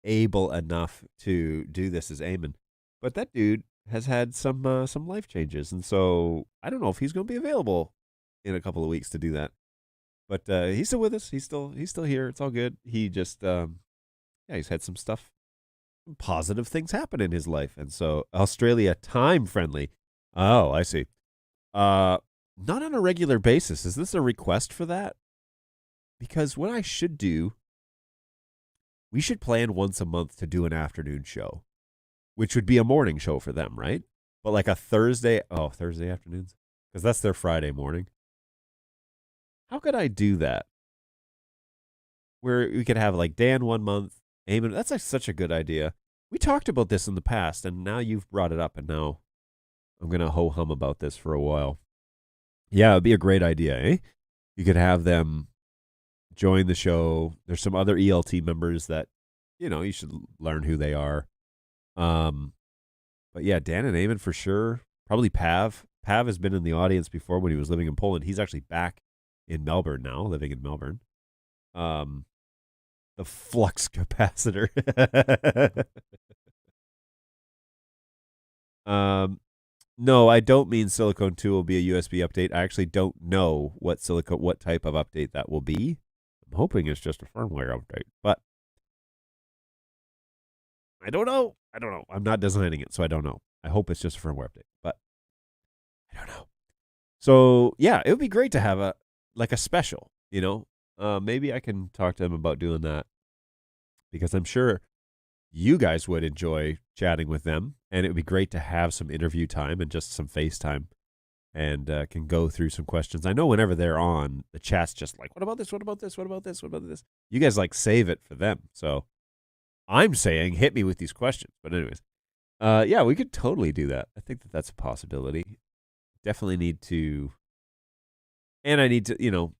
able enough to do this is Eamon. But that dude has had some life changes, and so I don't know if he's going to be available in a couple of weeks to do that. But he's still with us. He's still here. It's all good. He just he's had some stuff, positive things happen in his life, and so Australia time friendly. Oh, I see. Not on a regular basis. Is this a request for that? Because what I should do, we should plan once a month to do an afternoon show, which would be a morning show for them, right? But like a Thursday afternoons, because that's their Friday morning. How could I do that? Where we could have like Dan 1 month, Eamon. That's like such a good idea. We talked about this in the past, and now you've brought it up, and now I'm going to ho-hum about this for a while. Yeah, it'd be a great idea, eh? You could have them join the show. There's some other ELT members that, you should learn who they are. But yeah, Dan and Eamon for sure. Probably Pav. Pav has been in the audience before when he was living in Poland. He's actually back in Melbourne now, living in Melbourne. The flux capacitor. No, I don't mean Silicone 2 will be a USB update. I actually don't know what type of update that will be. I'm hoping it's just a firmware update, but I don't know. I'm not designing it, so I don't know. I hope it's just a firmware update, but I don't know. So yeah, it would be great to have a special, maybe I can talk to them about doing that, because I'm sure you guys would enjoy chatting with them, and it would be great to have some interview time and just some FaceTime, and can go through some questions. I know whenever they're on, the chat's just like, what about this? What about this? What about this? What about this? You guys save it for them. So I'm saying hit me with these questions. But anyways, we could totally do that. I think that's a possibility. Definitely need to, and I need to, you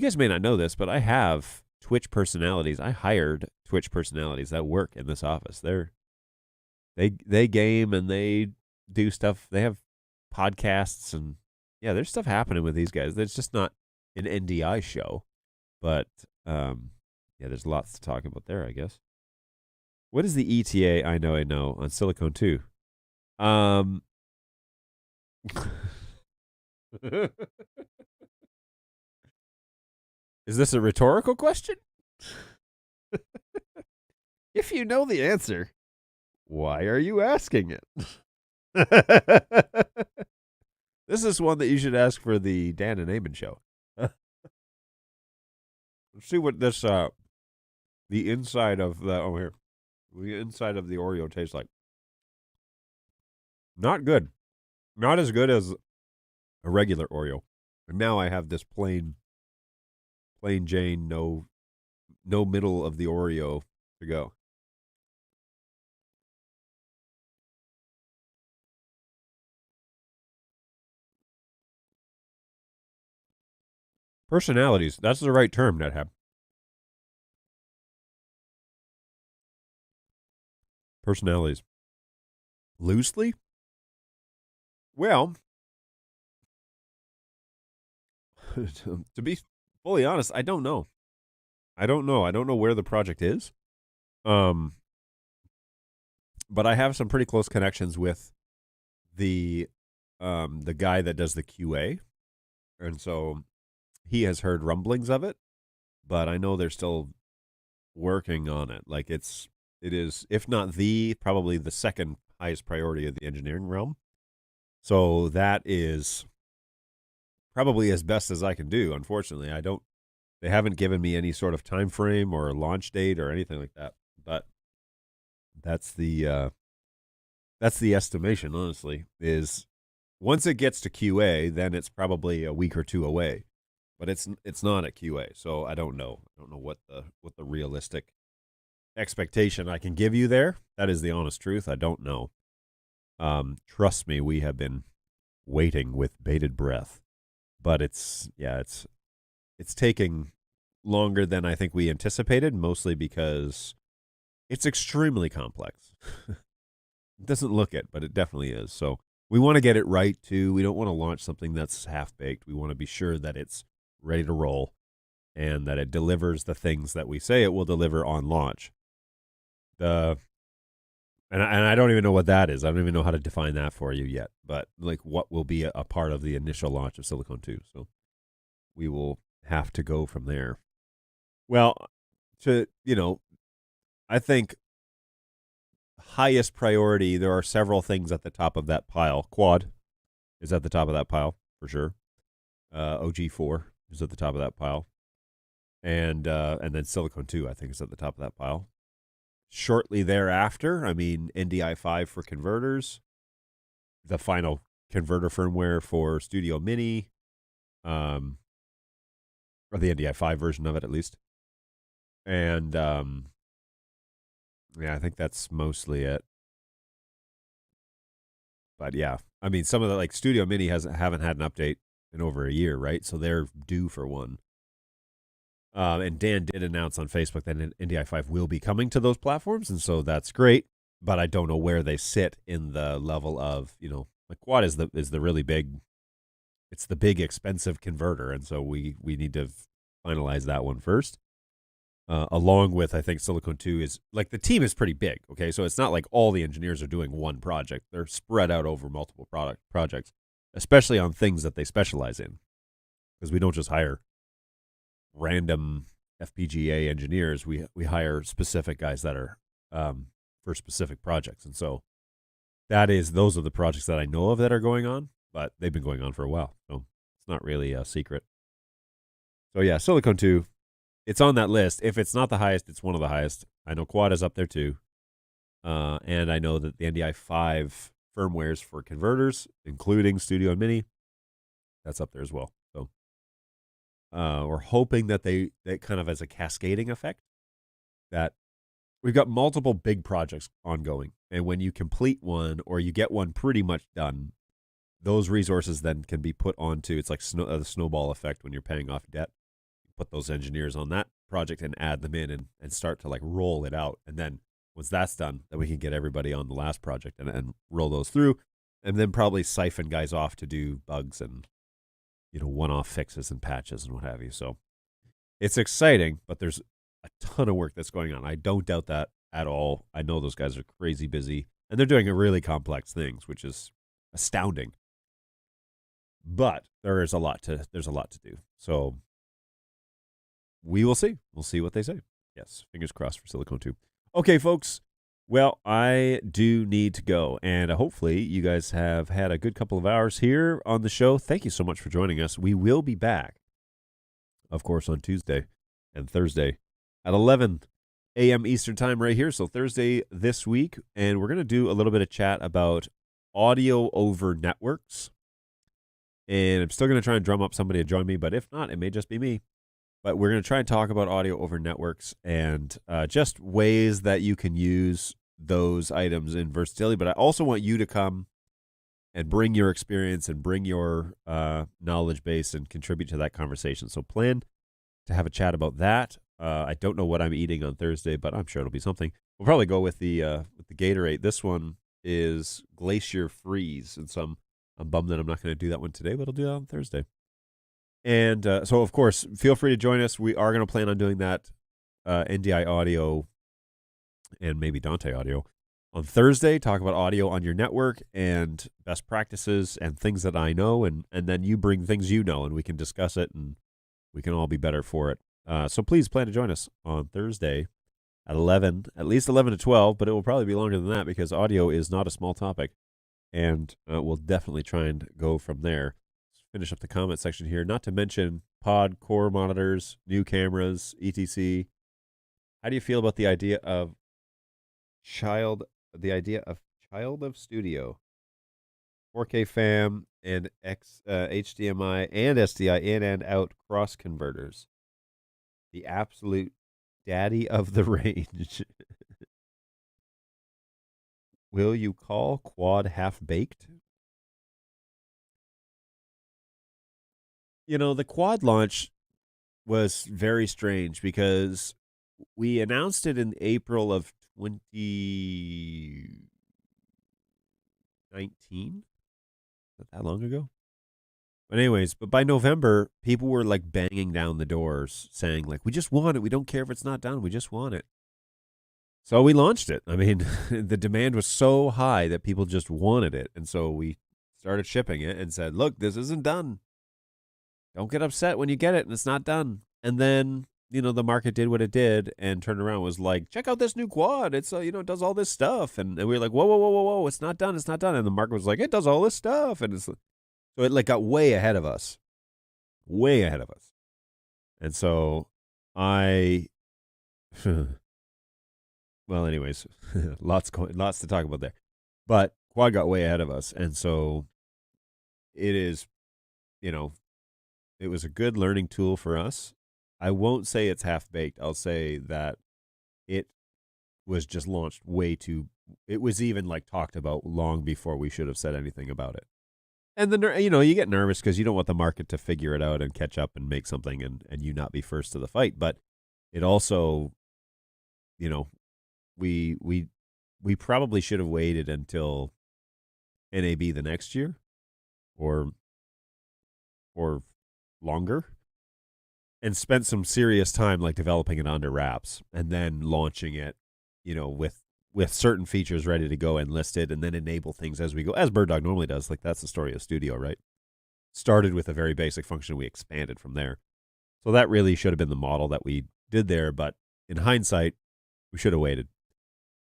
guys may not know this, but I have Twitch personalities. I hired Twitch personalities that work in this office. They game and they do stuff. They have podcasts, and there's stuff happening with these guys. It's just not an NDI show. But yeah, there's lots to talk about there, I guess. What is the ETA? I know on Silicon 2. Is this a rhetorical question? If you know the answer, why are you asking it? This is one that you should ask for the Dan and Eamon show. Let's see what this the inside of the the inside of the Oreo tastes like. Not good. Not as good as a regular Oreo. And now I have this plain Jane, no middle of the Oreo to go. Personalities. That's the right term, NetHab. Personalities. Loosely? Well, to be fully honest, I don't know. I don't know where the project is. But I have some pretty close connections with the guy that does the QA. And so he has heard rumblings of it, but I know they're still working on it. Like it is, if not probably the second highest priority of the engineering realm. So that is probably as best as I can do. Unfortunately, they haven't given me any sort of time frame or launch date or anything like that. But that's the estimation, honestly, is once it gets to QA, then it's probably a week or two away. But it's not at QA, so I don't know. I don't know what the realistic expectation I can give you there. That is the honest truth. I don't know. Trust me, we have been waiting with bated breath. But it's taking longer than I think we anticipated, mostly because it's extremely complex. It doesn't look it, but it definitely is. So we want to get it right, too. We don't want to launch something that's half-baked. We want to be sure that it's ready to roll and that it delivers the things that we say it will deliver on launch. And I don't even know what that is. I don't even know how to define that for you yet. But like, what will be a part of the initial launch of Silicon 2? So we will have to go from there. Well, I think highest priority, there are several things at the top of that pile. Quad is at the top of that pile for sure. OG4 is at the top of that pile, and then Silicon 2 I think is at the top of that pile. Shortly thereafter, NDI 5 for converters, the final converter firmware for Studio Mini, or the NDI 5 version of it at least. And yeah, I think that's mostly it. But yeah, some of the like Studio Mini haven't had an update in over a year, right? So they're due for one. And Dan did announce on Facebook that NDI 5 will be coming to those platforms, and so that's great. But I don't know where they sit in the level of, like Quad is the really big, it's the big expensive converter, and so we need to finalize that one first. Along with, I think Silicon 2 is like the team is pretty big. Okay, so it's not like all the engineers are doing one project; they're spread out over multiple projects, especially on things that they specialize in, because we don't just hire random FPGA engineers. We hire specific guys that are for specific projects, and so those are the projects that I know of that are going on, but they've been going on for a while, so it's not really a secret. So yeah, Silicon 2, it's on that list. If it's not the highest, it's one of the highest. I know Quad is up there too, and I know that the NDI 5 firmwares for converters, including Studio Mini, that's up there as well. So we're hoping that that kind of as a cascading effect, that we've got multiple big projects ongoing. And when you complete one or you get one pretty much done, those resources then can be put onto, it's like the snowball effect when you're paying off debt. You put those engineers on that project and add them in and start to like roll it out. And then once that's done, then we can get everybody on the last project and roll those through. And then probably siphon guys off to do bugs and one-off fixes and patches and what have you. So it's exciting, but there's a ton of work that's going on. I don't doubt that at all. I know those guys are crazy busy, and they're doing really complex things, which is astounding. But there's a lot to do. So we will see. We'll see what they say. Yes, fingers crossed for Silicon 2. Okay, folks. Well, I do need to go, and hopefully you guys have had a good couple of hours here on the show. Thank you so much for joining us. We will be back, of course, on Tuesday and Thursday at 11 a.m. Eastern Time right here. So Thursday this week, and we're going to do a little bit of chat about audio over networks. And I'm still going to try and drum up somebody to join me, but if not, it may just be me. But we're going to try and talk about audio over networks and just ways that you can use those items in versatility. But I also want you to come and bring your experience and bring your knowledge base and contribute to that conversation. So plan to have a chat about that. I don't know what I'm eating on Thursday, but I'm sure it'll be something. We'll probably go with the Gatorade. This one is Glacier Freeze, and so I'm bummed that I'm not going to do that one today, but I'll do that on Thursday. And so, of course, feel free to join us. We are going to plan on doing that NDI audio and maybe Dante audio on Thursday. Talk about audio on your network and best practices and things that I know. And then you bring things you know, and we can discuss it, and we can all be better for it. So please plan to join us on Thursday at 11, at least 11 to 12, but it will probably be longer than that because audio is not a small topic. And we'll definitely try and go from there. Finish up the comment section here. Not to mention pod, core monitors, new cameras, etc. How do you feel about the idea of child of studio, 4K fam and HDMI and SDI in and out cross converters? The absolute daddy of the range. Will you call quad half baked? The quad launch was very strange because we announced it in April of 2019. Not that long ago. But anyways, but by November, people were like banging down the doors saying like, we just want it. We don't care if it's not done. We just want it. So we launched it. I mean, the demand was so high that people just wanted it. And so we started shipping it and said, look, this isn't done. Don't get upset when you get it and it's not done. And then, the market did what it did and turned around and was like, check out this new quad. It's, it does all this stuff. And we were like, whoa, whoa, whoa, whoa, whoa. It's not done. It's not done. And the market was like, it does all this stuff. And so it like got way ahead of us. Way ahead of us. And so well, anyways, lots to talk about there. But quad got way ahead of us. And so it is, it was a good learning tool for us. I won't say it's half-baked. I'll say that it was just launched it was even like talked about long before we should have said anything about it. And then, you get nervous because you don't want the market to figure it out and catch up and make something and you not be first to the fight. But it also, we probably should have waited until NAB the next year or longer and spent some serious time like developing it under wraps and then launching it, with certain features ready to go and listed and then enable things as we go, as Bird Dog normally does. Like that's the story of Studio, right? Started with a very basic function. We expanded from there. So that really should have been the model that we did there. But in hindsight, we should have waited.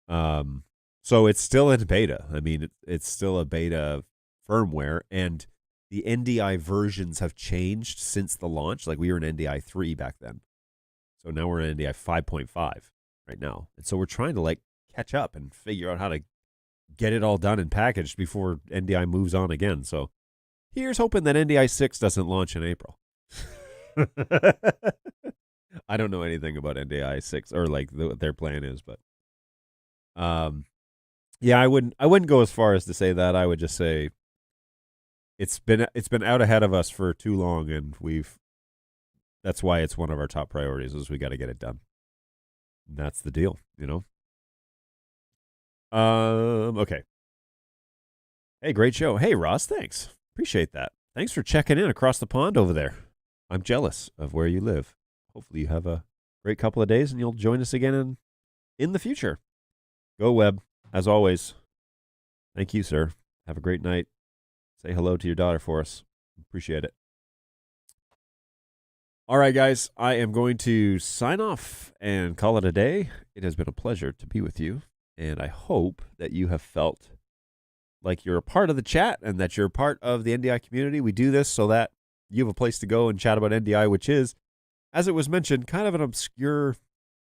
So it's still in beta. I mean, it's still a beta firmware, and the NDI versions have changed since the launch. Like we were in NDI 3 back then. So now we're in NDI 5.5 right now. And so we're trying to like catch up and figure out how to get it all done and packaged before NDI moves on again. So here's hoping that NDI 6 doesn't launch in April. I don't know anything about NDI 6 or like what their plan is, but yeah, I wouldn't go as far as to say that. I would just say it's been out ahead of us for too long, and that's why it's one of our top priorities is we got to get it done. And that's the deal, Okay. Hey, great show. Hey, Ross, thanks. Appreciate that. thanks for checking in across the pond over there. I'm jealous of where you live. Hopefully you have a great couple of days and you'll join us again in the future. Go Webb, as always. Thank you, sir. Have a great night. Say hello to your daughter for us. Appreciate it. All right, guys, I am going to sign off and call it a day. It has been a pleasure to be with you, and I hope that you have felt like you're a part of the chat and that you're part of the NDI community. We do this so that you have a place to go and chat about NDI, which is, as it was mentioned, kind of an obscure,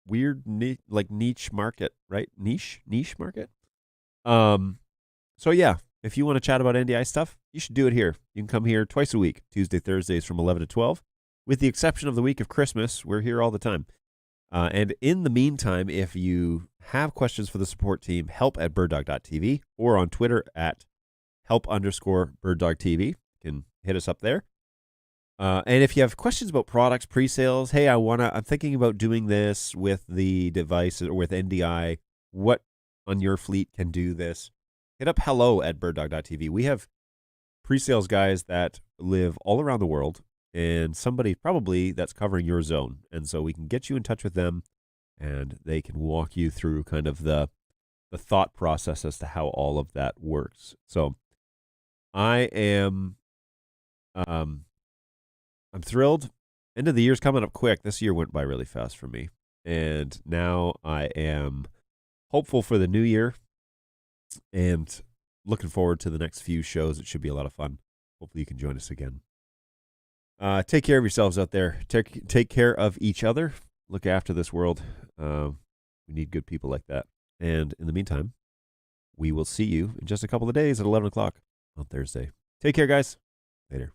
weird, niche market, right? Niche market. So yeah, if you want to chat about NDI stuff, you should do it here. You can come here twice a week, Tuesday, Thursdays from 11 to 12. With the exception of the week of Christmas, we're here all the time. And in the meantime, if you have questions for the support team, help@birddog.tv or on Twitter at help_birddogtv. You can hit us up there. And if you have questions about products, pre-sales, hey, I'm thinking about doing this with the device or with NDI. What on your fleet can do this? Hit up hello@birddog.tv. We have pre-sales guys that live all around the world, and somebody probably that's covering your zone. And so we can get you in touch with them, and they can walk you through kind of the thought process as to how all of that works. So I am I'm thrilled. End of the year's coming up quick. This year went by really fast for me. And now I am hopeful for the new year and looking forward to the next few shows. It should be a lot of fun. Hopefully you can join us again. Take care of yourselves out there. Take care of each other. Look after this world. We need good people like that. And in the meantime, we will see you in just a couple of days at 11 o'clock on Thursday. Take care, guys. Later.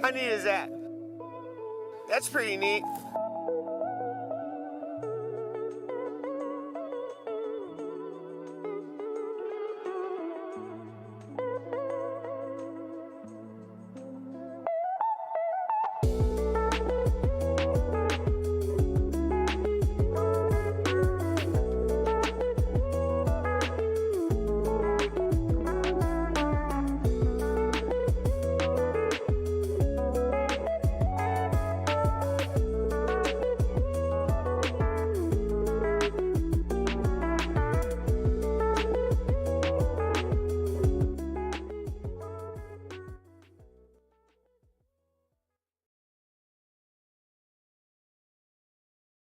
How neat is that? That's pretty neat.